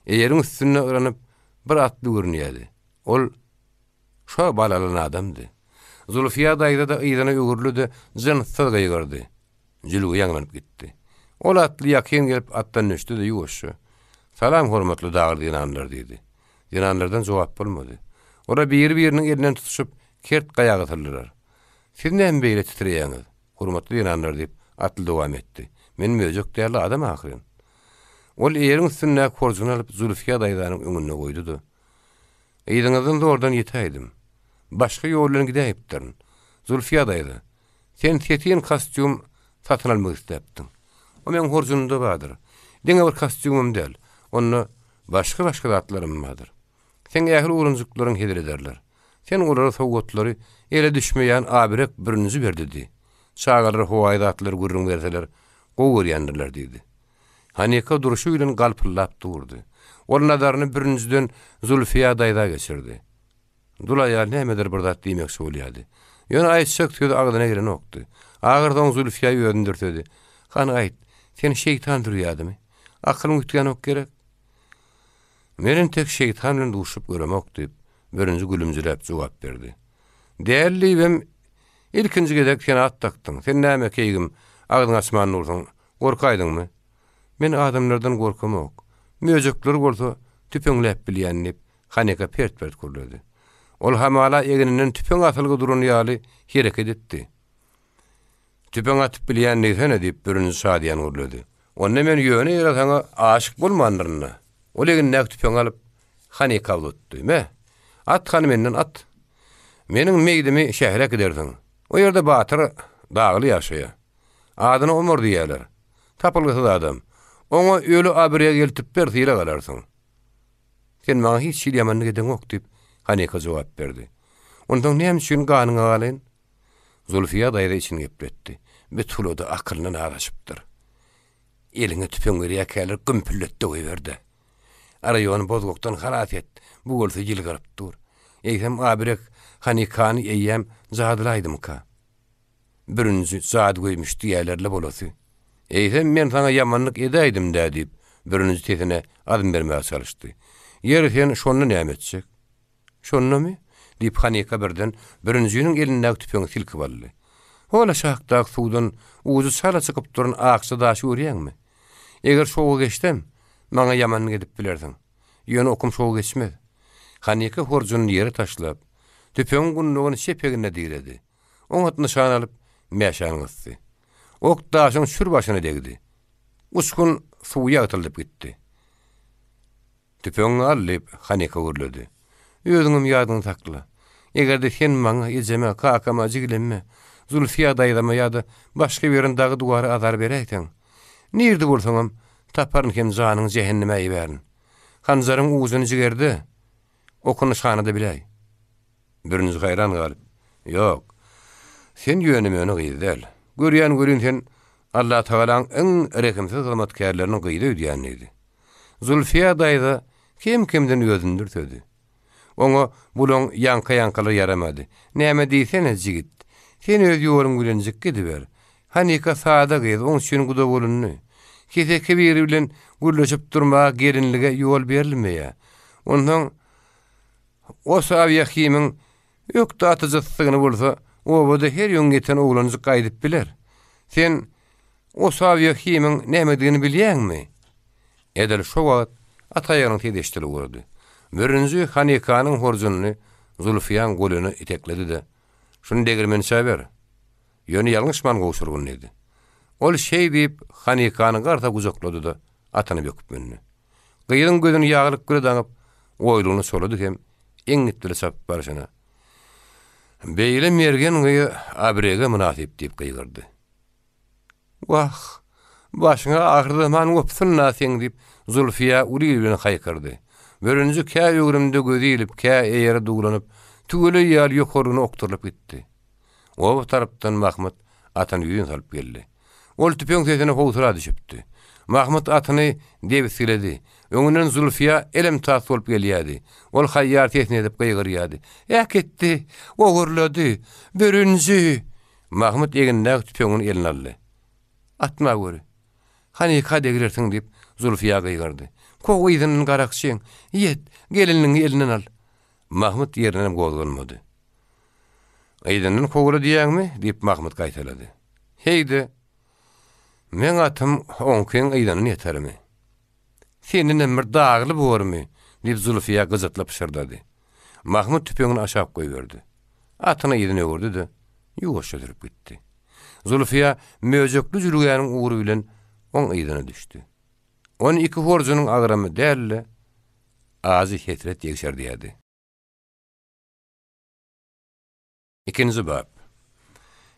Eýeriň üstüne ýanyp bir atly görnýärdi. Ol şo balalan adamdy. Zülfiya daýda da ýydyny öwürlüdi, jynsyz gyýgyrdy. Jülge ýaňlanyp gitdi. Ol atly ýakyn gelip atdan düşdi de ýuwuşy. Salam hormatly dagly ýananlar diýdi. Ýananlardan jogap bolmady. Ora bir-biriniň elinden tutuşyp kert gaýaga tyrlylar. Siz näme beýle titreýäňiz? Hormatly ýananlar diýip atly dowam etdi. Men möjük däl adam ahyryn. Ol eýeriň üstüne korjuna alyp Zülfiya daýdanyň öňüne goýdy. Ýydyňyzdan ordan ýetäýdim. Başga ýollardan gidäýipdirin. Zülfiya daýdy. Sen tetin kostyum satyn almak isläpdiň. O men horjunda bardyr. Diňe bir kostyumum däl. Onu başga atlarym bardyr. Sen ähli urunjuklaryň heder ederler. Sen olara sowgatlary ele düşmeýän abirek birinizi berdi. Çağalar howaýda atlar gurrun berseler, gowy ýandylar diýdi. Hanyka duruşy bilen galpyrlap durdy. Ol nadaryny birinjiden Zülfiya daýda geçirdi. Dulaýar nämedir bir zat diýmekçi bolýardy. Ýöne aýtsak tüýdi agdyna giren okdy. Agyrdan Zülfiya ýöndürdi. Hany aýt, sen şeytan durýardymy? Akylyň ütgän ok gerek. Menen tek şeytan bilen duşup göremok diýip birinji gülümjirep jogap berdi. Dällibem ilkinji gedek sen at takdyň. Sen näme keýgim agdyň açmanyny ursaň, gorkaýdyňmy? Men adamlardan gorkamok. Möjükler bolsa tüpeňläp bilýänip, hanyka pert kurlady. Ol hamala egeninden tüpeň atylgy duran ýaly hereket etdi. Tüpeň atyp bilýän näme diýip birinji şadýan urlady. Onda men ýöne ýarasaňa aşyk bolmandyryna. Ol egen näk tüpeň alyp hanyka bolupdy. At menden at. Meniň meýdimi şähere giderdiň. O ýerde Batyr dagly ýaşaýar. Adyny Ömer diýerler. Tapylgyzy adam. Oňa ölü abireye geltip berdiýle galarsyň. Sen maňa hiç ýamanlyk eden ok diýip Hanika jogap berdi. Ondan näme üçin ganyňa galyn? Zulfiya daýra için gepletdi. Betulada akylyny araşypdyr. Eliňe tüpeň berýär käler gümpülletdi goýberdi. Araýony bozgokdan halat et. Bu bolsa ýylgyryp dur. Eýsem abirek Hanikany eýýäm zadylaýdymka. Birinji zady goýmuş diýerlerle bolasy. Eýsem men sana ýamanlyk edäýdim diýip birinji tesine adym bermäge çalışdy. Ýer sen şonu näme etjek? Şonnomy? Diýip Hanika birden birinjiniň elindäki tüpeňi silkip aldy. Ola şahdak suwdan uzy sara çykyp duran akça daşy görýärmi? Eger şowy geçsem, maňa ýamanlyk edip bilersiň. Ýöne okum şowy geçmez. Hanika horjuny ýere taşlap, tüpeň gunlugyny şepegine diýredi. Oňat nişan alyp mäşany gysdy. Ok daşyň şür başyna degdi. Uçkun suwya atyldyp gitdi. Tüpeňi alyp Hanika gürledi. Özüňem ýadyňy sakla. Egerde sen maňa ejeme kakama jiglenme, Zulfiya daýdama ýa-da başga birindägi dugary azar beräýsen. Nirdi bolsaňam taparyn hem janyň jehenneme ýeberin. Hanzaryň uzuny jigerde, okuny şanyda biläý. Biriniz gaýran galyp, ýok. Sen ýönüme gyýdal. Görýän sen Allah Taala'ň en rekimsiz hyzmatkarlarynyň gyýdy öýdýänidi. Zulfiya daýda kim-kimden özündür sözi. Oňa bulan ýanka-ýankaly yaramady. Näme diýsene jigit, sen öz ýolun gülenjik gidiber. Hanika sada gyz, oň üçin guda bolunny. Keseki biri bilen gürleşip durmaga gerinlige ýol berilmeýär. Ondan o sabiýa himiň ökde atyjysygyny bolsa, o boda her ýön geten oglanyjy gaýdyp biler. Sen o sabiýa himiň näme diýeni bilýärmi? Edil şo wagt ataýaryň tedeşdiri urdy. Birinji Hanikanyň horjunyny Zulfiýaň goluny itekledi de, şunu degirmen şäber. Ýöne ýalňyşman goşurgun edi. Ol şey diýip Hanikany garta gujaklady da atyny böküp münni. Gyýyň gözüni ýagylyk göre daňyp oýlugyny solady hem eňitli sap barşyna. Beýle mergen gyýy abirege münasip diýip gyýgyrdy. Wah, başyňa agyrdy man gopsun nasyň diýip Zulfiya uly bilen haýkyrdy. Birinji kä ýügrümde gözilip, kä eýere duglanyp, tügele ýal ýokaryny okturup gitdi. O tarapdan Mahmud atany ýüzüne salyp geldi. Ol tüpeň sesine howsura düşüpdi. Mahmud atyny debsiledi. Öňünden Zulfiya elem tas bolup gelýärdi. Ol haýýar sesine edip gyýgyrýardy. "Ýak etdi, ogurlady, birinji." Mahmud eginde tüpeňini eline aldy. "Atma göre. Hanika degirersiň" diýip Zulfiya gyýgyrdy. "Kowydynyň garakçyň, ýet, geliniň elinden al." Mahmud ýerinden gozulmady. "Aýdynyň kowry diýäňmi?" diýip Mahmud gaýtalady. "Heýdi. Men atym oňkyň aýdynyň ýetermi? Senin emir dagly bormy?" diýip Zulfiya gyzytlap şırdady. Mahmud tüpeňini aşap goýberdi. Atyny ýerine öwürdi de ýuwaşa durip gitdi. Zulfiya möjekli jürgäniň uğru bilen oň aýdyna düşdi. 12 horjunyň agramy dälle azy hetret ýeşer diýdi. Ikinci bab.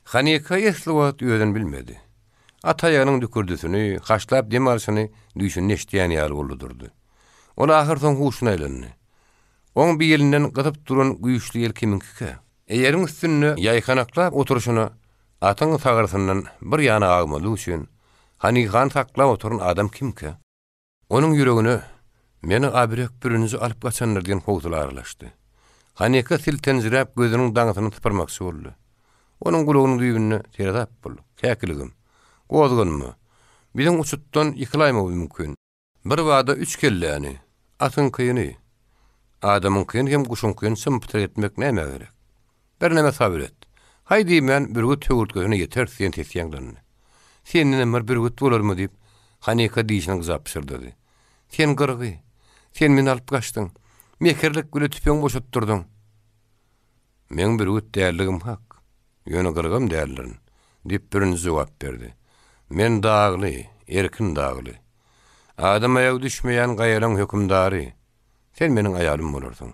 Hanika ýeslewat ýöden bilmedi. Ataýanyň dükürdüsini, haşlap demarsyny düşünýän eşdiýän ýaly boldurdy. Ola ahyrdan huşuna elenni. Oň bir ýelinden gytyp duran güýçli ýel kiminkike. Eýeriň üstünde ýaýkanaklap oturuşuna atyň sagarysyndan bir ýana agmaly üçin Hanikan taklap oturan adam kimke? Onuň ýüregine meni abirek birinji alyp gaçanlar diýen howsula aralaşdy. Hanika siltenjirap gözüniň daňysyny typyrmakçy boldy. Onuň gulagynyň düýbüne teredap boldy. "Käkiligim, gozgunmy? Biziň uçutdan ýykylaýmy mümkin? Bir wada 3 kelläni, atyň kyny. Adamyň kyny hem guşuň kyny sympyr etmek näme gerek? Bir näme sabir et. Haýdy men bir gut tögürtgöne ýeter sen tesýäňden. Senin emir bir gut bolarmy?" diýip Hanika diýişini gyzap pişirdi. "Sen gyrgy, sen meni alyp gaçdyň. Mekerlik güle tüpeň boşatdyrdyň." "Men bir gut däldigim hak. Ýöne gyrgym dällerin." diýip birinji jogap berdi. "Men dagly, erkin dagly. Adam aýagy düşmeýän gaýalaň hökümdary. Sen meniň aýalym bolarsyň.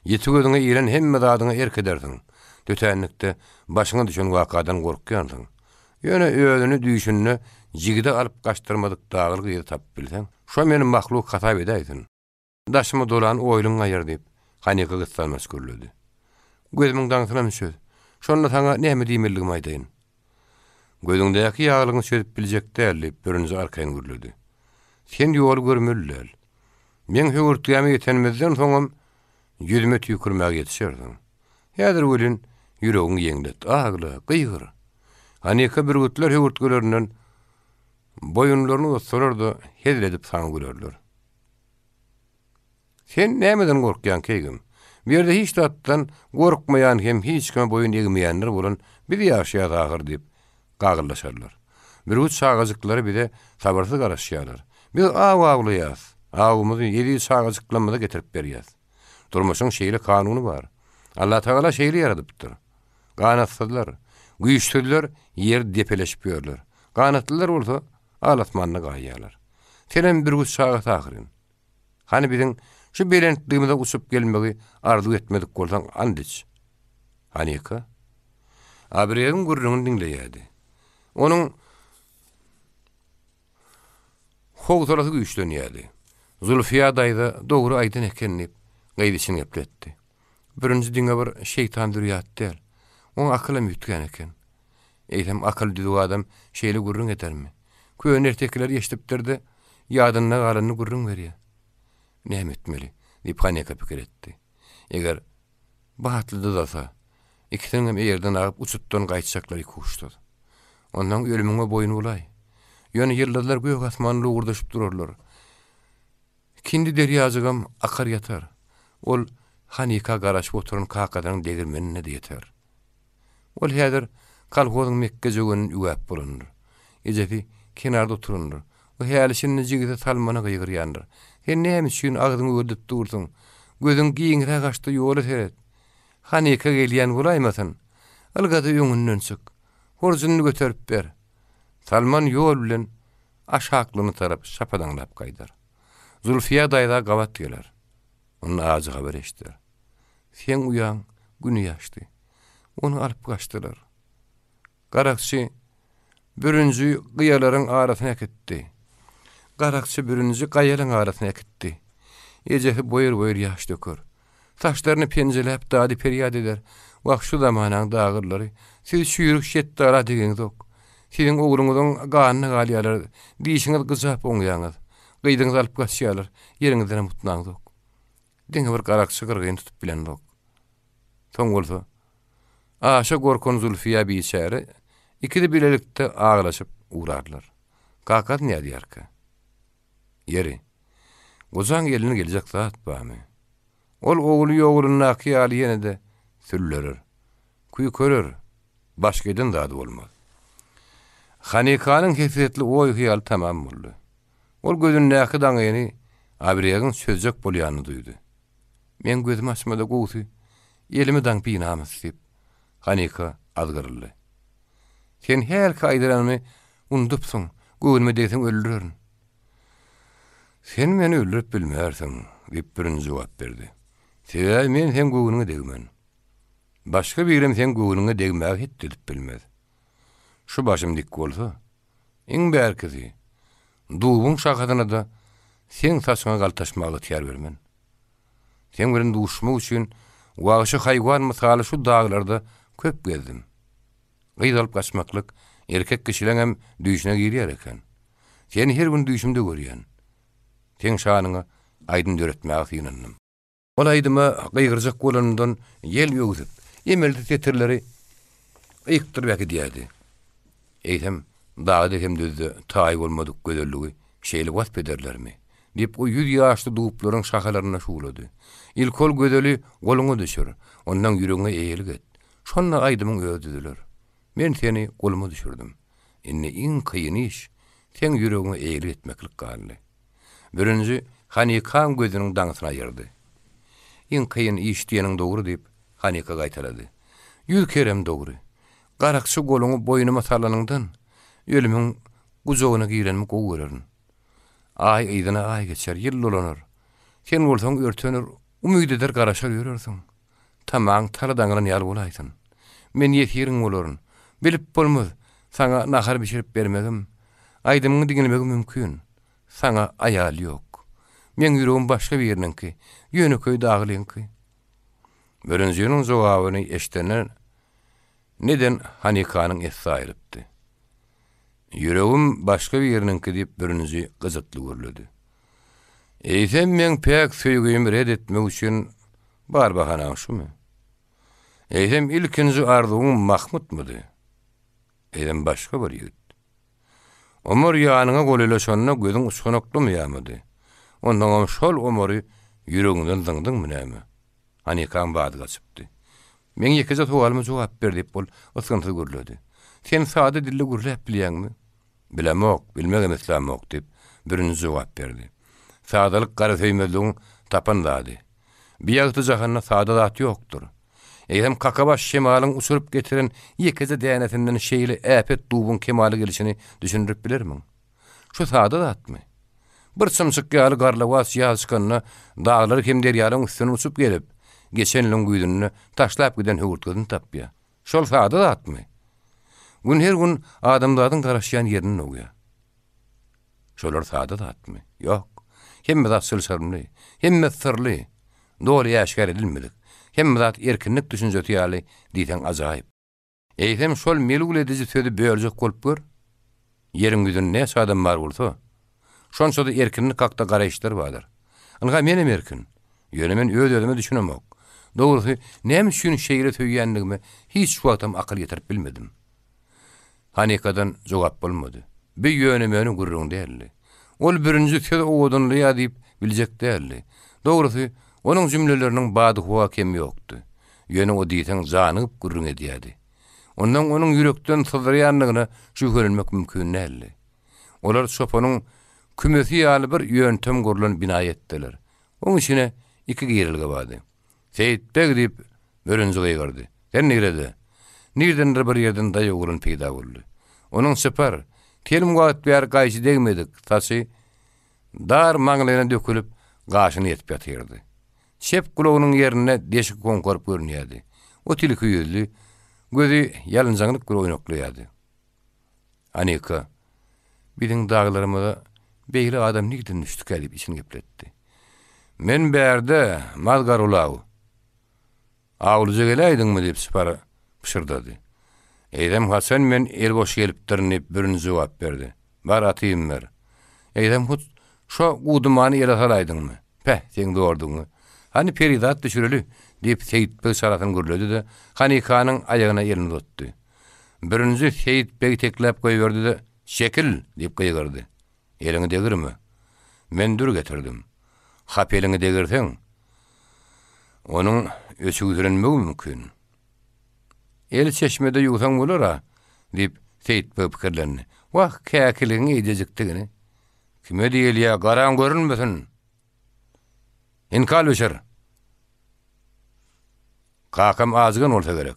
Ýeti gözüňe ýeren hemme zadyňy erk edersiň. Dötänlikde başyňa düşen wakadan gorkýandyň. Ýöne özüni düşünni jigide alyp gaçdyrmadyk dağıl gyýy tap bilseň. Şo meni mahluk hata edäýsin. Daşymy dolan oýluň aýar diýip Hanika gyslanmas görledi. Gözümiň daňsyna söz. Şonda taňa näme diýmeligimi aýdaýyn. Gözüňdäki ýaglygyny söýüp biljek däli birinji arkaýyn görledi. Sen ýol görmeliler. Men höwürtgäme ýetenmezden soňam ýüzüme tüýkürmäge ýetişerdim. Häzir welin ýüregiň ýeňlet, agly, gyýgyr. Hanika bir gütler höwürtgelerinden boyunlaryny uzatsalar-da hezledip saňa gülerler. Sen nämeden gorkýan keýgim? Berde hiç tatdan gorkmayan hem hiç kime boyun egmeýänler bolan bir ýaşaýar agyr diýip gagyllaşarlar. Bir üç sagajyklary bir de sabarsız garaşýarlar. Biz awaglyýas. Awumyzy ýedi sagajyklamada getirip berýäs. Durmuşyň şeýle kanuny bar. Allah Taala şeýle ýaradypdyr. Ganatsızlar, güýçlüler ýer depeleşip ýörler. Ganatlylar bolsa alatmanyny gaýýarlar. Senen bir üç sagat agyryn. Hani biziň şu belentligimizde uçup gelmegi arzu etmedik bolsaň andyç. Hanika Abiregiň gurrungy diňleýärdi. Onuň howzarasy güýçlenýärdi. Zulfiya daýda dogry aýdyn ekenini gaýdyşyny gepletdi. Birinji diňe bir şeytan dürýatdy. Oň akyly mütgen eken. Eýlem akıl düzü adam şeýle gurrun edermi? Köýün ertekler ýeşdipdirdi, ýadyna galany gurrun berýär. Näme etmeli? Diýip Hanika pikir etdi. Eger bahatlydy dasa, ikisiň hem ýerden agyp uçutdan gaýtjaklar ikuşdy. Ondan ölümüňe boyun ulay. Ýöne ýyllarlar gök asmanyny uğurdaşyp durarlar. Kindi derýazygam akar ýatar. Ol Hanika garaşyp oturan kakadan degirmenine de ýeter. Ol häzir kalhozyň Mekke joganyny üwäp bolandyr. Ejepi kenarda oturundyr. O hälisini jigide salmana gyýgyrýandyr. Sen näme üçin agdyňy ördüp durdyň? Gözüň giňre gaçdy ýoly seret. Hanika gelýän bolaýmasyn? Algada öňünden çyk. Horjuny göterip ber. Salman ýol bilen aşaklyny tarap şapadaňlap gaýdar. Zulfiya daýda gawat geler. Onun ağzı haber eşitler. Sen uyan, günü yaştı. Onu alıp kaçtılar. Garakçı birinci gıyaların arasına gitti. Garakçı birinci gayaların arasına gitti. Ecesi boyur yaş dökür. Saçlarını pencelep dağdı peryat eder. Vak şu zamanan dağırları. Siz şu yürük şetti ara degeniz ok. Sizin oğlunuzun kanını galyalar. Dişiniz kızap oňýaňyz. Gıydınız alıp kaçýarlar. Yerinizden mutlaňyz ok. Diňe bir garakçy gyrgyn tutup bilen ok. Soň bolsa aşa gorkon Zulfiya biçäre ikide bilelikde ağlaşyp uğrarlar. Kakat näde ýarka? Yeri. Gozan gelini geljek zat bamy. Ol oğlu ýoğlunyň akyýaly ýene-de sürlerir. Kuý körer. Başgadan zady bolmaz. Hanikanyň hesetli oý hyýal tamam boldy. Ol gözüň näki daňyny Abiregiň sözjek bolýany duýdy. Men gözüm açmada gowy, elimi daň pinamys diýip Hanika azgyryldy. Sen her kaýdyrany unutupsyň, göwnüme deýseň öldürürün. Sen meni öldürüp bilmärsiň, diýip birinji jogap berdi. Sen men sen göwnüňe degmen. Başga birim sen göwnüňe degmäge hitdip bilmez. Şu başym dik bolsa, iň bärkisi, duwuň şakadyna da sen saçyňa galtaşmagy tiyar bermen. Sen bilen duşmak üçin wagşy haýwan mysaly şu daglarda köp gezdim. Gyýdalyp gaçmaklyk erkek kişileň hem düýşüne girýär eken. Sen her gün düýşümde görýän. Sen şanyňy aýdyn döretmäge ýynandym. Ol aýdyma gyýgyrjak bolanyndan ýel ýögüzüp, emeldi tetirleri ýykdyryp edýärdi. Eýsem, dağda hem düzde taýy bolmadyk gözelligi şeýle wasp ederlermi? Diýip o 100 ýaşly duguplaryň şakalaryna şuglady. İlkol gözeli goluňa düşür. Ondan ýüregiňe eýelik et. Şonna aýdymyň öýdüdiler. Men seni golumy düşürdüm. Inni iň kıyyn iş sen ýüregiňe eýelik etmeklik galy. Birinji Hanika gözüniň daňsyna ýyrdy. Iň kıyyn iş diýeniň dogry diýip Hanika gaýtarady. 100 kerem dogry. Garakçy goluňy boýnuma salanyňdan ölümiň gujogyna girenmi gowy Ay ýydyna ay geçer, ýyl dolanır. Sen bolsaň örtenir, umyt eder garaşar ýörersiň. Tamam, taradaňyň ýaly bolaýsyn. men ýetirin bolaryn. Bilip bolmaz, sana nahar bişirip bermegim, aýdymyňy diňilmegi mümkin. Sana aýal ýok. Men ýüregim başga bir ýerninki, ýöneköý daglyňky. Börünjüniň jogabyny eşitenden neden Hanikanyň esi aýrypdy. Ýüregim başga bir ýerninki diýip börünji gyzykly görledi. Eýsem men pek söýgüýüm red etmek üçin bar bahanaň şumy? Eýsem ilkinji arzuwum Mahmudmydy? Eýsem başga bir ýigit. Omar ýanyňa golelaşanyna gözüň uçanokdamy ýamady? Ondan şol Omary ýüreginden zyňdyňmy näme? Hanikan bady gaçypdy. Men ýekide sualyma jogap berdi bol ysgynty görledi. Sen sady dille gürläp bilýärmi? Bilemok, bilmegem islamok diýip birini jogap berdi. Sadalyk gara söýmezligiň tapan dady. Biýagty jahanna sada zat ýokdur. Eýsem kakabaş şemalyň uçurup getiren ýekide dänetinden şeýle äpet dubun kemaly gelişini düşündirip bilermiň? Şu sada zatmy? Bir sımsyk ýaly garlawas ýaşkanyna daglar hem derýalyň üstüne uçup gelip, geçenliň güýdünni taşlap giden höwürtgeden tapýa. Şol sada zatmy? Gün her gün adamlaryň garaşýan ýerini noýa. Şolar sada zatmy? Ýok. Hemme zat sylsarmly, hemme sirli, doly ýaşgar edilmedik. Hemme zat erkinlik düşünjesi ýaly diýsen ajaýyp. Eýsem şol melgul edici sözi böljek bolup gör. Ýeriň güýdünde näçe adam bar bolsa, şonça da erkinlik hakda garaýşlar bardyr. Anga menem erkin. Ýöne men öz-özüme düşünemok. Dogrusy, näme üçin şeýle söýýändigimi hiç wagtam akyl ýetirip bilmedim. Hanikadan jogap bolmady. Bir ýöne meni gurrun däldi. Ol birinji söz owadynly ýa diýip biljek däldi. Dogrusy, onuň jümleleriniň bady howa kem ýokdy. Ýöne o diýsen janyp gurrun edýärdi. Ondan onuň ýürekden sızyrýanlygyna şüphelenmek mümkin däldi. Olar şopanyň kümesi ýaly bir ýöntem gurulan bina etdiler. Oň içine iki girilge bardy. Seyitbek diýip börünji gyýgardy. Sen nerede? Nirdendir bir ýerden daýy gurun peýda boldy. Onuň separ kelim wagt ber gaýşy degmedik. Taşy dar maňlyna dökülip gaşyny ýetip ýatyrdy. Şep gulagynyň ýerine deşik konkorup görünýärdi. O tilki ýüzlü, gözi ýalynjaňlyk bir oýnaklýardy. Anika, biziň daglarymyza beýle adam nigden düşdük diýip içini gepletdi. Men berde mazgar ulaw. Awluja geleýdiňmi diýip separa pişirdadi. Eýdem Hasan men elboş gelipdirin diýip birini jogap berdi. Bar atyym ber. Eýdem hut şo gudumany ele salaýdyňmy? Peh, sen dogurdyňmy? Hani peridat düşüreli diýip Seyitbek saratyny görledi-de Hanikanyň aýagyna elini uzatdy. Birinji Seyitbek teklep goýberdi-de şekil diýip goýgardy. Elini degirmi? Men dur getirdim. Hap elini degirseň onuň ösügürenmegi mümkin. El çeşmede ýuwsaň bolar diýip Seyitbek pikirlendi. Wah, käkiligiň edejekdigini. Kime diýelýär, garan görünmesin. İnkal beşer. Kakam azgın olsa gerek.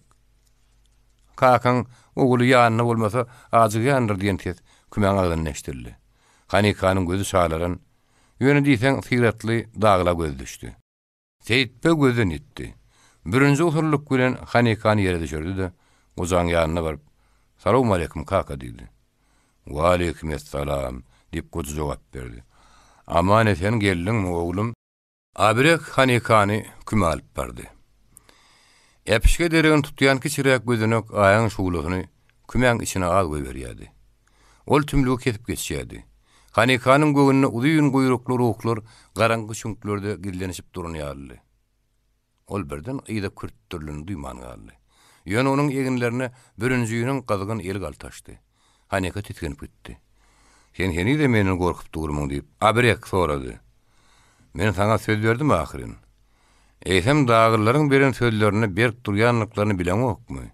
Kakan oğlu ýanyna bolmasa azgyandyr diýen tez kümeň agdan neşdirli. Hanikanyň gözü şalaran, ýöne diýsen siratly dagla göz düşdi. Seyitbek gözden etdi. Birinji oturluk bilen Hanikany ýere düşürdi-de, ozan ýanyna baryp, "Salamu aleykum kaka" diýdi. "Wa aleykum assalam" diýip göz jogap berdi. "Aman esen geldiňmi oglum?" Abirek Hanikany küme alyp bardy. Epişge deregen tutýan kiçirek gözünek aýaň şuglugyny kümeň içine al goýberýärdi. Ol tümlügi ketip geçýärdi. Hanikanyň göwnüne uzyň goýrukly ruhlar garaňky şüňklerde gillenişip durýardy. Ol birden ýa-da kürtdürlüni duýman galdy. Ýöne onuň eginlerine birinjiýiniň gazygan el galtaşdy. Hanika titkinip gitdi. "Sen heni de meni gorkup durmaň" diýip abirek sorady. "Men sana söz berdim ahyrin. Eýsem daglaryň beren sözlerini berk durýanlyklaryny bilemokmy?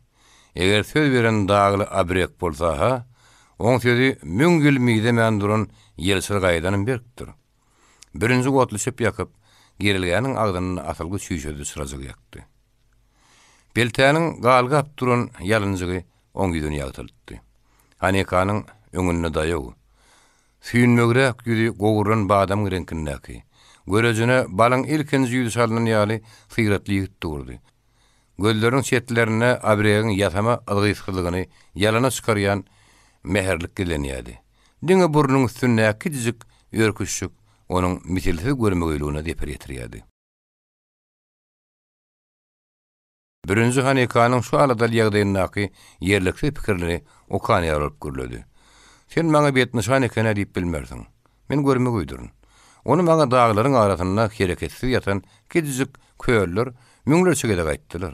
Eger söz beren dagly abrek bolsa ha, oň sözi müngül miýdemän duran ýelçil gaýdanyň berkdir. Birinji gotlyşyp ýakyp, gerilgäniň agdyny asylgy süýşedi sırajyk ýakdy. Beltäniň galgap duran ýalynjygy oň ýüzüne ýagtyldy. Hanikanyň öňüne daýagy. Süýünmegrek ýüzi goguran badam renkindäki. Görejine balyň ilkinji ýüzi salynan ýaly syratly ýigit durdy. gözleriň çetlerine abiregiň ýatama ılgyslygyny ýalana çykarýan meherlik gelenýärdi. Diňe burnuň üstüne kiçik örküşçük onuň misilsiz görmegiliğine deper ýetirýärdi. Birinji Hanekanyň şu aladal ýagdaýyndaky ýerlikli pikirleri okany alyp görledi. Sen maňa betni Hanekana diýip bilmersiň. Men görmek uydurun. Onu maňa dağlaryň arasynda hereketsiz ýatan kiçik köýler müňlerçe gede gaýtdylar.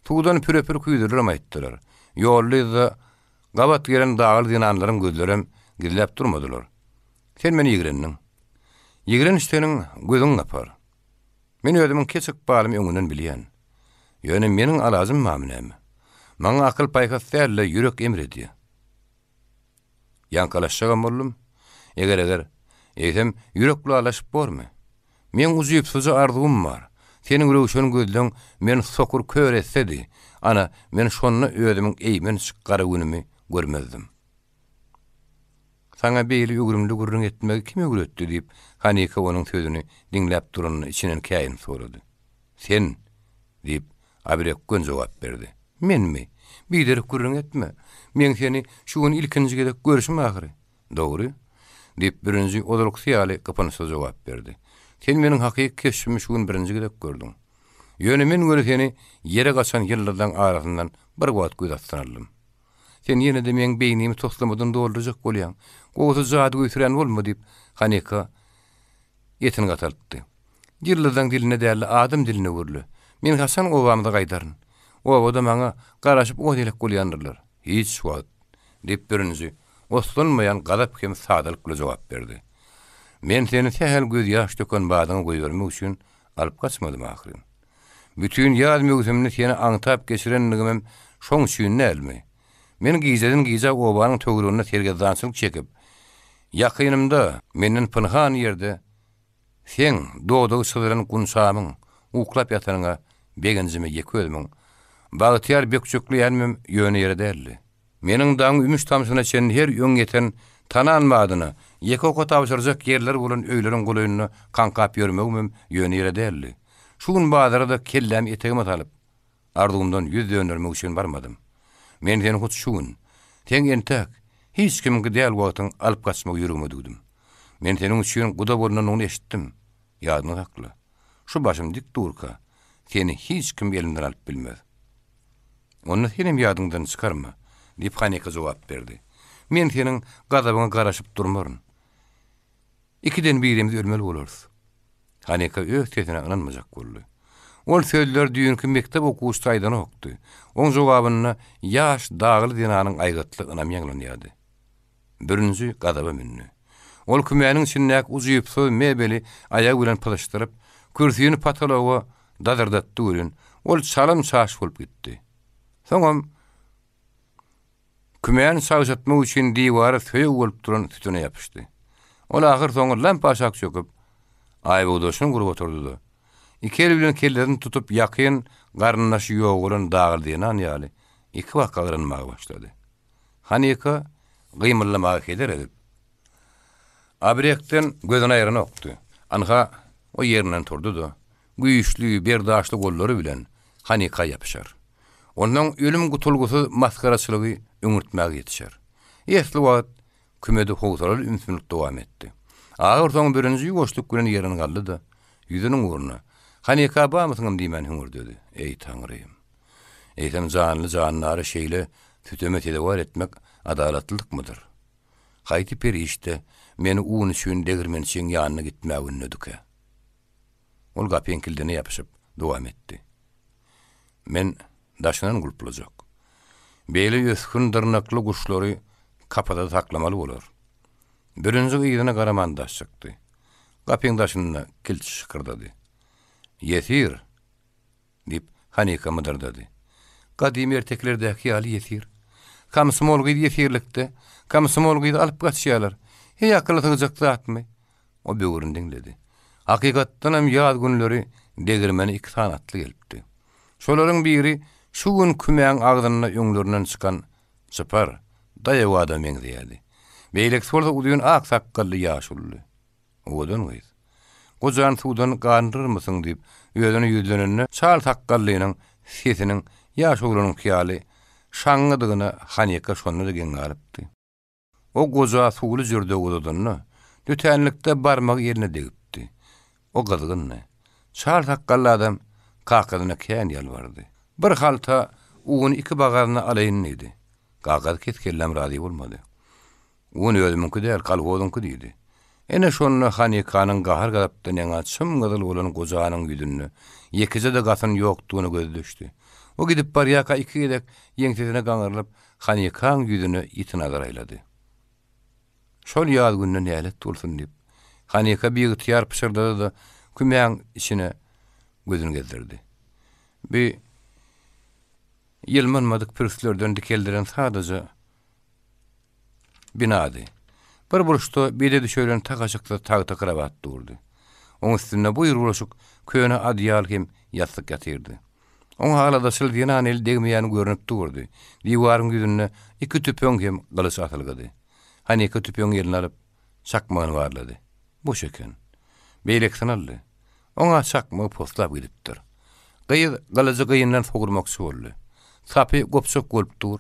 Tuğdan pürepür küýdürler aýtdylar. Ýollyda gabat gelen dağlı dinanlaryň gözlerim gizläp durmadylar. Sen meni ýigrendiň. Ýigren işleriň gözüň gapar. Men ödümiň kesik balym öňünden bilýän. Ýöne meniň alazym mamynämi? Maňa akyl paýka särle ýürek emredi. Ýankalaşýan boldum. Eger eýsem ýürek gulalaşyp bormy? Men uzypsyza arzuwym bar. Senin röwşen gözleň men sokur kör etsedi. Ana men şonu ödümiň eýmen çykary günümi görmezdim. Saňa beýle ýügrümli gurrun etmegi kim öwretdi diýip Haneka onuň sözüni diňläp duran içinen käýin sorady. Sen diýip abirek gün jogap berdi. Menmi? Bider gurrun etme. Men seni şu gün ilkinji gedek görüşüm ahyry. Dogry diýip birinji odalyk syýaly kapanyşa jogap berdi. Sen meniň hakyky keşfimi şu gün birinji gedek gördüň. Ýöne men göre seni ýere gaçan ýyllardan arasyndan bir wagt gözetdirdim. Sen ýene de meň beýnimi toslamadan doldurjak bolýan. Gowy zat götüren bolma diýip Haneka ýetini gataltdy. Ýyllardan diline däli adam diline görli. Men Hasan obamda gaýdaryn. Oba da maňa garaşyp o dilek bolýandylar. Hiç wagt diýip birinji oslanmayan gadap hem sadalyk bilen jogap berdi. Men seni tehel göz ýaş döken badyňy goýbermek üçin alyp gaçmadym ahyry. Bütün ýaz mögüzümni seni aňtap geçirenligim şoň üçin näme? Men giýjek obanyň tögürüne tergezançylyk çekip, ýakynymda menden pynhan ýerde sen doýdy çyzyran gunçamyň uklap ýatanyňa begenjime ýeközmiň. Bagtyar bekçükli ýanmym ýöne ýere däldi. Meniň daň ümüş tamsyna çen her ýöň ýeten tananmadyny, ýekoko tabşyrjak ýerler bolan öýleriň golaýyny kankap ýörmegim ýöne ýere däldi. Şu gün bazarda kellem etegime talyp, ardygymdan ýüz dönermek üçin barmadym. Men seni hut şu gün, teň entek, hiç kimge däl wagtyň alyp gaçmak ýürüme dugdum. Men seniň üçin guda bolnan onu eşitdim. Ýadyna sakla. Şu başym dik durka, seni hiç kim elinden alyp bilmez. Onu senem ýadyňdan çykarma, diýip Haneka jogap berdi. Men seniň gadabyňa garaşyp durmaryn. İkiden birimiz ölmeli bolarys. Haneka öz sesine inanmajak boldy. Ol sözler düýünki mektep okuwçysydan okdy. Oň jogabyna ýaş dagly dinanyň aýgatly ynam ýanglanýardy. Birinji gadaba minni. Ol kümäniň içindäki uzyp söz mebeli aýag bilen pylyşdyryp, kürsüni patalawa dadyrdatdy bilen ol çalym çaş bolup gitdi. Soňam kümäni sagşatmak üçin diwara söýüp bolup duran tütüne ýapyşdy. Ol ahyr soňra lampa şak çöküp aýbawdaşyny gurup oturdy. İki bilen kellerini tutup ýakyn garnaşy ýoguran dağıldynan ýaly iki waka gyrynmagy başlady. Haneka gymylamagy heder edip abrekden gözüne aýryny okdy. Anha o ýerinden turdy-da, güýçli berdaşly gollary bilen Haneka ýapyşar. Onuň ölüm gutulgusy maskaraçylygy öňürtmäge ýetişer. Ýetli wagt kümede howsalar ümsünlik dowam etdi. Agyr soň birinji goşluk bilen ýerini galdy-da, ýüzüniň uğruna Haneka bamysyňam diýmen hüňür dedi. Ey Tanrym. Eýsem janly şeýle tütemet edewar etmek adalatlykmydyr? Haýty perişde meni uny üçin degirmençiň ýanyna gitmägin ödüke. Ol gapyň kildine ýapyşyp dowam etdi. Men daşynan gulpulajak. Beýle ýöskün dyrnakly guşlary kapada saklamaly bolar. Birinji ýygyna garaman daş çykdy. Gapyň daşyna kilt şykyrdy. Yesir diýip Haneka mydyrdy. Gadim erteklerdäki ýaly yesir. Kamsymol gydy yesirlikde, kamsymol gydy alyp gaçýarlar. Hey akylly tygyjak zatmy? O böwründen diňledi. Hakykatdan hem ýaz günleri degirmeni iki sanatly gelipdi. Şolaryň biri şu gün kümäň agdyna öňlerinden çykan çypar, daýaw adam meňzeýärdi. Beýlek solda udyň ak sakkally ýaşully. Odan goýdy. Gojan sudan gandyrmysyň diýip ýöňüne ýüzlenende çal sakkallynyň sesiniň ýaş oglunyň hyýaly şaňňydygyna Hanika şonu da geň alypdy. O goza suwly jerde odudyny dütänlikde barmagy ýerine degipdi. O gyzgynny. Çar takkally adam kakadyna kän ýalbardy. Bir halta ugun iki bagaryna alaýyn idi. Kakady ketkellem rady bolmady. Ugun ölümünki däl, kalgodunky diýdi. Ene şonu Hanikanyň gahar garapdan ýa çym gyzyl bolan gozanyň ýüzünü, ýekize de gatyn ýokdugyny gözleşdi. O gidip barýaka iki gedek ýeňtesine gaňrylyp Hanikanyň ýüzüni ýitine garaýlady. Şol ýaz gününe nälet bolsun diýip Hanika bir ýytyar pişirdi da kümeň içine gözüni gezdirdi. Bir ýylmanmadyk pürslerden dikeldiren sadece binady. Bir buruşda bir de düşören takaçıkta tağta kravat durdu. Onun üstüne bu yuruluşuk köne adyal hem yastık yatırdı. Onun halada sıldiyanan el degmeyen görünüp durdu. Divarın yüzüne iki tüpön hem kılıç atılgadı. Hani iki tüpön elini alıp çakmağını varladı. Bu şeken. Beylekten aldı. Ona çakmağı poslap gidiptir. Kılıcı kıyından soğurmak soğurlu. Sapı kopçuk golp dur.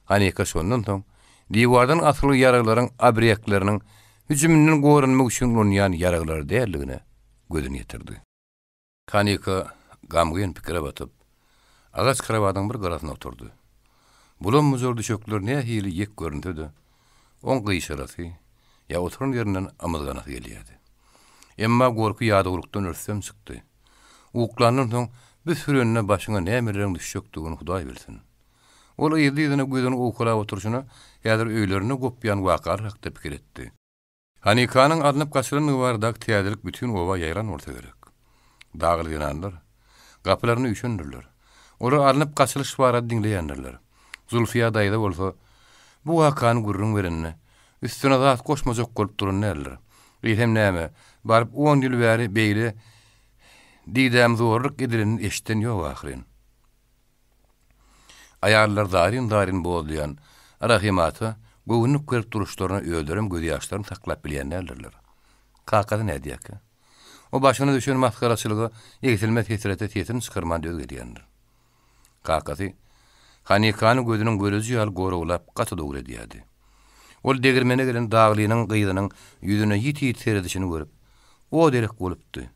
Hani iki sonundan son diwardan asly ýaraglaryň abriýaklarynyň hüjümünden gorunmak üçin ulanýan ýaraglar däldigine gözüni ýetirdi. Hanika gamgyn pikire batyp agaç krawatyň bir garasyna oturdy. Bulan muzur düşökler ne hili ýek göründüdi. On gyşarasy ýa oturan ýerinden amazgana gelýärdi. Emma gorky ýadagyrlykdan örsem çykdy. Uklanyň soň bir sürünne başyna nämeleriniň düşükdigini Hudaý bilsin. Ol ýylydyna gözüni okula oturşuna ýa-da öýlerini gopýan wakar hakda pikir etdi. Hanikanyň alnyp gaçylan ýwardak täzelik bütün owa ýaýran bolsa gerek. Dagylýanlar, gapylaryny üşündirler. Olar alnyp gaçylyş barada diňleýänler. Zulfiya daýda bolsa, bu wakany gurrun berenni üstüne zat koşmajak bolup duranlar. Ýetem näme, baryp 10 ýyl bäri beýle diýdäm zorluk edilen eşden ýok ahyryn. Ayarlar darin boğulayan rahimata göwnüp görüp duruşlaryna öldürüm göz ýaşlaryny taklap bilýänlerler. Kakady nädiýär? O başyna düşen maskaraçylygy ýetilme tesirete tesini çykyrman diýip gelýändir. Kakady Hanikanyň gözüniň görüji ýaly gorulap gaty dogry diýdi. Ol degirmene gelen daglynyň gyýdynyň ýüzüne ýiti seredişini görüp o derek bolupdy.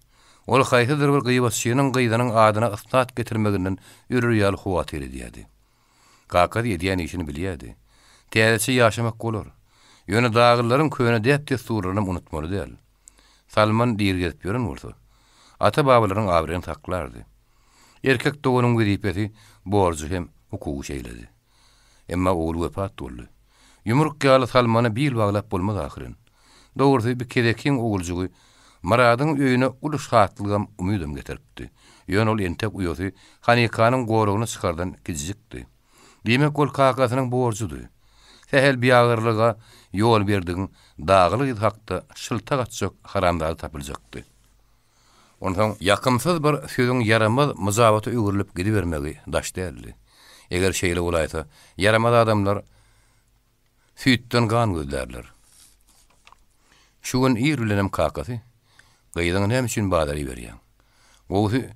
Ol haýhydyr bir gyýbatçynyň gyýdynyň adyna ystat getirmeginden ýürür ýaly huwatyr diýdi. Kakady ýediýän işini bilýärdi. Täze ýaşamak bolar. Ýöne daglaryň köne depde surlaryny unutmaly däl. Salman diýergep ýören bolsa, ata babalaryň awryny taklardy. Erkek dogunyň gidipeti borjy hem hukuky şeýledi. Emma oğul wepat boldy. Ýumruk ýaly Salmany bil baglap bolmaz ahyryn. Dogry bir kedekiň oguljugy Maradyň öýüne uluş hatlygam umydym getiripdi. Ýöne ol entek uýasy Hanikanyň gorugyny çykardan gijikdi. Demek ol kakasynyň borjudy. Sehel biýagyrlyga ýol berdiň, dagly hakda şylta gatjak haramdary tapyljakdy. Ondan ýakymsyz bir sözüň yaramaz muzabaty öýgürilip gidibermegi daş däldi. Eger şeýle bolaýsa, yaramaz adamlar süýtden gan gözlerler. Şu gün ýerlenem kakasy gyýdyň hem üçin badary berýär. Oňsy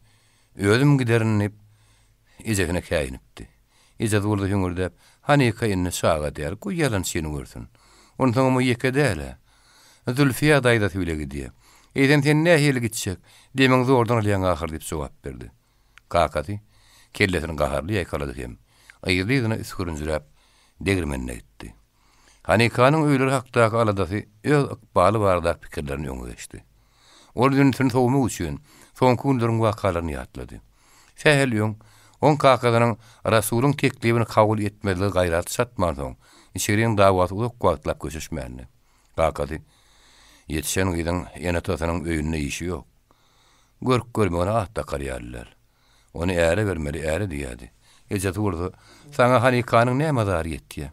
özüm giderini ejegine käýinipdi. Ejed boldy hüngürdäp, Hanika inne şaga däl, bu ýalan seni görsün. Ondan o ýeke däle. Zulfiya daýda tüýlegi diýip. Eýden sen nähili gitjek? Demeň zordan alýan ahir diýip jogap berdi. Kakady kellesini gaharly ýakalady hem. Aýyrlygyna üskürünjüräp degirmenine gitdi. Hanikanyň öýleri hakdaky aladasy öz ykbaly bardak pikirlerini öňügeçdi. Ol dünýäni sowmak üçin soňky günleriň wakalaryny ýatlady. Sehel ýöň on kakadynyň Rasulyň teklibini kabul etmeli gaýrat satmadyň. İçeriň dawaty uzak wagtlap köçüşmänni. Kakady ýetişen gyýdyň ýene tasynyň öýünde işi ýok. Görk görmegine atda garýarlar. Ony äre bermeli, äre diýdi. Ejat urdu. Saňa Hanikanyň näme zary ýetdi?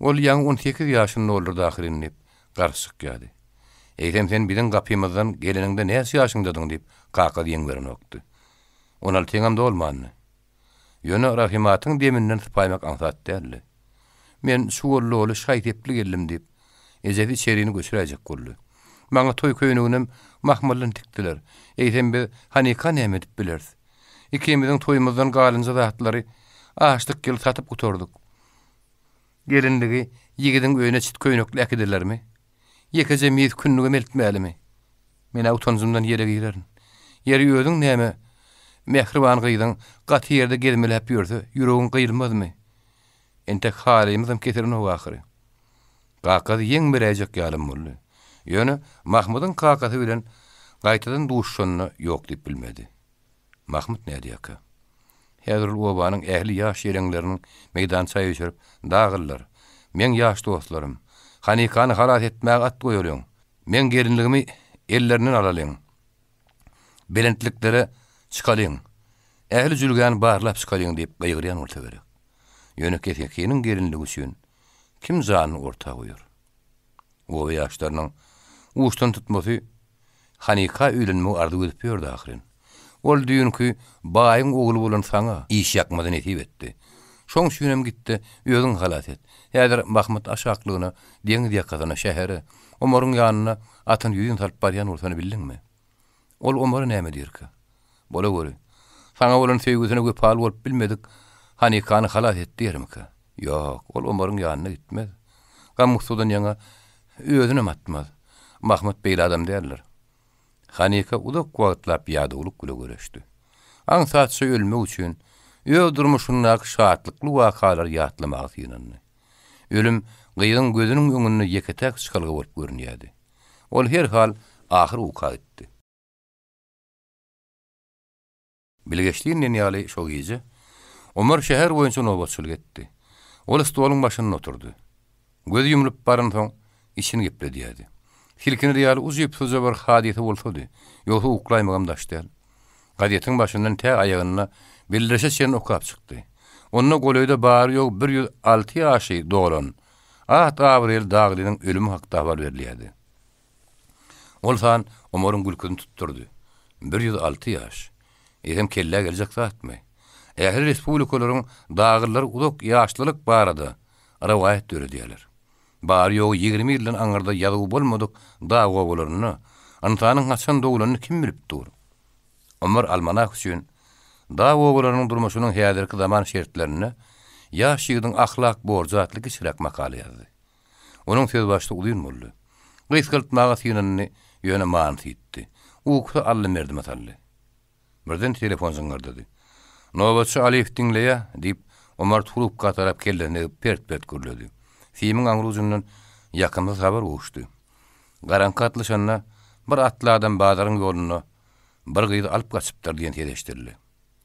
Ol ýaňy 18 ýaşynda boldy ahyrynip garşyk ýady. Eýdem sen biziň gapymyzdan geleninde näçe ýaşyndadyň diýip Kakady ýeňberen okdy. 16 ýaňamda bolmandy. Ýöne rahimatyň deminden sypaýmak ansat däldi. Men şu gollary şaýtepli geldim diýip ejedi içerini göçüräjek boldy. Maňa toý köýnüginem mahmallan tikdiler. Eýdem bir Hanika näme diýip bilerdi. ikimizin toýumuzdan galynja zatlary açlyk gel satyp guturduk. Gelindigi ýigidin öýüne çit köýnekli äkidilermi? Ýekece miýet künnüge meltmälimi? Mena utanjymdan ýere girerin. Ýeri öýüň näme? Mehriban gyýdyň gaty ýerde gezmelep ýörse, ýüregiň gyýrmadmy? Entek halymyzam keterin o ahyry. Kakady ýeň berejek ýalym boldy. Ýöne Mahmudyň kakasy bilen gaýtadan duşşanyny ýok diýip bilmedi. Mahmud näde ýaka? Häzir obanyň ähli ýaş ýereňlerini meýdan çaý içirip dagyllar. Men ýaş dostlarym, Hanikany halat etmäge at goýaryň. Men gerinligimi ellerinden alalyň. Belentliklere çıkalyň. Ähli jülgän barlap çıkalyň diýip gaýgyrýan bolsa gerek. Ýöne ketýäniň gerinligi üçin kim zanyny orta goýar? O ýaşlarynyň uçtan tutmasy Hanika öýlenme ardy ödüp ýördi ahyryn. Ol düýünki baýyň ogly bolan saňa iş ýakmadan etip etdi. Şoň şünem gitdi, öýüň halat et. Häzir Mahmud aşaklygyna, deňiz ýakasyna şäheri, Omaryň ýanyna atyn ýüzüň salyp barýan bolsany bildiňmi? Ol Omary näme diýerki? Bola göre. Saňa bolan söýgüsine göpal bolup bilmedik. Hanikany halat etdi diýermiki? Ýok, ol Omaryň ýanyna gitmez. Gamuksudan ýaňa özüne matmaz. Mahmud beýle adam därler. Hanika udak wagtlap ýadylyk güle göreşdi. Aňsatçy ölmek üçin öýe durmuşyndaky şatlykly wakalar ýatlamak ýynandy. Ölüm gyýyň gözüniň öňünde ýeketek çykylgy bolup görünýärdi. Ol her hal ahyr uka etdi. Bilgeçliğinden ýaly şo gece Omar şäher boýunça nobatçylyk etdi. Ol stoluň başynda oturdy. Gözi ýumulup baran soň işini gepledi ýady. Hilkini ýaly uzyp söze bir hadise bolsady, ýogsa uklaýmagam daşdal. Gazetin başyndan tä aýagyna bildirişe şeň okap çykdy. Onda golöýde bar ýok 106 ýaşy dolan. Gabriel Daglynyň ölümi hakda habar berilýärdi. Ol san Omaryň gülküni tutturdy. 106 ýaş. Hem kelle gelecek zatmy? Ähli respublikalaryň dagylary udak ýaşlylyk barada rawayat döredýärler. Bar ýok 20 ýyldan aňyrda ýadyw bolmadyk dawa bolaryny, antanyň haçan dowlanyny kim bilip dur? Omar almanak üçin dawa bolarynyň durmuşynyň häzirki zaman şertlerini ýaş ýygyň ahlak borjatlygy çyraq makaly ýazdy. Onuň söz başly ulyň boldy. Gysgyltmaga synanyny ýöne mant etdi. Uksa alla merdi matally. Birden telefon zıngırdadı. Nobatçy Aliýew diňleýä diýip Omar trubka tarap keldi, pert gürledi. Filmiň aňruzundan ýakynda habar uçdy. Garanky atlyşanna bir atly adam bazaryň ýoluna bir gyýdy alyp gaçypdyr diýen tereşdirdi.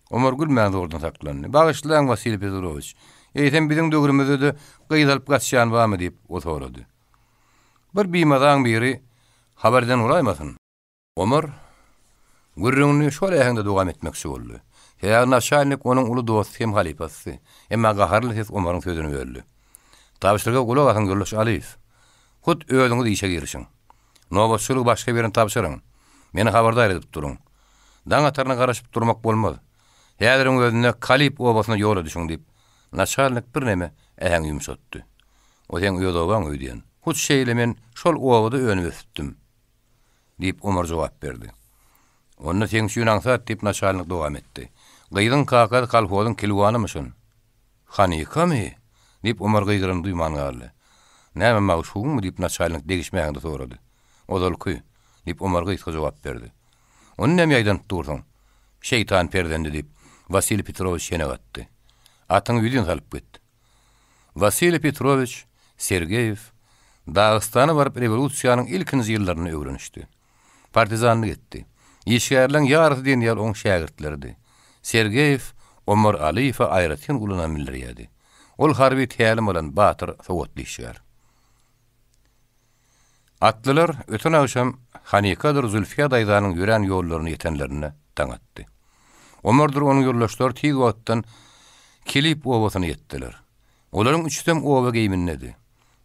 Omar gülmän zordan saklandy. Bagyşlaň Vasily Petrovich, eýtem biziň döwrümizde de gyýdy alyp gaçýan barmy diýip o sorady. Bir biýmadaň biri habardan uraýmasyn. Omar gürrüňni şol ähinde dowam etmekçi boldy. Häzir naşalnik onuň uly dosty hem halipasy. Emma gaharly ses Omaryň sözüni berdi. Tabşyryga gulak atyn görüş Aliýew. Hut özüňiz işe girişiň. Nobatçylyk başga birini tapşyryň. Meni habardar edip durun. Daňa taryna garaşyp durmak bolmaz. Häziriň özüne Kalip obasyna ýola düşüň diýip naşalnik bir näme ähäň ýumşatdy. O sen öýdogan öýdýän. Hut şeýle men şol obada önüme tutdum diýip Omar jogap berdi. Onda sen şunu aňsat diýip naşalnik dowam etdi. Gyýdyň kakady kalpozyň kilwanymyşyn. Hanikamy? Diýip Omar gyýgyryn duýman galdy. Näme magşugyňmy diýip naşalnik degişmäginde sorady. Odalky diýip Omar gyýyska jogap berdi. Onu näme ýaýdan durdyň? Şeytan perdendi diýip Vasily Petrovich ýene gatdy. Atyň ýüzüň salyp getdi. Vasily Petrovich Sergeyev Dağıstan'a barıp revolüsiyanın ilkinci yıllarını öğrenişti. Partizanlık etti. İşgärliň ýarysy diýen ýaly oň şägirtlerdi. Sergeyev Omar Aliýew aýratyn uluna millerýärdi. Ol harby tälim bolan batyr sowatly işgär. Atlylar ötün akşam Hanikadyr Zülfiýa daýdanyň ýören ýollaryny ýetenlerine taň atdy. Omardyr onuň ýoldaşlary tiz wagtdan Kilip obasyny ýetdiler. Olaryň üçtem oba geýminledi.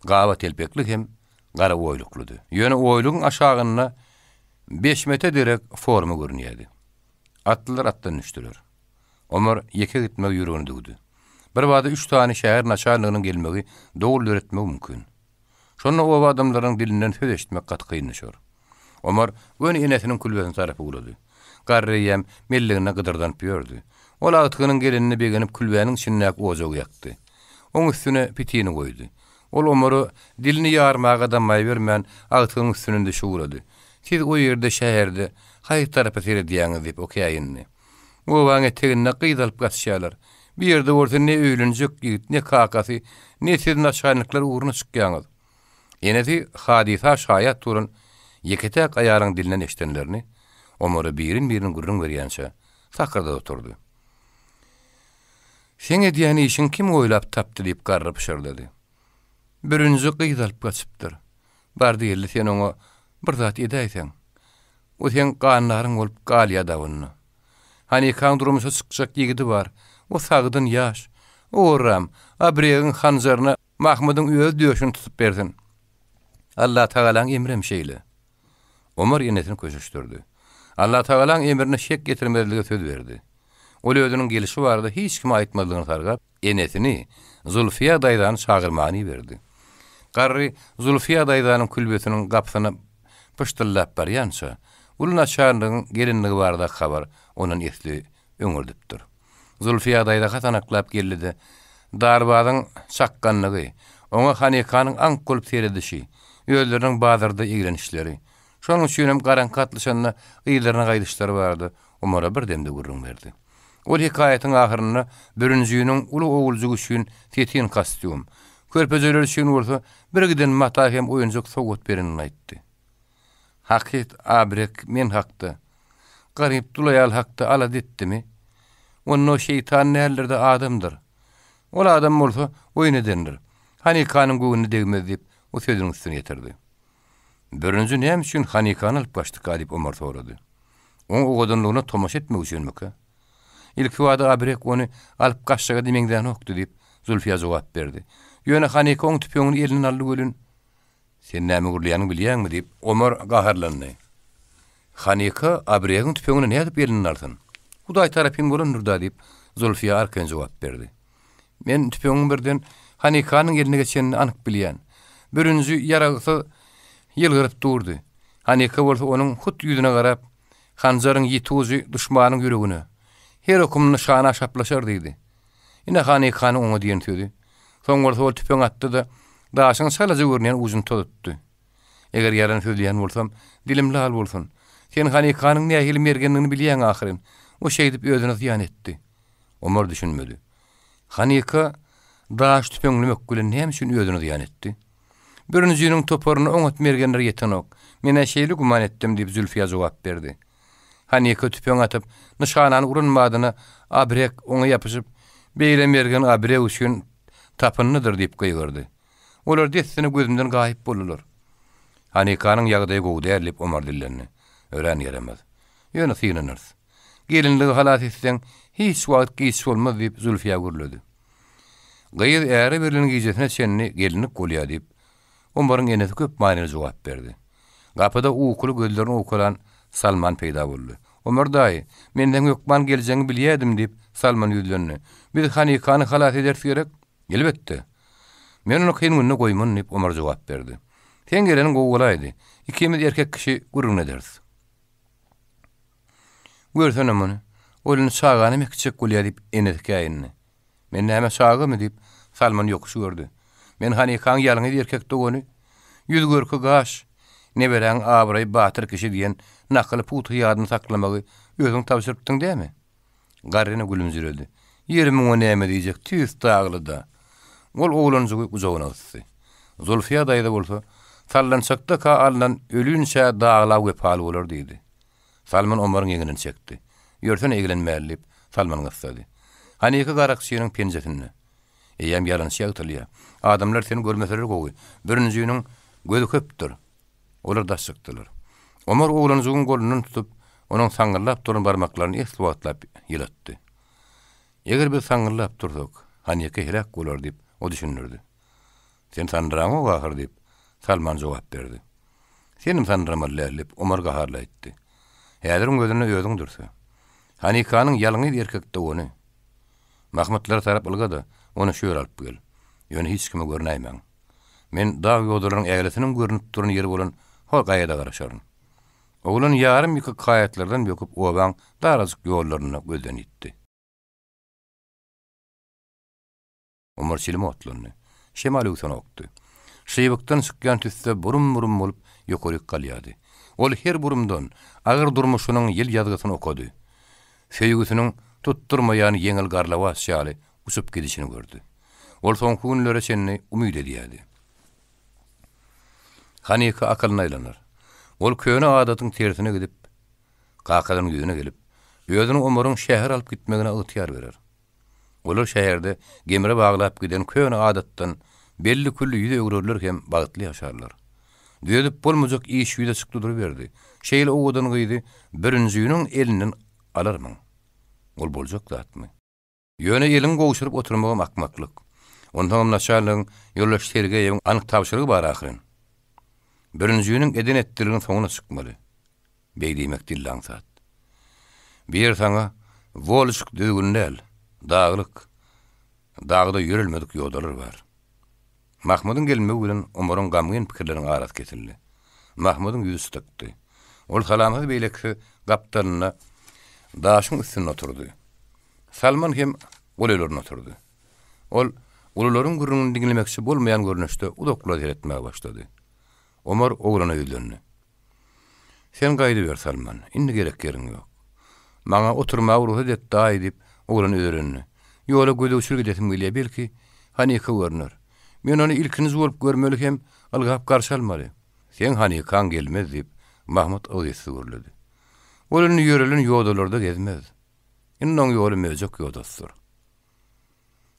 Gaba telpekli hem gara oýlukludy. Ýöne oýlugyň aşagyna 5 metre derek forma görünýärdi. Atlylar atdan düşdiler. Omar ýeke gitmek ýüregini dugdy. Bir wada 3 tane şäher naçarlygynyň gelmegi dogul öğretmek mümkin. Şonu o adamlaryň dilinden söz eşitmek gat kynlaşýar. Omar göni enesiniň külbesine tarapy gulady. garryýam melligine gydyrdanıp ýördi. Ol agtygynyň gelenini begenip külbäniň içinde ozog ýakdy. Oň üstüne pitini goýdy. Ol Omory dilini ýarmaga da maý bermän agtygynyň üstünde şuwrady. Siz o ýerde şäherde haýy tarapy seredýäňiz diýip okýaýynny. O waňa tegine gyýdalyp gatşýarlar. Bir ýerde orta ne öýlenjek ýigit, ne kakasy, ne sizin aşaýlyklar uğruna çykýaňyz. Enesi hadisa şaýat turun ýeketek aýaryň dilinden eşdenlerini Omory birin gurrun berýänçe sakrda oturdy. Sen edýän işin kim oýlap tapdy diýip garryp şerledi. Birinji gyýdalyp gaçypdyr. Bardy ýerli sen oňa bir zat edäýsen. O sen ganlaryň bolup galýa dawunny. Hani kan durmuşa çykjak ýigidi bar. O sagdyn ýaş. Oram, abregiň hanjaryna Mahmudyň öz döşüni tutup berdin. Allah Taalaň emrem şeýle. Omar ýenesini köşüşdirdi. Allah Taalaň emrine şek getirmezlige söz berdi. Ol özüniň gelişi barada hiç kime aýtmadygyny targap, enesini Zulfiýa daýdan çagyrmany berdi. Garry Zulfiýa daýdanyň külbesiniň gapsyny pıştyllap barýança, ulun açarlygyň gelinligi barada habar onuň esli öňürdipdir. Zulfiýa daýda hatanaklap geldi. Darbadyň çakkanlygy, oňa Hanykanyň aňk bolup seredişi, öýleriniň bazarda egrenişleri. Şonuň üçin hem garankatlyşanyna ýylaryna gaýdyşlary bardy. Omara bir demde gurrun berdi. Ol hikayetin ahyrynda birinjiyiniň uly oguljugy üçin tetin kostyum, körpejeler üçin bolsa bir giden mata hem oýunjak sowgat berenini aýtdy. Hakyt abrek men hakda. Garyp dulaýal hakda ala detdimi? Onu şeytan nälerде adamdyr. Ol adam bolsa oýun edendir. Hanykanyň göwünde degmez diýip o sözüň üstüne ýetirdi. Birinji näme üçin Hanykany alyp gaçdyk diýip Omar sorady. Oň ogadynlygyna tomaş etmek üçinmi? İlk wada abrek onu alyp gaçdyga diýmekden okdy diýip Zulfiýa jogap berdi. Ýöne Hanyka oň tüpeňini elinden aldy gölün. Sen näme gurlaýanyny bilýärmi diýip Omar gaharlandy. Hanyka abregiň tüpeňini näme diýip elinden aldyn? Hudaý tarapyn bolundur da diýip Zulfiýa arkan jogap berdi. Men tüpeňiň birden Hanykanyň eline geçenini anyk bilýän. Birinji ýaragsy ýylgyryp durdy. Hanyka bolsa onuň hut ýüzüne garap, hanjaryň ýetuzy duşmanyň ýüregine her okumny şana şaplaşar diýdi. Ine Hanykany oňa diýen sözi. Soň bolsa ol tüpeň atdy da daşyň salaja görnýän uzun tutdy. Eger ýaran söýleýän bolsam, dilim lal bolsun. Sen Hanykanyň nähili mergenini bilýän ahyryn. O şeýdip özüne ziyan etdi. Omar düşünmedi. Hanyka daş tüpeňini mökgülen näme üçin özüne ziyan etdi? Birinjiniň toparyny oňat mergenler ýetenok. Men şeýle guman etdim diýip Zulfiýa jogap berdi. Hanyka tüpeň atyp nişanany urunmadyna abrek oňa ýapyşyp beýle mergen abrek üçin tapynnydyr diýip gaýgyrdy. Olar destini gözümden gaýyp bolurlar. Hanykanyň ýagdaýy gowdärlip Omar dillenni. Ören ýeremez. Ýöne synanyrs. Gelinligi halat etsen hiç wagt giç bolmaz diýip Zulfiýa gurlady. Gaýyr äri biriň gijetine çenni gelinlik bolýar diýip Omaryň enesi köp maňyly jogap berdi. Gapyda ukulu gözlerini okulan Salman peýda boldy. Omar daýy, menden ýokman geljeňi bilýärdim diýip Salman ýüzlenni. Biz Hanykany halat edersi gerek? Elbetde. Men onu kyn gününe goýman diýip Omar jogap berdi. Sen geleniň gowulaýdy. Ikimiz erkek kişi gurrun ederiz. Görsenem onu. Olun çağany mekçek bolýar diýip enetkäýinni. Men näme çağymy diýip Salman ýokuşy gördü. Men Hanykanyň ýalyny erkek dogany, ýüz görki gaş, neberen abraý batyr kişi diýen nakyly puty ýadyny saklamagy özüň tapşyrypdyň diými? Garryny gülümjüreldi. Ýerimiň o näme diýjek tüýs daglyda. Ol oğlanjygy uzagyna gitdi. Zulfiýa daýda bolsa, sallançakda ka alnan ölünçe dağlap gepal bolar diýdi. Salman Omaryň ýeňinden çekdi. Ýörsen eglenmälip Salman gysdy. Hanyka garakçynyň penjesini. Eýem ýalançy ýagtylýar. Adamlar seni görmeseler gowy. Birinjiniň gözü köpdir. Olar daşykdylar. Omar oğlanjygyň golundan tutup, onuň saňgyrlap duran barmaklaryny esliwatlap ýylatdy. Eger biz saňgyrlap dursak, Hanyka helak bolar diýip o düşünürdi. Sen sandraňy gahar diýip Salman jogap berdi. Senim sandramallarlyp Omar gaharla etdi. Häziriň gözüne özüň dursa. Hanykanyň ýalyny erkek dogany. Mahmudlar tarap ılgada onu şöyle alıp gel. Ýöne hiç kime görnäýmän. Men dağ ýoduryň ägletiniň görünüp duran ýeri bolan hol gaýada garaşaryn. Oğlan yarım ýyky kayatlardan böküp obaň darazyk ýollaryna gözden itdi. Omar çilim otlandy. Şemal utan okdy. Şeýbekden çykýan tüsde burum-burum bolup ýokary galýady. Ol her burumdan agyr durmuşynyň ýyl ýazgysyny okady. Feýgüsiniň tutturmaýan ýeňil garlawas şaly usup gidişini gördü. Ol soňky günlere çenni umyt edýärdi. Hanyka akylyna aýlanar. Ol köýne adatyň tersine gidip, gakadan ýüzüne gelip, ýödüni Omaryň şäher alyp gitmegine ygtyýar berer. Olar şäherde gemire baglap giden köýne adatdan belli külli ýüze öwrürler hem bagtly ýaşarlar. Düýedip bolmajak iş ýüze çykdyr berdi. Şeýle owadan gyýdy, birinjiyiniň elinden alarmyň. Ol boljak zatmy. Ýöne elin gowşuryp oturmagam akmaklyk. Ondan naçarlygyň ýollaş terge ýeň anyk tapşyrygy bar ahyryn. Birinjiyiniň eden etdirigini soňuna çykmaly. Beýdimek dillaňsat. Bir saňa wolşyk düzgündäl, daglyk, dagda ýörelmedik ýollar bar. Mahmudyň gelmegi bilen Omaryň gamgyn pikirleriniň arat kesildi. Mahmudyň ýüzi tykdy. Ol salamy beýleki gapdanyna daşyň üstüne oturdy. Salman hem golelerine oturdy. Ol ulularyň gürrüňini dinlemekçi bolmaýan görnüşde udoklar etmäge başlady. Omar oglana ýüzlendi. Sen gaýdy ber Salman, indi gerek ýeriň ýok. Maňa oturmagy ruhsat et daý diýip oglana öýrendi. Ýola gödüçür gidetim gelýär belki, Hanyka görner. Men onu ilkiniz bolup görmeli hem algap garşy almaly. Sen Hanykan gelmez diýip Mahmud öýesi görledi. Olany ýörelen ýodalarda gezmez. Innoň ýoly mezek ýodasdyr.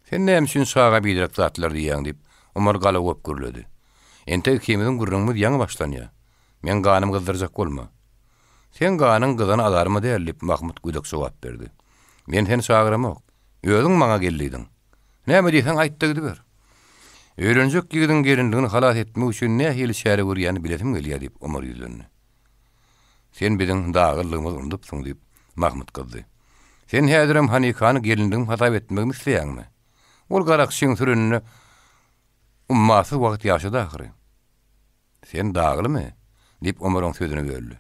Sen näme üçin saga biderek zatlar diýäň diýip Omar gala gop görledi. Ente kemiň gurrunmy ýaňy başlanýar. Men ganym gyzdyrjak bolma. Sen ganyň gyzyny alarmy dälip Mahmud güdek jogap berdi. Men seni çagyramok. Özüň maňa geldiň. Näme diýsen aýtdy gidiber. Öýrenjek ýigidin gerindigini halat etmek üçin nähili şäre görýäni biletim gelýär diýip Omar ýüzlendi. Sen biziň dagylygymyzy unutupsyň diýip Mahmud kızdy. Sen häzirem Hanykany gelindigiň hatap etmegimi isleýäňmi? Ol garakçyň türünü ummasy wagt ýaşady ahyry. Sen daglymy? Diýip Omaryň sözüne böldi.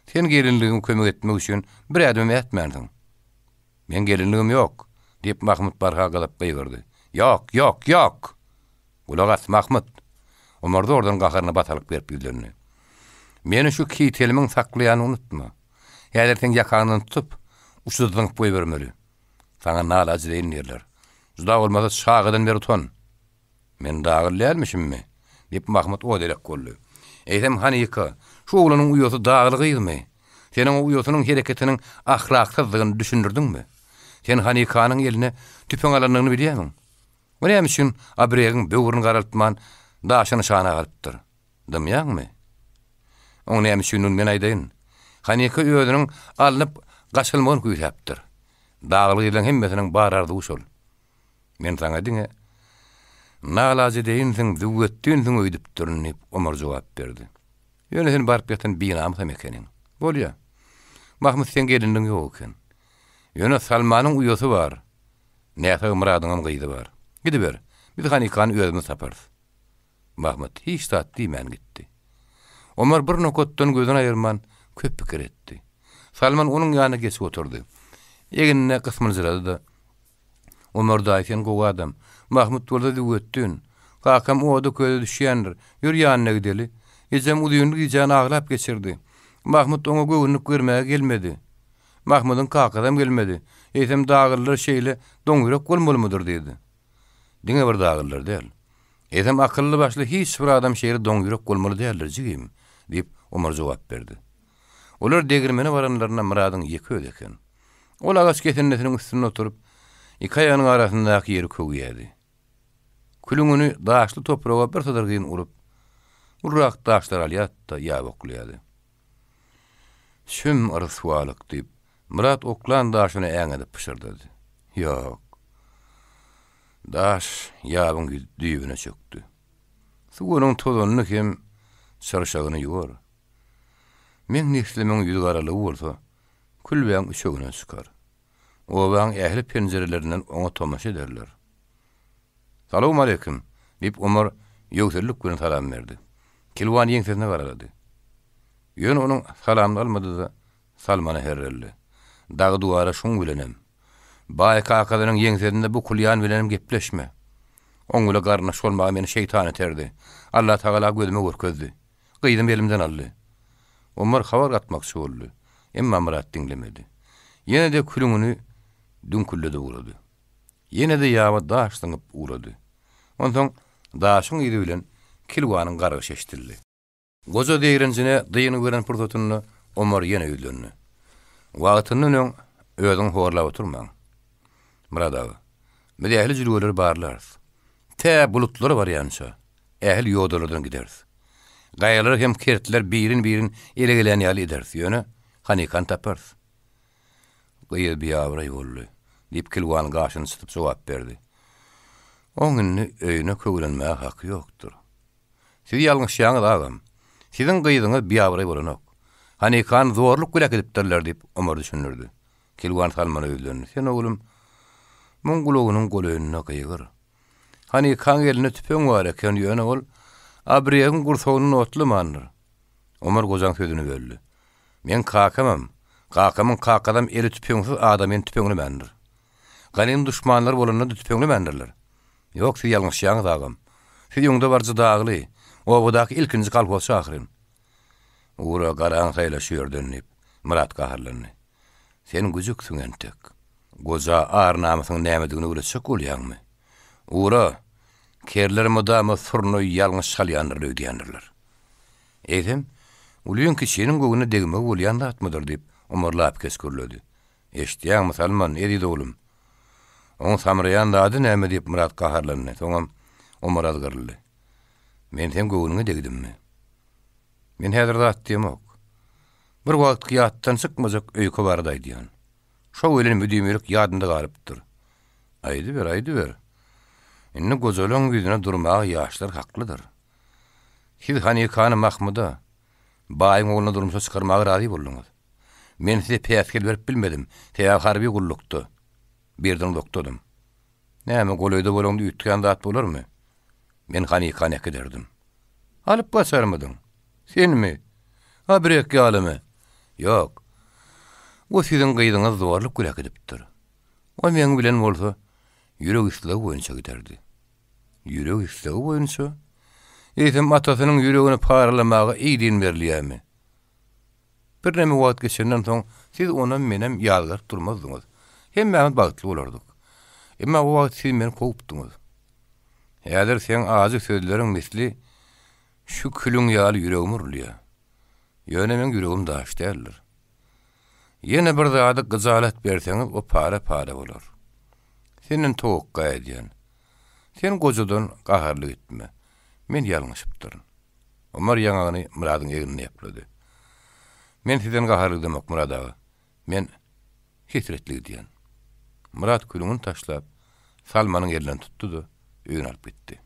Sen gelindigime kömek etmek üçin bir adam etmändiň. Men gelindigim ýok, diýip Mahmud barha galap beýgirdi. Ýok. Ulagat Mahmud. Omar da oradan gaharyna batalyk berip ýüzlendi. Meni şu kitelimiň saklaýany unutma. Häzir sen ýakanyny tutup, uçudyň boý bermeli. Saňa nalaç diýenler. Juda bolmasa şagydan beri ton. Men dagylýarmyşymmy? Diýip Mahmud o derek goldy. Eýsem Hanyka, şu oglanyň uýasy daglygymy? Senin uýasynyň hereketiniň ahlaksyzlygyny düşündirdiňmi? Sen Hanykanyň eline tüpeň alanyny bilýärmiň? Bu näme üçin abregiň böwrüni garaltman daşyny şana galypdyr? Dymýarmy? O näme üçin men aýdyn? Hanyka öýüniň alınıp gaçylmagyny güýräpdir. Daglyk bilen hemmesiniň barardy usul. Men saňa diňe nalazy deýinsiň, düwetdiňsiň öýdüpdir diýip Omar jogap berdi. Ýöne sen barıp ýatan binam hem ekeniň. Bolýa. Mahmud sen gelindiň ýok eken. Ýöne Salmanyň uýasy bar. Näse muradyňam gyýdy bar. Gidiber. Biz Hanykany özüme saparys. Mahmud hiç tat diýmän gitdi. Omar bir nokotdan gözüni aýyrman köp pikir etdi. Salman onuň ýanyna geçip oturdy. Eginine kysmyny jylady da Omar daýsan gowy adam. Mahmud bolsa düwetdin. Kakam oda köýde düşýändir. Ýür ýanyna gideli. Ejem udyny ýany aglap geçirdi. Mahmud oňa göwnük görmäge gelmedi. Mahmudyň kakadan gelmedi. Eýsem dagyllar şeýle doňýurak bolmalydyr diýdi. Diňe bir dagyllar däl. Eýsem akylly başly hiç bir adam şeýle doňýurak bolmaly däldir jigim diýip Omar jogap berdi. Olar degirmene baranlaryna muradyň ýeki öýdi eken. Ol agaç ketenletiniň üstüne oturup iki aýanyň arasyndaky ýeri kögýärdi. Külüňini daşly topraga bir sadargyn urup, urak daşlar alýatda ýa oklýardy. Şüm aryswalyk diýip Murat oklan daşyny äňe pişirdi. Ýok. Daş ýabyň düýbüne çökdi. Suwunyň tozanyny hem çarşagyny ýuwar. Men neslimeň ýüzi garaly bolsa, külbäň üçegine çykar. Obaň ähli penjerelerinden oňa tomaşa ederler. Salam aleykum diýip Omar ýöwsellik bilen salam berdi. Kilwan ýeňsesine garady. Ýöne onuň salamny almady-da Salmana herreldi. Dagy duwara şoň bilenem. Baý kakalaryň ýeňsezinde bu kulýan bilenem gepleşme. Oň bilen garnaş bolmagy meni şeytan eterdi. Allah Taala gözüme görkezdi. Gyýdym elimden aldy. Omar habar gatmakçy boldy. Emma Murat dinlemedi. Ýene de külüňüni dünkullede uğradı. Ýene de ýawa daşdyňyp uğradı. Ondan daşyň ýeri bilen kilwanyň gargy şeşdirdi. Goza deýrenjine dyýyny gören purtotuny Omar ýene öýlendi. Wagtynyň özüň horlap oturmaň. Murat ağa, mede ähli jürgüler barlar. Tä bulutlar bar ýança. Ähli ýodalardan giderdi. Gaýalar hem kertler birin ele gelen ýaly ederdi. Ýöne hanikan tapar. Gyýy bir ýawra ýolly. Dip kilwan gaşyny sıtyp jogap berdi. Oňuny öýüne köwlenmäge haky ýokdur. Siz ýalňyşýaňyz agam. Siziň gyýdyňyz bir ýawra bolanok. Hanikan zorluk gülek edipdirler dip Omar düşünürdi. Kilwan Salmana öýlendi. Sen oglum Mongolowynyň golöýüne gyýgyr. Hanikan eline tüpeň bar eken ýöne ol abriýegiň gursogyny otly mandyr. Omar gojaň sözüni böldü. Men kakamam. Kakamyň kakadam eli tüpeňsiz adamyň tüpeňini mandyr. Ganym düşmanlar bolanda tüpeňini mandirler. Ýok, siz ýalňyşýaňyz agam. Siz ýoňda barjy dagly. O budak ilkinji kalpos şahyryn. Ura garan haýlaşýar dönüp, Murat gaharlandy. Sen güjüksiň entek. Goza ar namasyň nämedigini bileşik bolýarmy? Ura, kerler modama surnu ýalňyş salýandyr öýdýändirler. Eýdim, ulýan kişiniň göwüne degme bolýanda atmadyr dip Omar lap keskurlady. Eşdiýän Salman edidi oglum. Oň samraýan dady näme dip Murat gaharlandy. Soňam Omar azgyrly. Men hem göwüne degdimmi? Men häzir zat diýmok. Bir wagt ýatdan çykmajak öýke barday diýen. Şo ölen müdümlük ýadynda galypdyr. Aýdy ber. Inni gozalaň ýüzüne durmagy ýaşlar haklydyr. Siz Hanikany Mahmuda baýyň ogluna durmuşa çykarmagy razy boldyňyz. Men size päskel berip bilmedim. Täýär harby gullukdy. Birden doktodum. Näme golaýda bolanda üýtgän zat bolarmy? Men Hanikany ederdim. Alyp basarmydyň? Senmi? Abrek ýalymy? Ýok. O siziň gyýdyňyz zorluk gülek edipdir. O meň bilen bolsa, ýürek isligi boýunça giderdi. Ýürek isligi boýunça? Eýsem atasynyň ýüregini paralamagy iýdin berliýärmi? Bir näme wagt geçenden soň siz ona menem ýalgyr durmazdyňyz. Hemme bagtly bolardyk. Emma o wagt siz meni kowupdyňyz. Häzir sen azy sözleriň misli şu külüň ýaly ýüregim urulýar. Ýöne men ýüregim daş däldir. Ýene bir zady gyzalat berseňiz o para bolar. Senin towukka edýän. Sen gojadan gaharly gitme. Men ýalňyşypdyryn. Omar ýaňagyny Muradyň egine ýaplady. Men sizden gaharly demek Murad ağa. Men hisretli diýen. Murat külüňini taşlap Salmanyň elinden tutdy da öýüne alyp gitdi.